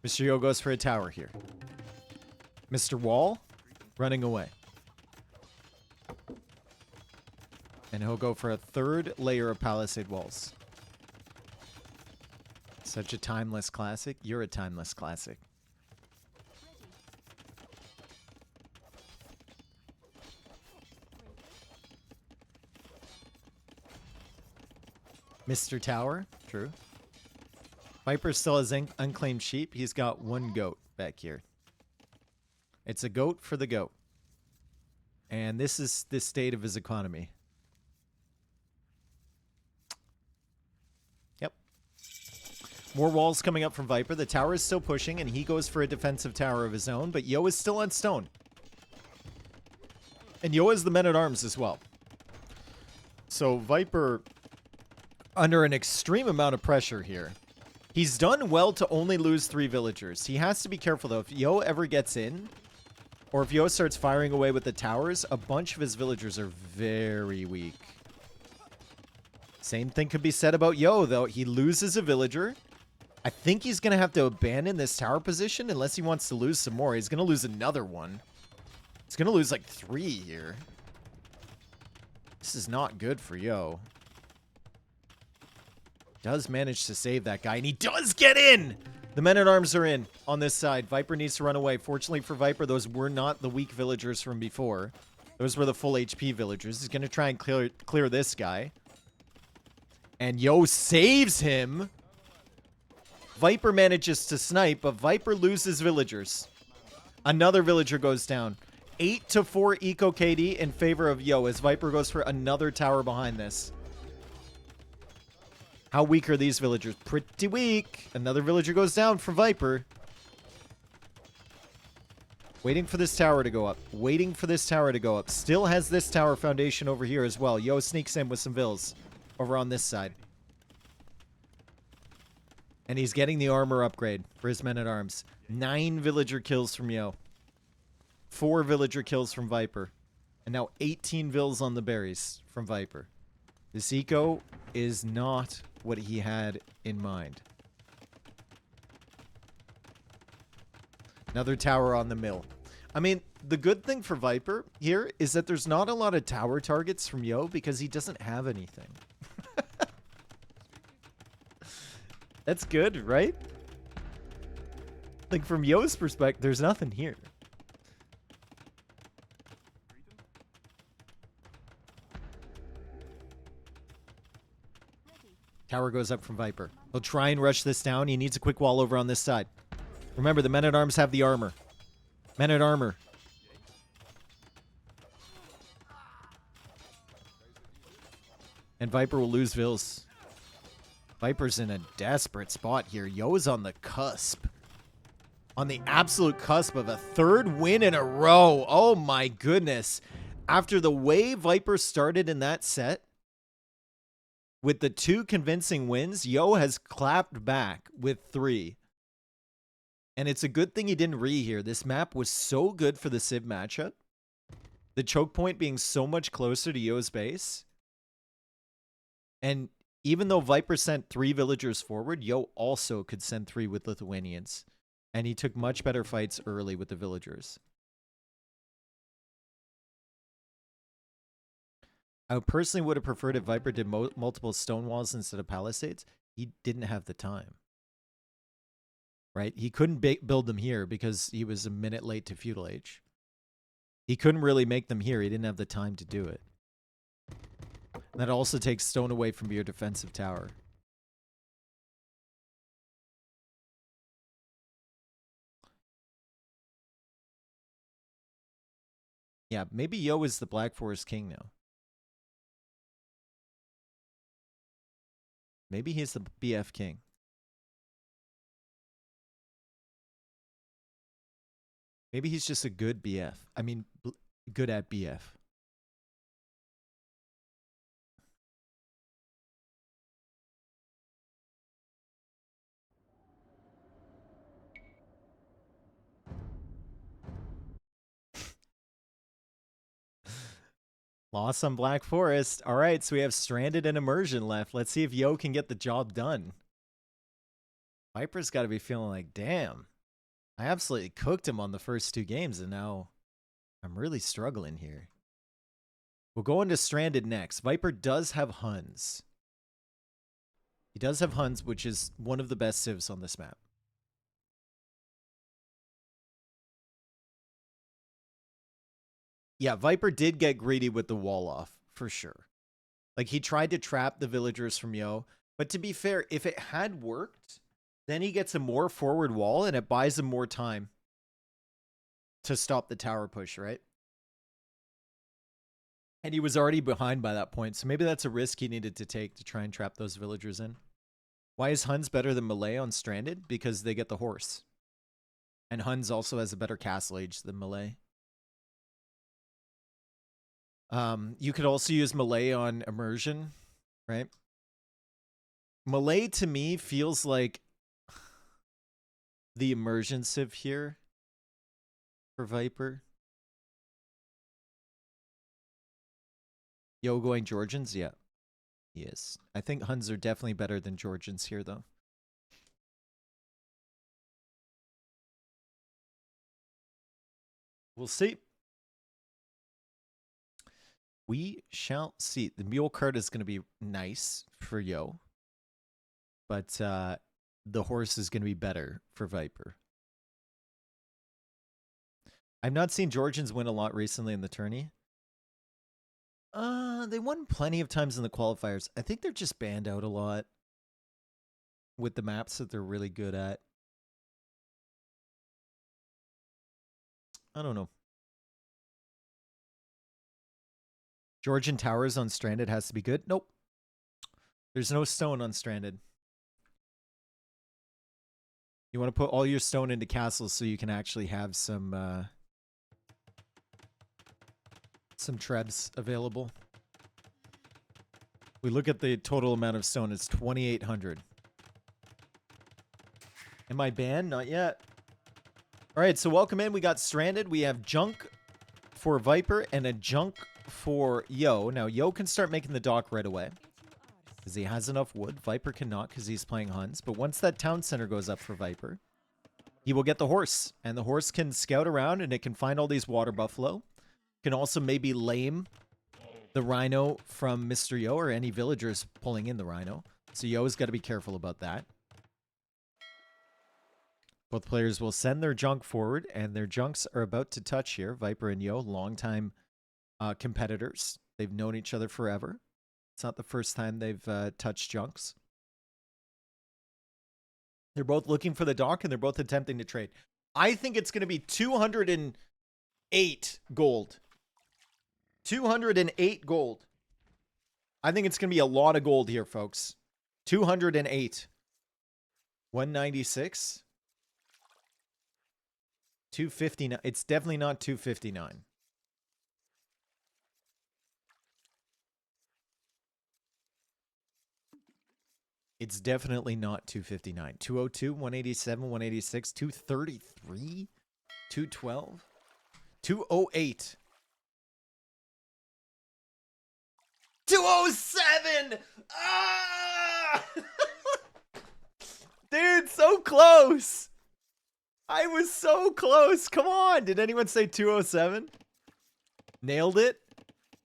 Speaker 1: Mr. Yo goes for a tower here. Mr. Wall, running away. And he'll go for a third layer of palisade walls. Such a timeless classic. You're a timeless classic. Mr. Tower, true. Viper still has unclaimed sheep. He's got one goat back here. It's a goat for the goat. And this is the state of his economy. Yep. More walls coming up from Viper. The tower is still pushing, and he goes for a defensive tower of his own, but Yo is still on stone. And Yo is the Men-at-Arms as well. So Viper... under an extreme amount of pressure here. He's done well to only lose 3 villagers. He has to be careful, though. If Yo ever gets in, or if Yo starts firing away with the towers, a bunch of his villagers are very weak. Same thing could be said about Yo, though. He loses a villager. I think he's going to have to abandon this tower position unless he wants to lose some more. He's going to lose another one. He's going to lose like 3 here. This is not good for Yo. Does manage to save that guy, and he does get in! The Men-at-Arms are in on this side. Viper needs to run away. Fortunately for Viper, those were not the weak villagers from before. Those were the full HP villagers. He's going to try and clear this guy. And Yo saves him. Viper manages to snipe, but Viper loses villagers. Another villager goes down. 8-4 Eco KD in favor of Yo as Viper goes for another tower behind this. How weak are these villagers? Pretty weak. Another villager goes down for Viper. Waiting for this tower to go up. Waiting for this tower to go up. Still has this tower foundation over here as well. Yo sneaks in with some vills over on this side. And he's getting the armor upgrade for his Men-at-Arms. 9 villager kills from Yo. 4 villager kills from Viper. And now 18 vills on the berries from Viper. This eco is not what he had in mind. Another tower on the mill. I mean, the good thing for Viper here is that there's not a lot of tower targets from Yo because he doesn't have anything. That's good, right? Like, from Yo's perspective, there's nothing here. Tower goes up from Viper. He'll try and rush this down. He needs a quick wall over on this side. Remember, the Men-at-Arms have the armor. Men-at-Armor. And Viper will lose Vills. Viper's in a desperate spot here. Yo is on the cusp. on the absolute cusp of a third win in a row. Oh my goodness. After the way Viper started in that set, with the 2 convincing wins, Yo has clapped back with 3. And it's a good thing he didn't here. This map was so good for the Civ matchup. The choke point being so much closer to Yo's base. And even though Viper sent 3 villagers forward, Yo also could send 3 with Lithuanians. And he took much better fights early with the villagers. I personally would have preferred if Viper did multiple stone walls instead of palisades. He didn't have the time. Right? He couldn't build them here because he was a minute late to Feudal Age. He couldn't really make them here. He didn't have the time to do it. And that also takes stone away from your defensive tower. Yeah, maybe Yo is the Black Forest King now. Maybe he's the BF King. Maybe he's just a good BF. I mean, good at BF. Loss on Black Forest. All right, so we have Stranded and Immersion left. Let's see if Yo can get the job done. Viper's got to be feeling like, damn, I absolutely cooked him on the first 2 games, and now I'm really struggling here. We'll go into Stranded next. Viper does have Huns. He does have Huns, which is one of the best civs on this map. Yeah, Viper did get greedy with the wall off, for sure. Like, he tried to trap the villagers from Yo. But to be fair, if it had worked, then he gets a more forward wall, and it buys him more time to stop the tower push, right? And he was already behind by that point, so maybe that's a risk he needed to take to try and trap those villagers in. Why is Huns better than Malay on Stranded? Because they get the horse. And Huns also has a better castle age than Malay. You could also use Malay on Immersion, right? Malay to me feels like the Immersion civ here for Viper. Yo going Georgians? Yeah. Yes. I think Huns are definitely better than Georgians here, though. We'll see. We shall see. The mule cart is going to be nice for Yo. But the horse is going to be better for Viper. I've not seen Georgians win a lot recently in the tourney. They won plenty of times in the qualifiers. I think they're just banned out a lot with the maps that they're really good at. I don't know. Georgian Towers on Stranded has to be good. Nope. There's no stone on Stranded. You want to put all your stone into castles so you can actually have some trebs available. We look at the total amount of stone. It's 2,800. Am I banned? Not yet. All right, so welcome in. We got Stranded. We have junk for Viper and a junk for Yo. Now, Yo can start making the dock right away because he has enough wood. Viper cannot because he's playing Huns. But once that town center goes up for Viper, he will get the horse. And the horse can scout around and it can find all these water buffalo. Can also maybe lame the rhino from Mr. Yo or any villagers pulling in the rhino. So Yo's got to be careful about that. Both players will send their junk forward, and their junks are about to touch here. Viper and Yo, longtime competitors. They've known each other forever. It's not the first time they've touched junks. They're both looking for the dock, and they're both attempting to trade. I think it's going to be 208 gold. 208 gold. I think it's going to be a lot of gold here, folks. 208. 196. 259. It's definitely not 259. It's definitely not 259. 202, 187, 186, 233, 212, 208. 207! Ah! Dude, so close! I was so close. Come on. Did anyone say 207? Nailed it?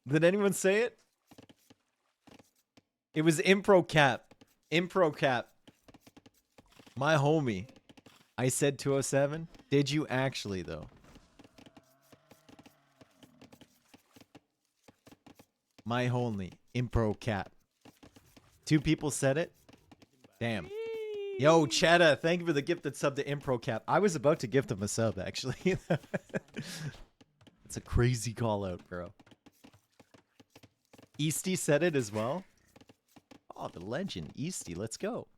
Speaker 1: Did anyone say it? It was Impro Cap. Impro Cap. My homie. I said 207. Did you actually, though? My homie. Impro Cap. 2 people said it? Damn. Yo, Cheddar, thank you for the gifted sub to Impro Cap. I was about to gift him a sub, actually. It's a crazy call out, bro. Easty said it as well. Oh, the legend, Easty, let's go.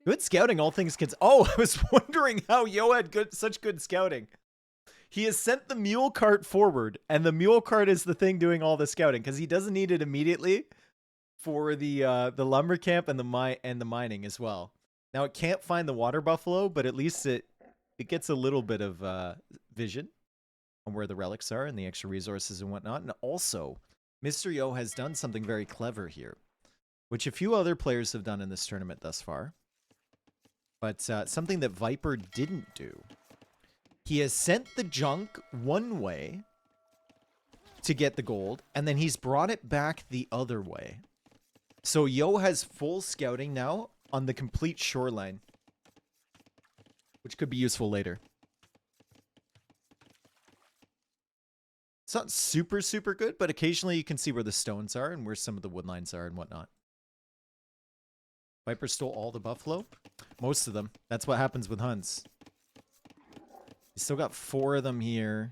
Speaker 1: Good scouting, all things considered. Oh, I was wondering how Yo had such good scouting. He has sent the mule cart forward, and the mule cart is the thing doing all the scouting, because he doesn't need it immediately for the lumber camp and the mining as well. Now it can't find the water buffalo, but at least it gets a little bit of vision on where the relics are and the extra resources and whatnot. And also, Mr. Yo has done something very clever here, which a few other players have done in this tournament thus far, but something that Viper didn't do. He has sent the junk one way to get the gold, and then he's brought it back the other way. So Yo has full scouting now on the complete shoreline, which could be useful later. It's not super, super good, but occasionally you can see where the stones are and where some of the wood lines are and whatnot. Viper stole all the buffalo? Most of them. That's what happens with hunts. He's still got 4 of them here.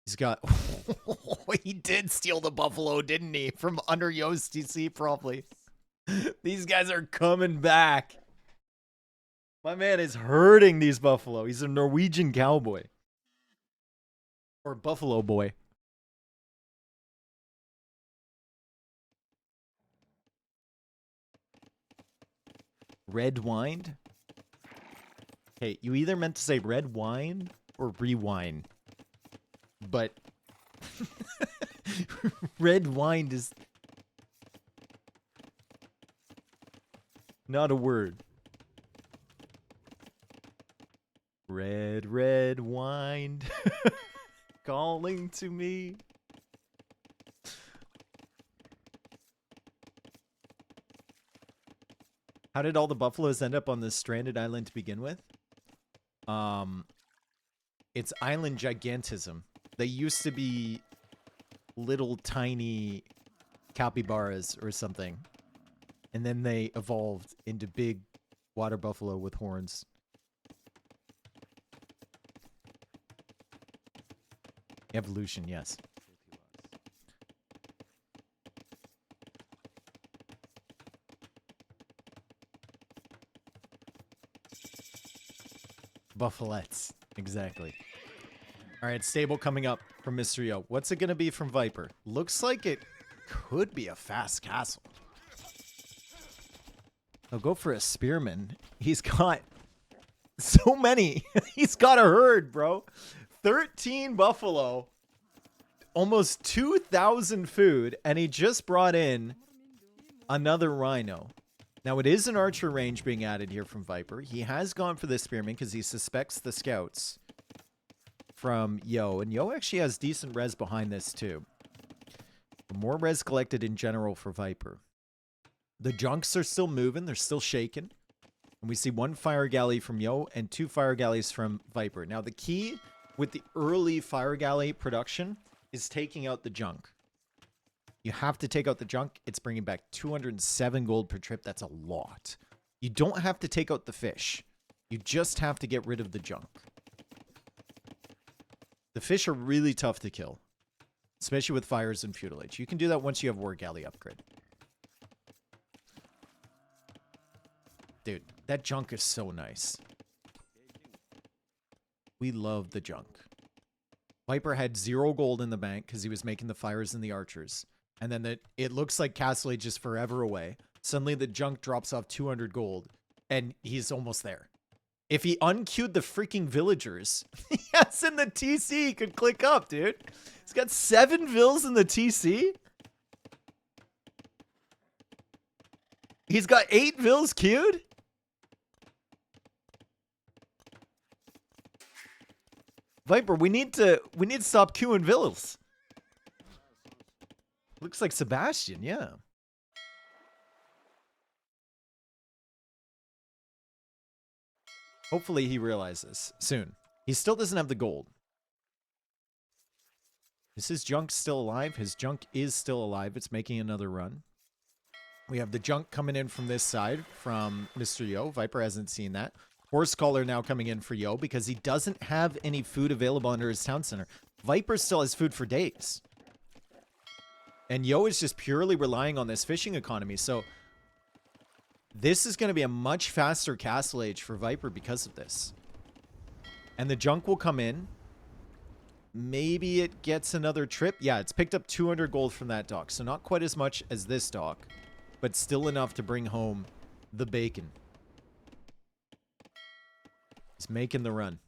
Speaker 1: He's got... He did steal the buffalo, didn't he? From under Yo's TC, probably. These guys are coming back. My man is hurting these buffalo. He's a Norwegian cowboy. Or buffalo boy. Red wine? Okay, you either meant to say red wine or rewind. But red wine is not a word. Red wine calling to me. How did all the buffaloes end up on this stranded island to begin with? It's island gigantism. They used to be little tiny capybaras or something. And then they evolved into big water buffalo with horns. Evolution, yes. Buffalettes, exactly. All right, stable coming up from Mr. Yo. What's it going to be from Viper? Looks like it could be a fast castle. I'll go for a spearman. He's got so many. He's got a herd, bro. 13 buffalo, almost 2,000 food, and he just brought in another rhino. Now, it is an archer range being added here from Viper. He has gone for the spearman because he suspects the scouts from Yo. And Yo actually has decent res behind this, too. More res collected in general for Viper. The junks are still moving. They're still shaking. And we see 1 fire galley from Yo and 2 fire galleys from Viper. Now, the key with the early fire galley production is taking out the junk. You have to take out the junk. It's bringing back 207 gold per trip. That's a lot. You don't have to take out the fish. You just have to get rid of the junk. The fish are really tough to kill, especially with fires and feudal age. You can do that once you have war galley upgrade. Dude, that junk is so nice. We love the junk. Viper had 0 gold in the bank because he was making the fires and the archers. And then it looks like Castle Age is forever away. Suddenly the junk drops off 200 gold and he's almost there. If he unqueued the freaking villagers, yes, in the TC, he could click up, dude. He's got 7 vills in the TC. He's got 8 vills queued. Viper, we need to stop queuing villas. Looks like Sebastian, yeah. Hopefully he realizes soon. He still doesn't have the gold. Is his junk still alive? His junk is still alive. It's making another run. We have the junk coming in from this side from Mr. Yo. Viper hasn't seen that. Horse Collar now coming in for Yo because he doesn't have any food available under his town center. Viper still has food for days. And Yo is just purely relying on this fishing economy. So this is going to be a much faster Castle Age for Viper because of this. And the junk will come in. Maybe it gets another trip. Yeah, it's picked up 200 gold from that dock. So not quite as much as this dock, but still enough to bring home the bacon. He's making the run.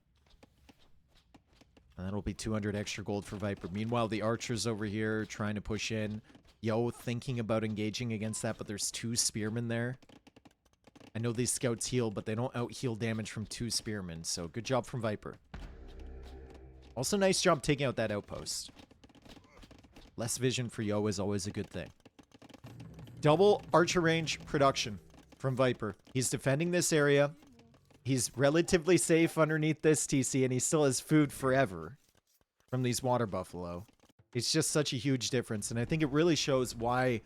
Speaker 1: And that'll be 200 extra gold for Viper. Meanwhile, the archers over here trying to push in. Yo thinking about engaging against that, but there's 2 spearmen there. I know these scouts heal, but they don't out-heal damage from 2 spearmen. So good job from Viper. Also nice job taking out that outpost. Less vision for Yo is always a good thing. Double archer range production from Viper. He's defending this area. He's relatively safe underneath this TC, and he still has food forever from these water buffalo. It's just such a huge difference, and I think it really shows why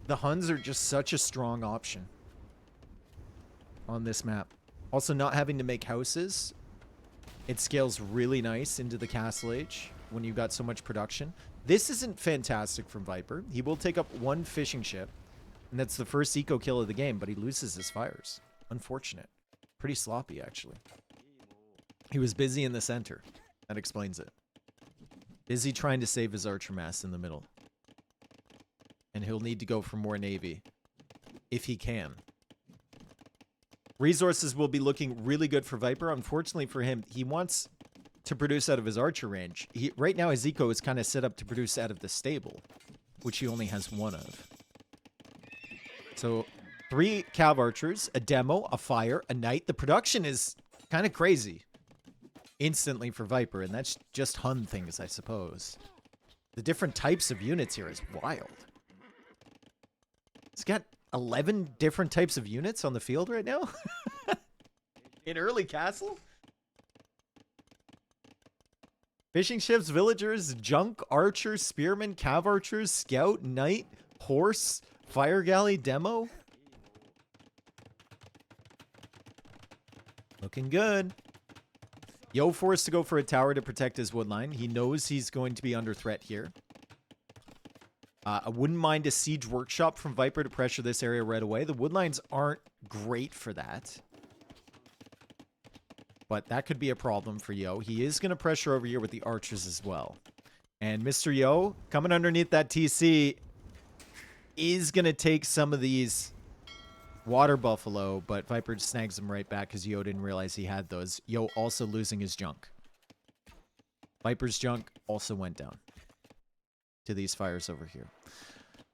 Speaker 1: the Huns are just such a strong option on this map. Also, not having to make houses, it scales really nice into the Castle Age when you've got so much production. This isn't fantastic from Viper. He will take up 1 fishing ship, and that's the first eco kill of the game, but he loses his fires. Unfortunate. Pretty sloppy, actually. He was busy in the center. That explains it. Busy trying to save his archer mass in the middle. And he'll need to go for more navy if he can. Resources will be looking really good for Viper. Unfortunately for him, he wants to produce out of his archer range. Right now, his eco is kind of set up to produce out of the stable, which he only has 1 of. So 3 cav archers, a demo, a fire, a knight. The production is kind of crazy instantly for Viper, and that's just Hun things, I suppose. The different types of units here is wild. It's got 11 different types of units on the field right now? In early castle? Fishing ships, villagers, junk, archers, spearmen, cav archers, scout, knight, horse, fire galley, demo. Looking good. Yo forced to go for a tower to protect his woodline. He knows he's going to be under threat here. I wouldn't mind a siege workshop from Viper to pressure this area right away. The woodlines aren't great for that, but that could be a problem for Yo. He is going to pressure over here with the archers as well. And Mr. Yo, coming underneath that TC, is going to take some of these water buffalo, but Viper snags them right back because Yo didn't realize he had those. Yo also losing his junk. Viper's junk also went down to these fires over here.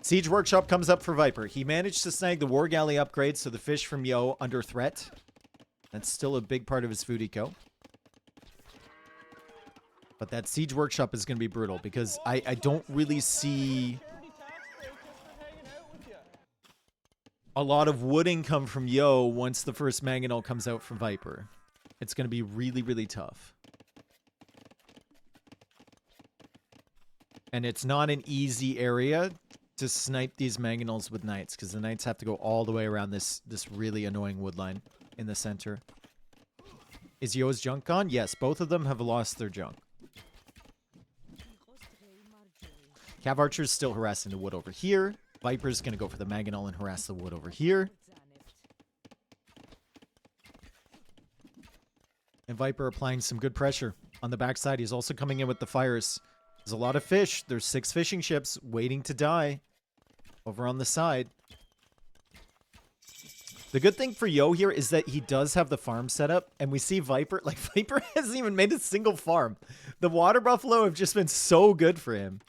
Speaker 1: Siege Workshop comes up for Viper. He managed to snag the War Galley upgrade, so the fish from Yo under threat. That's still a big part of his food eco. But that Siege Workshop is going to be brutal because I don't really see a lot of wood income from Yo once the first Mangonel comes out from Viper. It's going to be really, really tough. And it's not an easy area to snipe these Mangonels with Knights, because the Knights have to go all the way around this really annoying woodline in the center. Is Yo's junk gone? Yes, both of them have lost their junk. Cav Archer's still harassing the wood over here. Viper's going to go for the Mangonel and harass the wood over here. And Viper applying some good pressure on the backside. He's also coming in with the fires. There's a lot of fish. There's 6 fishing ships waiting to die over on the side. The good thing for Yo here is that he does have the farm set up, and we see Viper. Like, Viper hasn't even made a single farm. The water buffalo have just been so good for him.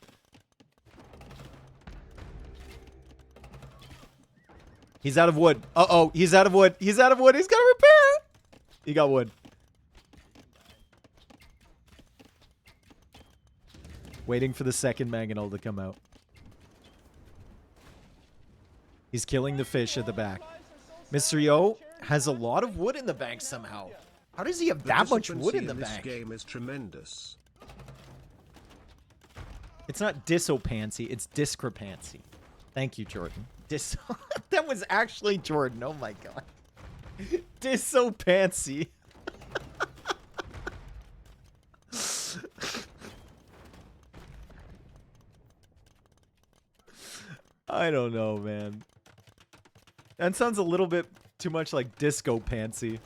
Speaker 1: He's out of wood. Uh-oh, he's out of wood. He's out of wood. He's got to repair. He got wood. Waiting for the second mangonel to come out. He's killing the fish at the back. Mr. Yo has a lot of wood in the bank somehow. How does he have that much wood in the bank?
Speaker 2: This game is tremendous.
Speaker 1: It's not disopancy, it's discrepancy. Thank you, Jordan. That was actually Jordan. Oh my god. Disopancy. I don't know, man. That sounds a little bit too much like disco pantsy.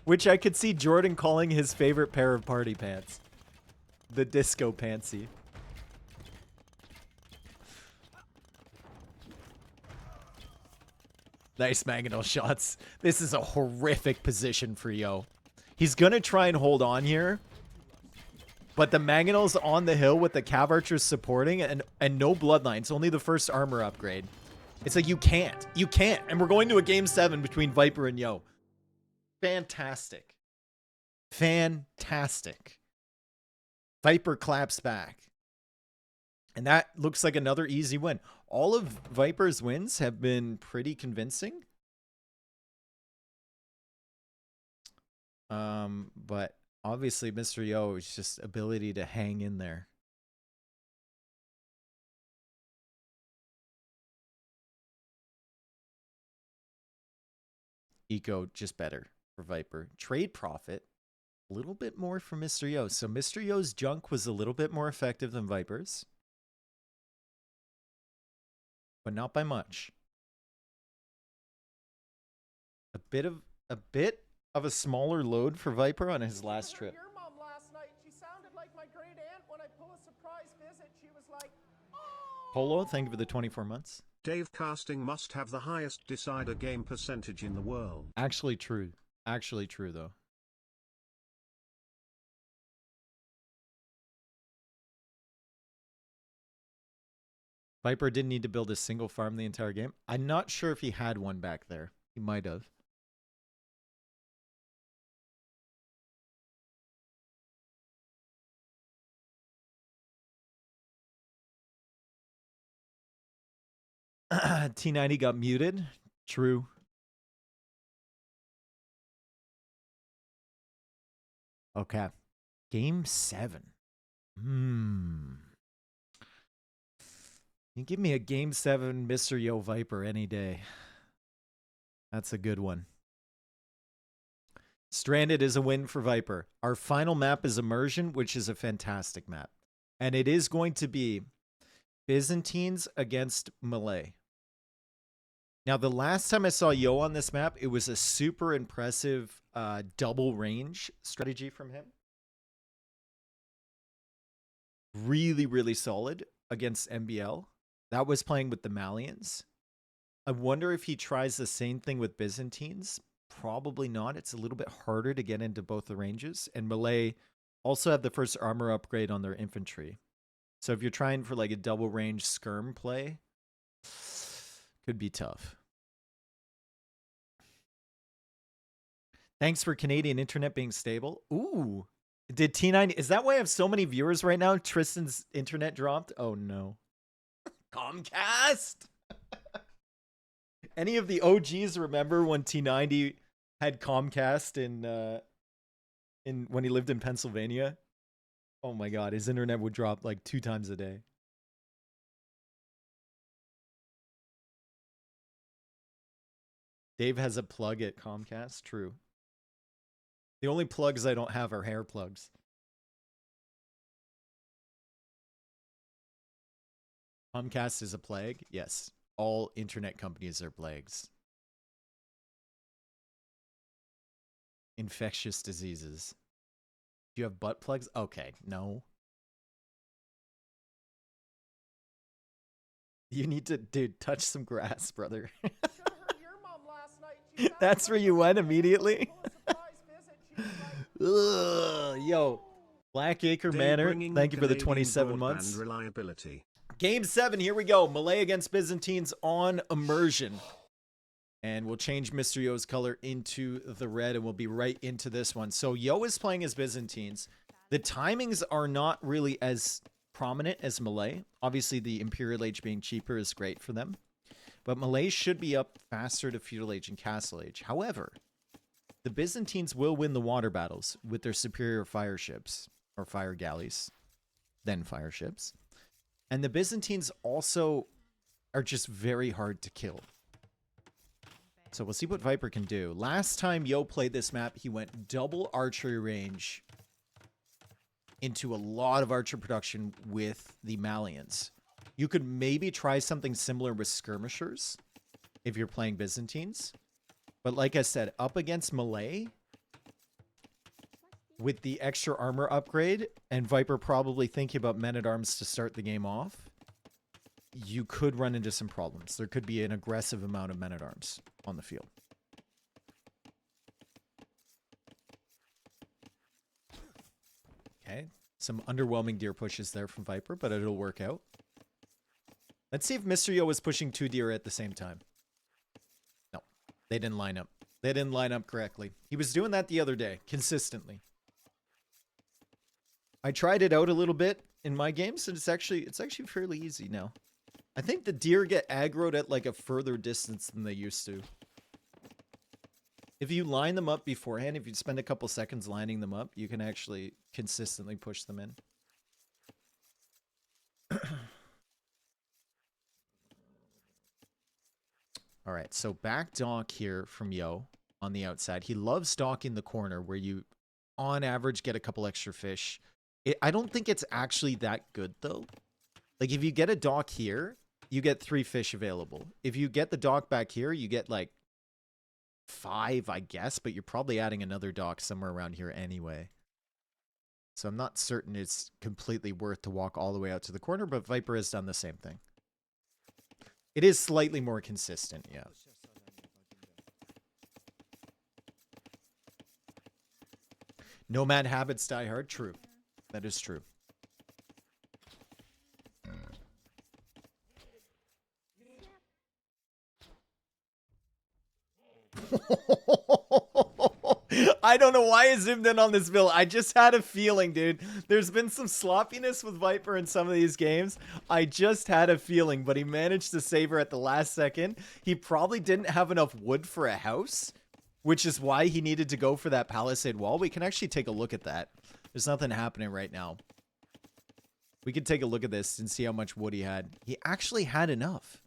Speaker 1: Which I could see Jordan calling his favorite pair of party pants. The disco pantsy. Nice mangonel shots. This is a horrific position for Yo. He's gonna try and hold on here. But the mangonel's on the hill with the cav archers supporting and no bloodlines. Only the first armor upgrade. It's like, you can't. You can't. And we're going to a game 7 between Viper and Yo. Fantastic. Fantastic. Viper claps back. And that looks like another easy win. All of Viper's wins have been pretty convincing. But obviously Mr. Yo's just ability to hang in there. Eco just better for Viper. Trade profit, a little bit more for Mr. Yo. So Mr. Yo's junk was a little bit more effective than Viper's. But not by much. A bit of a smaller load for Viper on his last trip.
Speaker 3: Your mom last night, she sounded like my great aunt when I pull a surprise visit. She was like, "Oh."
Speaker 1: Polo, thank you for the 24 months.
Speaker 2: Dave casting must have the highest decider game percentage in the world.
Speaker 1: Actually true. Actually true, though. Viper didn't need to build a single farm the entire game. I'm not sure if he had one back there. He might have. T90 got muted. True. Okay. Game 7. You give me a Game 7 Mr. Yo Viper any day. That's a good one. Stranded is a win for Viper. Our final map is Immersion, which is a fantastic map. And it is going to be Byzantines against Malay. Now, the last time I saw Yo on this map, it was a super impressive double range strategy from him. Really, really solid against MBL. That was playing with the Malians. I wonder if he tries the same thing with Byzantines. Probably not. It's a little bit harder to get into both the ranges. And Malay also have the first armor upgrade on their infantry. So if you're trying for like a double range skirm play, could be tough. Thanks for Canadian internet being stable. Ooh. Did T90... Is that why I have so many viewers right now? Tristan's internet dropped? Oh, no. Comcast? Any of the OGs remember when T90 had Comcast in when he lived in Pennsylvania? Oh my god, his internet would drop like 2 times a day. Dave has a plug at Comcast. True. The only plugs I don't have are hair plugs. Comcast is a plague? Yes. All internet companies are plagues. Infectious diseases. Do you have butt plugs? Okay, no. You need to, dude, touch some grass, brother.
Speaker 3: Sure heard your mom last night. She sounded
Speaker 1: That's where
Speaker 3: like
Speaker 1: you
Speaker 3: my
Speaker 1: went
Speaker 3: great aunt
Speaker 1: immediately?
Speaker 3: when I told a surprise visit. She was like,
Speaker 1: Ugh, yo. Blackacre
Speaker 2: Day
Speaker 1: Manor,
Speaker 2: bringing
Speaker 1: thank you for the
Speaker 2: Canadian
Speaker 1: 27
Speaker 2: broadband
Speaker 1: months.
Speaker 2: reliability.
Speaker 1: Game 7, here we go. Malay against Byzantines on Immersion. And we'll change Mr. Yo's color into the red, and we'll be right into this one. So Yo is playing as Byzantines. The timings are not really as prominent as Malay. Obviously, the Imperial Age being cheaper is great for them. But Malay should be up faster to Feudal Age and Castle Age. However, the Byzantines will win the water battles with their superior fire ships, or fire galleys, then fire ships. And the Byzantines also are just very hard to kill. So we'll see what Viper can do. Last time Yo played this map, he went double archery range into a lot of archer production with the Malians. You could maybe try something similar with skirmishers if you're playing Byzantines. But like I said, up against Malay, with the extra armor upgrade, and Viper probably thinking about men-at-arms to start the game off, you could run into some problems. There could be an aggressive amount of men-at-arms on the field. Okay, some underwhelming deer pushes there from Viper, but it'll work out. Let's see if Mr. Yo was pushing 2 deer at the same time. No, they didn't line up. They didn't line up correctly. He was doing that the other day, consistently. I tried it out a little bit in my games, and it's actually fairly easy now. I think the deer get aggroed at like a further distance than they used to. If you line them up beforehand, if you spend a couple seconds lining them up, you can actually consistently push them in. All right, so back dock here from Yo on the outside. He loves docking the corner where you, on average, get a couple extra fish. I don't think it's actually that good, though. Like, if you get a dock here, you get 3 fish available. If you get the dock back here, you get, like, 5, I guess, but you're probably adding another dock somewhere around here anyway. So I'm not certain it's completely worth to walk all the way out to the corner, but Viper has done the same thing. It is slightly more consistent, yeah. Nomad habits die hard. True. That is true. I don't know why I zoomed in on this build. I just had a feeling, dude. There's been some sloppiness with Viper in some of these games. I just had a feeling, but he managed to save her at the last second. He probably didn't have enough wood for a house, which is why he needed to go for that palisade wall. We can actually take a look at that. There's nothing happening right now. We could take a look at this and see how much wood he had. He actually had enough.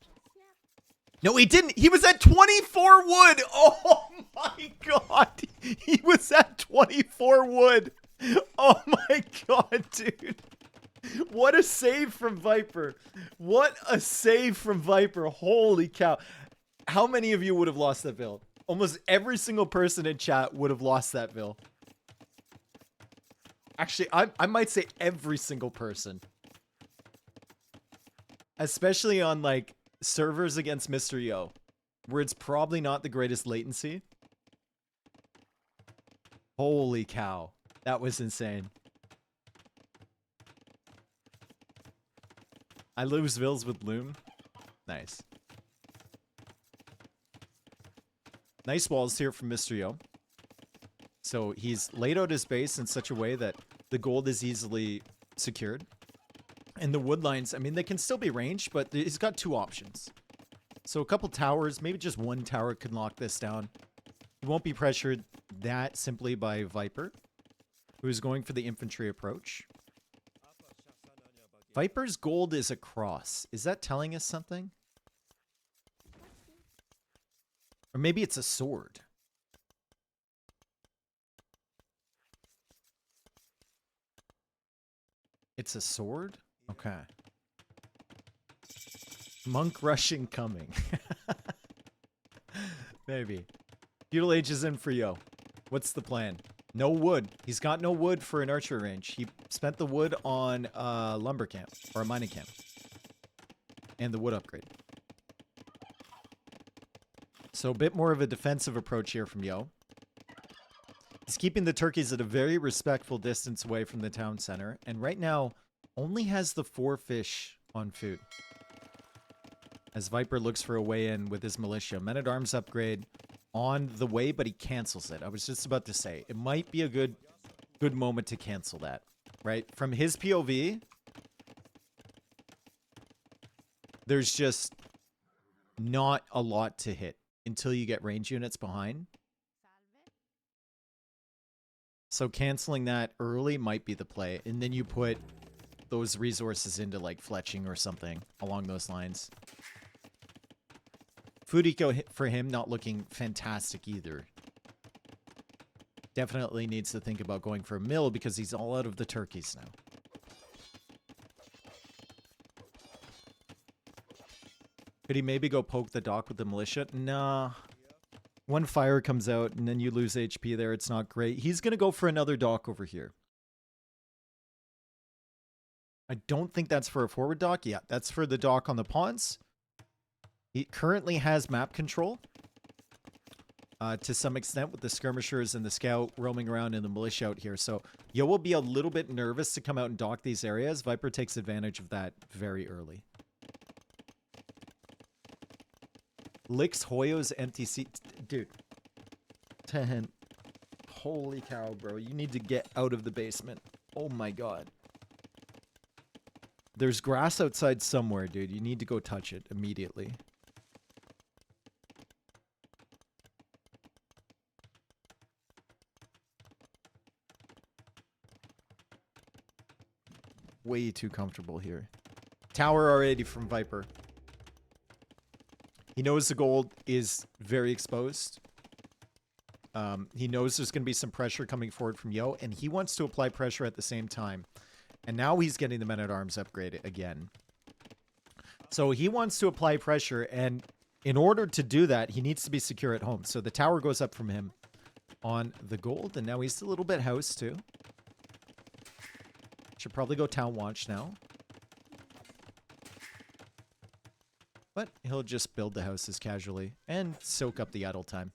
Speaker 1: No, he didn't. He was at 24 wood. Oh my god. He was at 24 wood. Oh my god, dude. What a save from Viper. What a save from Viper. Holy cow. How many of you would have lost that build? Almost every single person in chat would have lost that build. Actually, I might say every single person. Especially on, like, servers against Mr. Yo, where it's probably not the greatest latency. Holy cow. That was insane. I lose vills with Loom. Nice. Nice walls here from Mr. Yo. So he's laid out his base in such a way that the gold is easily secured. And the wood lines, I mean, they can still be ranged, but he's got 2 options. So a couple towers, maybe just 1 tower can lock this down. He won't be pressured that simply by Viper, who is going for the infantry approach. Viper's gold is a cross. Is that telling us something? Or maybe it's a sword. It's a sword? Okay. Monk rushing coming. Maybe. Feudal Age is in for Yo. What's the plan? No wood. He's got no wood for an archery range. He spent the wood on a lumber camp or a mining camp. And the wood upgrade. So a bit more of a defensive approach here from Yo. He's keeping the turkeys at a very respectful distance away from the town center. And right now, only has the 4 fish on food. As Viper looks for a way in with his militia. Men-at-Arms upgrade on the way, but he cancels it. I was just about to say, it might be a good moment to cancel that. Right? From his POV, there's just not a lot to hit until you get range units behind. So canceling that early might be the play. And then you put those resources into like fletching or something along those lines. Food eco for him not looking fantastic either. Definitely needs to think about going for a mill because he's all out of the turkeys now. Could he maybe go poke the dock with the militia? Nah. One fire comes out and then you lose HP there. It's not great. He's going to go for another dock over here. I don't think that's for a forward dock. Yeah, that's for the dock on the ponds. He currently has map control. To some extent with the skirmishers and the scout roaming around and the militia out here. So Yo will be a little bit nervous to come out and dock these areas. Viper takes advantage of that very early. Licks Hoyo's empty seat. Dude. 10. Holy cow, bro. You need to get out of the basement. Oh my god. There's grass outside somewhere, dude. You need to go touch it immediately. Way too comfortable here. Tower already from Viper. He knows the gold is very exposed. He knows there's going to be some pressure coming forward from Yo, and he wants to apply pressure at the same time. And now he's getting the men-at-arms upgrade again. So he wants to apply pressure, and in order to do that, he needs to be secure at home. So the tower goes up from him on the gold, and now he's a little bit house too. Should probably go town watch now. But he'll just build the houses casually and soak up the idle time.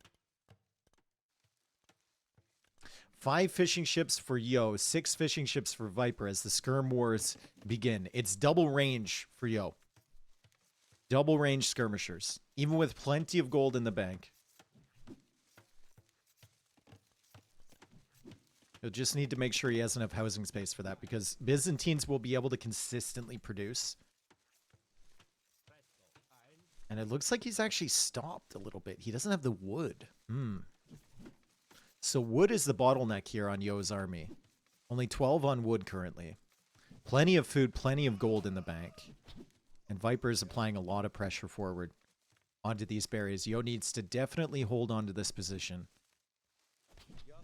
Speaker 1: 5 fishing ships for Yo, 6 fishing ships for Viper as the skirm wars begin. It's double range for Yo. Double range skirmishers, even with plenty of gold in the bank. He'll just need to make sure he has enough housing space for that because Byzantines will be able to consistently produce. And it looks like he's actually stopped a little bit. He doesn't have the wood. So wood is the bottleneck here on Yo's army. Only 12 on wood currently. Plenty of food, plenty of gold in the bank. And Viper is applying a lot of pressure forward onto these berries. Yo needs to definitely hold on to this position.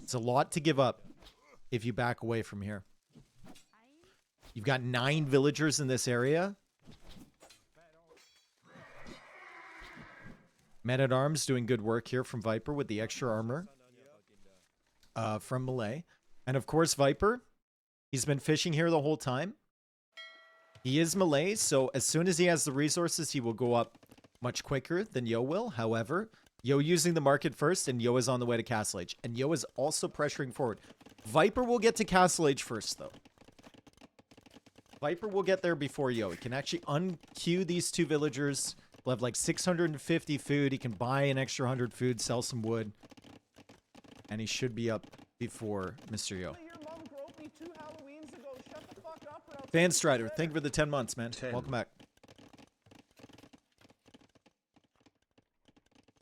Speaker 1: It's a lot to give up if you back away from here. You've got 9 villagers in this area. Men-at-Arms doing good work here from Viper with the extra armor from Malay. And of course, Viper, he's been fishing here the whole time. He is Malay, so as soon as he has the resources, he will go up much quicker than Yo will. However, Yo using the market first, and Yo is on the way to Castle Age. And Yo is also pressuring forward. Viper will get to Castle Age first, though. Viper will get there before Yo. He can actually unqueue these 2 villagers. He'll have like 650 food. He can buy an extra 100 food, sell some wood. And he should be up before Mr. Yo. Van Strider, thank you for the 10 months, man.
Speaker 2: 10.
Speaker 1: Welcome back.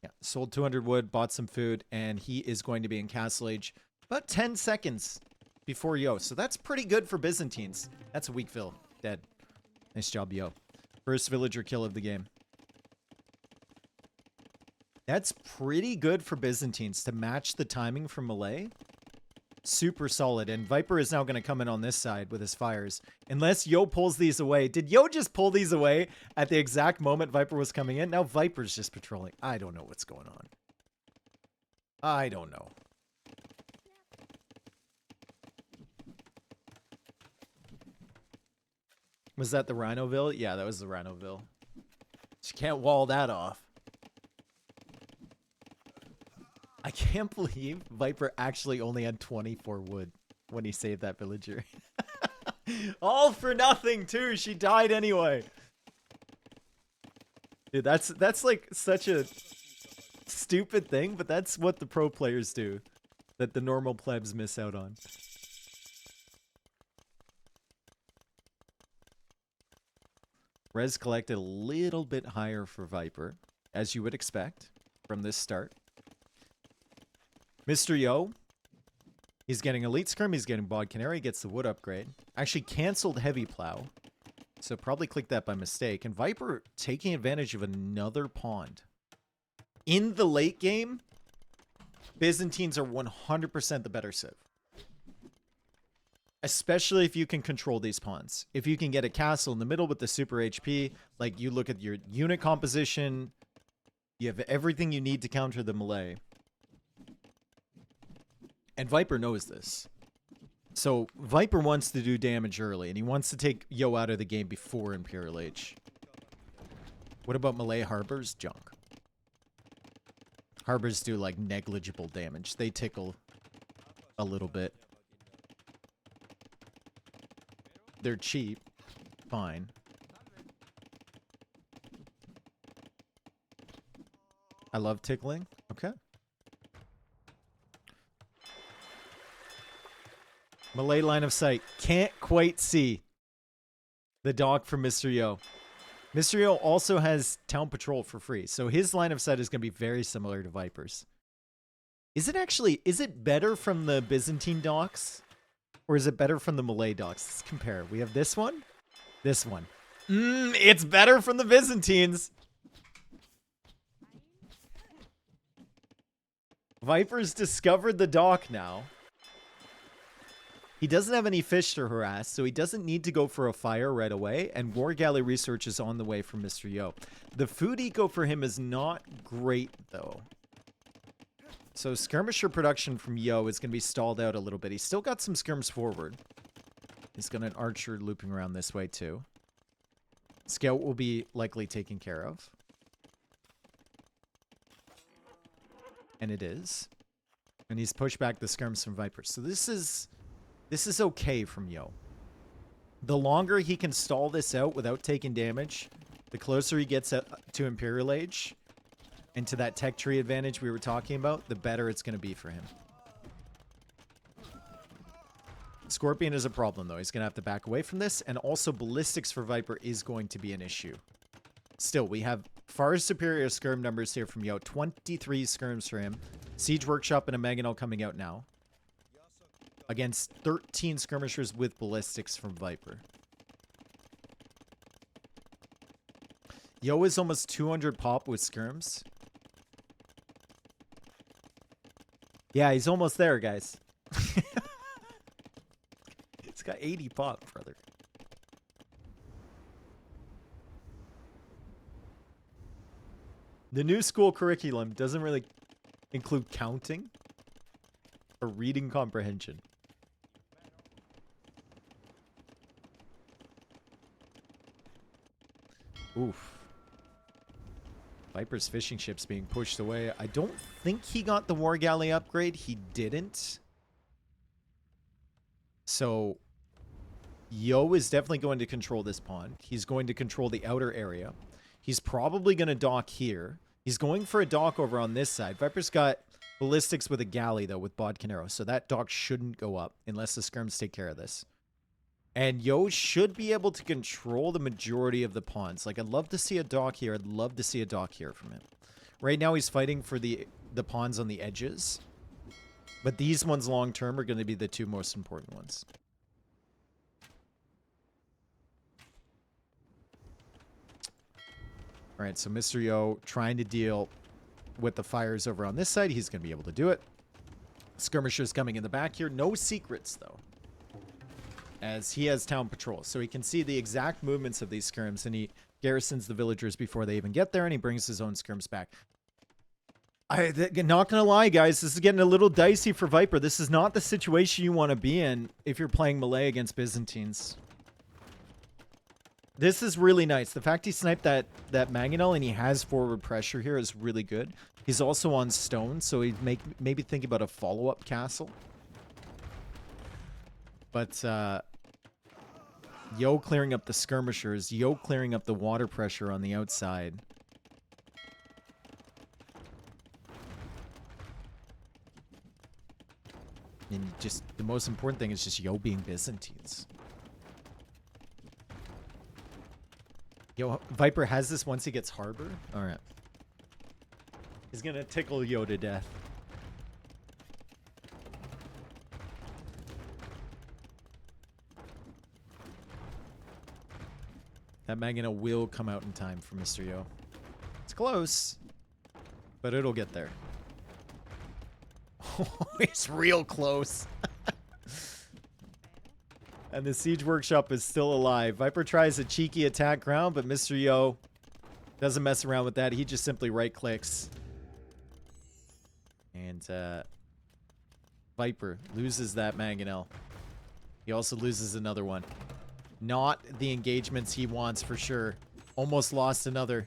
Speaker 1: Yeah, sold 200 wood, bought some food, and he is going to be in Castle Age about 10 seconds before Yo. So that's pretty good for Byzantines. That's a weak fill. Dead. Nice job, Yo. First villager kill of the game. That's pretty good for Byzantines to match the timing from Malay. Super solid. And Viper is now going to come in on this side with his fires. Unless Yo pulls these away. Did Yo just pull these away at the exact moment Viper was coming in? Now Viper's just patrolling. I don't know what's going on. I don't know. Was that the Rhinoville? Yeah, that was the Rhinoville. You can't wall that off. I can't believe Viper actually only had 24 wood when he saved that villager. All for nothing, too. She died anyway. Dude, that's like such a stupid thing, but that's what the pro players do that the normal plebs miss out on. Res collected a little bit higher for Viper, as you would expect from this start. Mr. Yo, he's getting Elite Skirm, he's getting Bod Canary, gets the wood upgrade. Actually canceled Heavy Plow, so probably clicked that by mistake. And Viper taking advantage of another pond. In the late game, Byzantines are 100% the better civ. Especially if you can control these pawns. If you can get a castle in the middle with the super HP, like you look at your unit composition, you have everything you need to counter the melee. And Viper knows this. So Viper wants to do damage early, and he wants to take Yo out of the game before Imperial Age. What about melee harbors? Junk. Harbors do like negligible damage. They tickle a little bit. They're cheap. Fine. I love tickling. Okay. Melee line of sight. Can't quite see the dock from Mr. Yo. Mr. Yo also has Town Patrol for free, so his line of sight is going to be very similar to Viper's. Is it better from the Byzantine docks? Or is it better from the Malay docks? Let's compare. We have this one. This one. It's better from the Byzantines. Viper's discovered the dock now. He doesn't have any fish to harass, so he doesn't need to go for a fire right away. And War Galley research is on the way from Mr. Yo. The food eco for him is not great, though. So skirmisher production from Yo is going to be stalled out a little bit. He's still got some skirms forward. He's got an archer looping around this way too. Scout will be likely taken care of. And it is. And he's pushed back the skirms from Viper. So this is okay from Yo. The longer he can stall this out without taking damage, the closer he gets to Imperial Age, and to that tech tree advantage we were talking about, the better it's going to be for him. Scorpion is a problem, though. He's going to have to back away from this, and also ballistics for Viper is going to be an issue. Still, we have far superior skirm numbers here from Yo. 23 skirms for him. Siege Workshop and a Mangonel coming out now. Against 13 skirmishers with ballistics from Viper. Yo is almost 200 pop with skirms. Yeah, he's almost there, guys. He's got 80 pop, brother. The new school curriculum doesn't really include counting or reading comprehension. Oof. Viper's fishing ship's being pushed away. I don't think he got the War Galley upgrade. He didn't. So, Yo is definitely going to control this pond. He's going to control the outer area. He's probably going to dock here. He's going for a dock over on this side. Viper's got ballistics with a galley, though, with Bod Canero. So that dock shouldn't go up unless the skirms take care of this. And Yo should be able to control the majority of the pawns. Like, I'd love to see a dock here. I'd love to see a dock here from him. Right now, he's fighting for the pawns on the edges. But these ones long-term are going to be the two most important ones. All right, so Mr. Yo trying to deal with the fires over on this side. He's going to be able to do it. Skirmishers coming in the back here. No secrets, though, as he has Town Patrol. So he can see the exact movements of these skirms, and he garrisons the villagers before they even get there, and he brings his own skirms back. I'm not going to lie, guys. This is getting a little dicey for Viper. This is not the situation you want to be in if you're playing melee against Byzantines. This is really nice. The fact he sniped that Mangonel and he has forward pressure here is really good. He's also on stone, so he'd maybe think about a follow-up castle. But Yo clearing up the skirmishers, Yo clearing up the water pressure on the outside. And just the most important thing is just Yo being Byzantines. Yo, Viper has this once he gets Harbor. All right. He's going to tickle Yo to death. That Magna will come out in time for Mr. Yo. It's close, but it'll get there. It's real close. And the Siege Workshop is still alive. Viper tries a cheeky attack ground, but Mr. Yo doesn't mess around with that. He just simply right-clicks. And Viper loses that Mangonel. He also loses another one. Not the engagements he wants for sure. Almost lost another.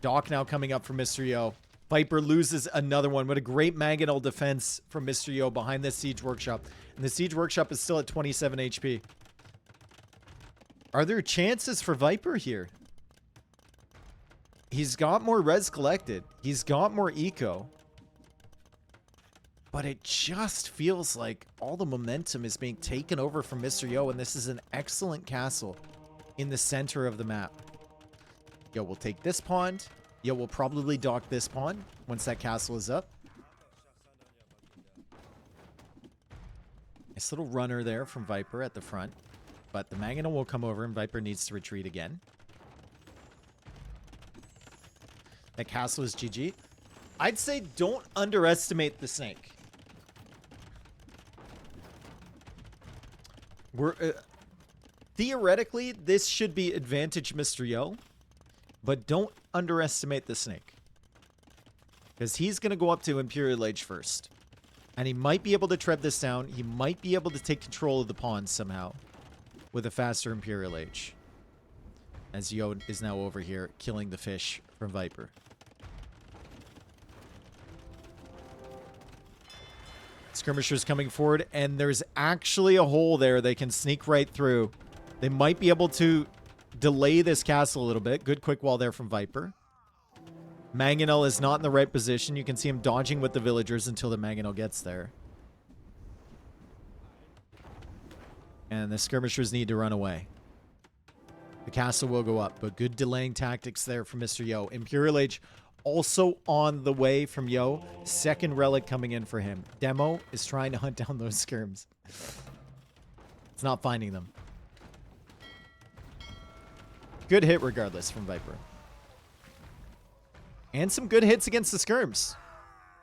Speaker 1: Doc now coming up for Mr. Yo. Viper loses another one. What a great Mangonel defense from Mr. Yo behind this Siege Workshop. And the Siege Workshop is still at 27 HP. Are there chances for Viper here? He's got more res collected. He's got more eco. But it just feels like all the momentum is being taken over from Mr. Yo, and this is an excellent castle in the center of the map. Yo will take this pond. Yo will probably dock this pawn once that castle is up. Nice little runner there from Viper at the front. But the Mangonel will come over and Viper needs to retreat again. That castle is GG. I'd say don't underestimate the snake. Theoretically, this should be advantage Mr. Yo. But don't underestimate the snake. Because he's going to go up to Imperial Age first. And he might be able to tread this down. He might be able to take control of the pawns somehow. With a faster Imperial Age. As Yo is now over here killing the fish from Viper. Skirmishers coming forward. And there's actually a hole there they can sneak right through. They might be able to delay this castle a little bit. Good quick wall there from Viper. Mangonel is not in the right position. You can see him dodging with the villagers until the Mangonel gets there. And the skirmishers need to run away. The castle will go up, but good delaying tactics there from Mr. Yo. Imperial Age also on the way from Yo. Second relic coming in for him. Demo is trying to hunt down those skirms. It's not finding them. Good hit regardless from Viper. And some good hits against the skirms.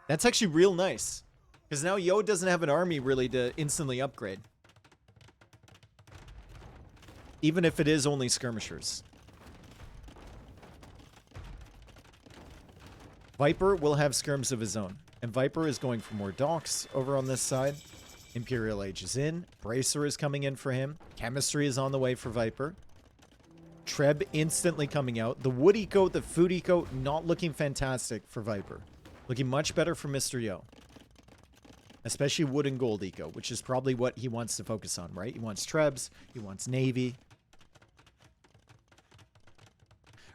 Speaker 1: That's actually real nice. Because now Yo doesn't have an army really to instantly upgrade. Even if it is only skirmishers. Viper will have skirms of his own. And Viper is going for more docks over on this side. Imperial Age is in. Bracer is coming in for him. Chemistry is on the way for Viper. Treb instantly coming out. The wood eco, the food eco, not looking fantastic for Viper. Looking much better for Mr. Yo. Especially wood and gold eco, which is probably what he wants to focus on, right? He wants Trebs. He wants Navy.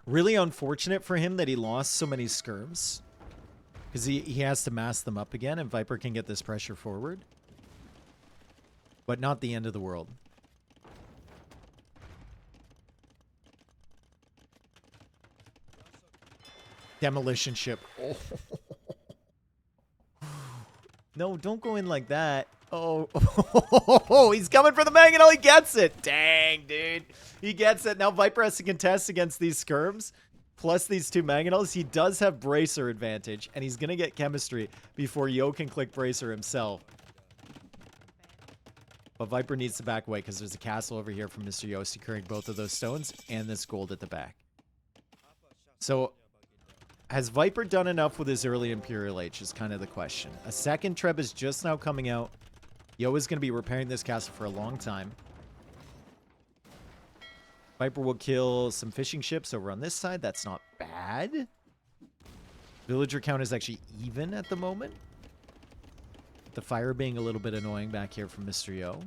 Speaker 1: Really unfortunate for him that he lost so many skirms. Because he has to mass them up again, and Viper can get this pressure forward. But not the end of the world. Demolition ship. Oh. No, don't go in like that. Oh, he's coming for the Mangonel. He gets it. Dang, dude. He gets it. Now Viper has to contest against these skirms. Plus these two Mangonels. He does have Bracer advantage. And he's going to get chemistry before Yo can click Bracer himself. But Viper needs to back away because there's a castle over here from Mr. Yo securing both of those stones and this gold at the back. So has Viper done enough with his early Imperial Age is kind of the question. A second Treb is just now coming out. Yo is going to be repairing this castle for a long time. Viper will kill some fishing ships over on this side. That's not bad. Villager count is actually even at the moment. The fire being a little bit annoying back here from Mr. Yo.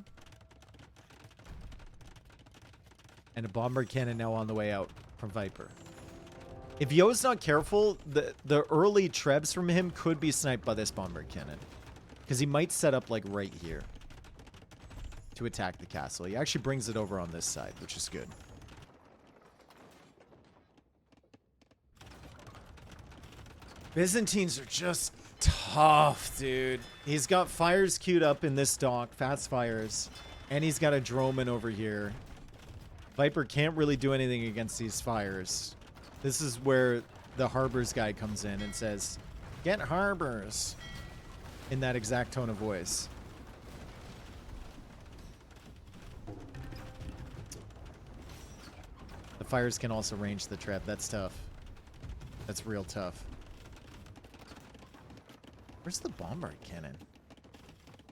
Speaker 1: And a bomber cannon now on the way out from Viper. If Yo's not careful, the early trebs from him could be sniped by this bomber cannon. Because he might set up like right here to attack the castle. He actually brings it over on this side, which is good. Byzantines are just tough, dude. He's got fires queued up in this dock, fast fires, and he's got a droneman over here. Viper can't really do anything against these fires. This is where the harbors guy comes in and says, "Get harbors," in that exact tone of voice. The fires can also range the trap. That's tough. That's real tough. Where's the bombard cannon?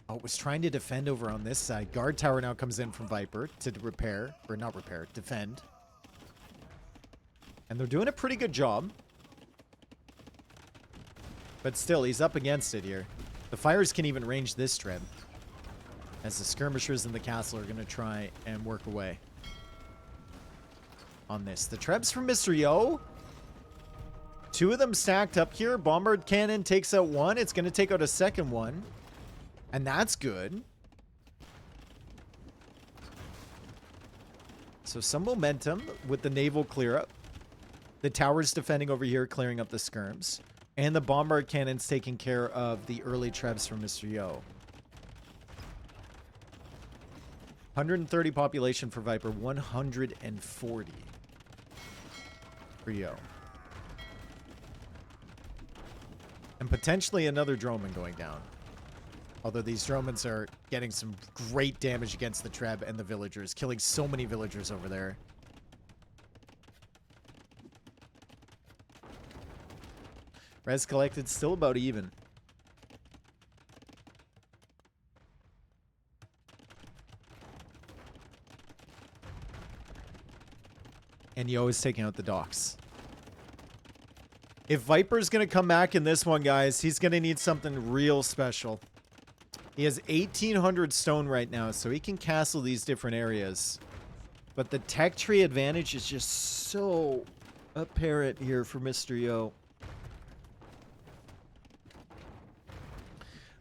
Speaker 1: Oh, it was trying to defend over on this side. Guard tower now comes in from Viper to repair, or not repair, defend. And they're doing a pretty good job. But still, he's up against it here. The fires can even range this treb, as the skirmishers in the castle are going to try and work away on this. The trebs from Mr. Yo. Two of them stacked up here. Bombard cannon takes out one. It's going to take out a second one. And that's good. So some momentum with the naval clear up. The tower's defending over here, clearing up the skirms. And the bombard cannon's taking care of the early trebs from Mr. Yo. 130 population for Viper. 140 for Yo. And potentially another droneman going down. Although these dromans are getting some great damage against the treb and the villagers. Killing so many villagers over there. Res collected still about even. And Yo is taking out the docks. If Viper's going to come back in this one, guys, he's going to need something real special. He has 1,800 stone right now, so he can castle these different areas. But the tech tree advantage is just so apparent here for Mr. Yo.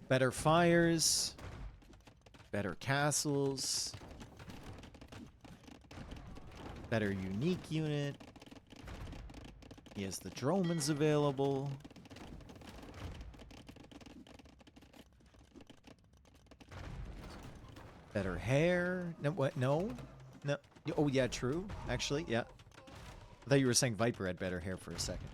Speaker 1: Better fires. Better castles. Better unique unit. He has the dromans available. Better hair. No, what? No? No. Oh, yeah, true. Actually, yeah. I thought you were saying Viper had better hair for a second.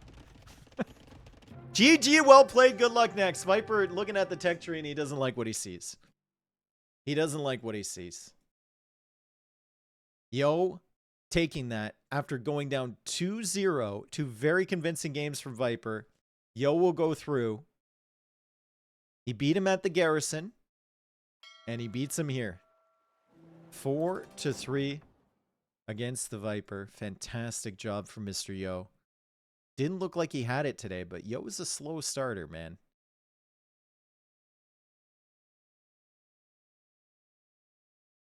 Speaker 1: GG, well played. Good luck next. Viper looking at the tech tree and he doesn't like what he sees. He doesn't like what he sees. Yo, taking that after going down 2-0, two very convincing games from Viper. Yo will go through. He beat him at the garrison. And he beats him here. 4-3 against the Viper. Fantastic job from Mr. Yo. Didn't look like he had it today, but Yo was a slow starter, man.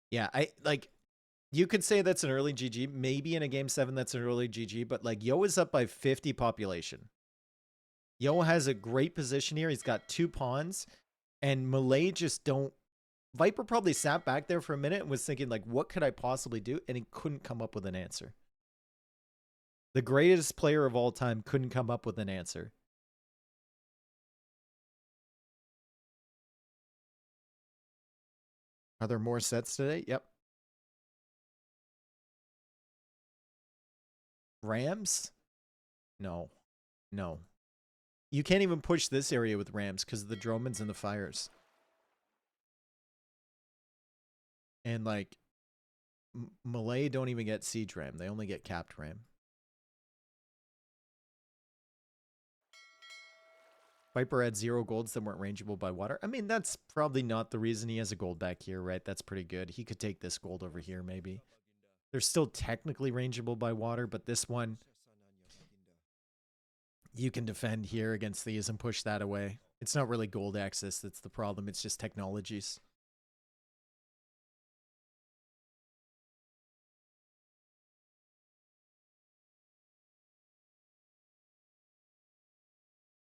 Speaker 1: Yeah, you could say that's an early GG. Maybe in a game 7 that's an early GG, but like Yo is up by 50 population. Yo has a great position here. He's got 2 pawns, and Malay just don't. Viper probably sat back there for a minute and was thinking, like, what could I possibly do? And he couldn't come up with an answer. The greatest player of all time couldn't come up with an answer. Are there more sets today? Yep. Rams? No. No. You can't even push this area with Rams because of the dromans and the fires. And, like, Malay don't even get siege ram. They only get capped ram. Viper had 0 golds that weren't rangeable by water. I mean, that's probably not the reason he has a gold back here, right? That's pretty good. He could take this gold over here, maybe. They're still technically rangeable by water, but this one, you can defend here against these and push that away. It's not really gold access that's the problem. It's just technologies.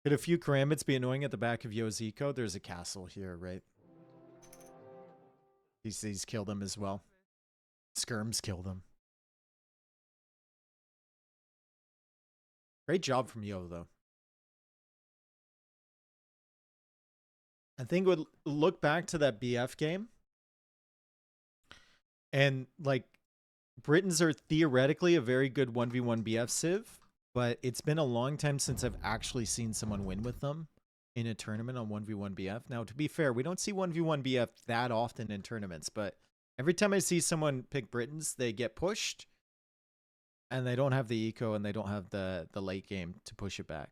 Speaker 1: Could a few karambits be annoying at the back of Yo's eco? There's a castle here, right? He's killed him as well. Skirms killed him. Great job from Yo, though. I think would look back to that BF game. And, like, Britons are theoretically a very good 1v1 BF civ. But it's been a long time since I've actually seen someone win with them in a tournament on 1v1 BF. Now, to be fair, we don't see 1v1 BF that often in tournaments, but every time I see someone pick Britons, they get pushed, and they don't have the eco, and they don't have the late game to push it back.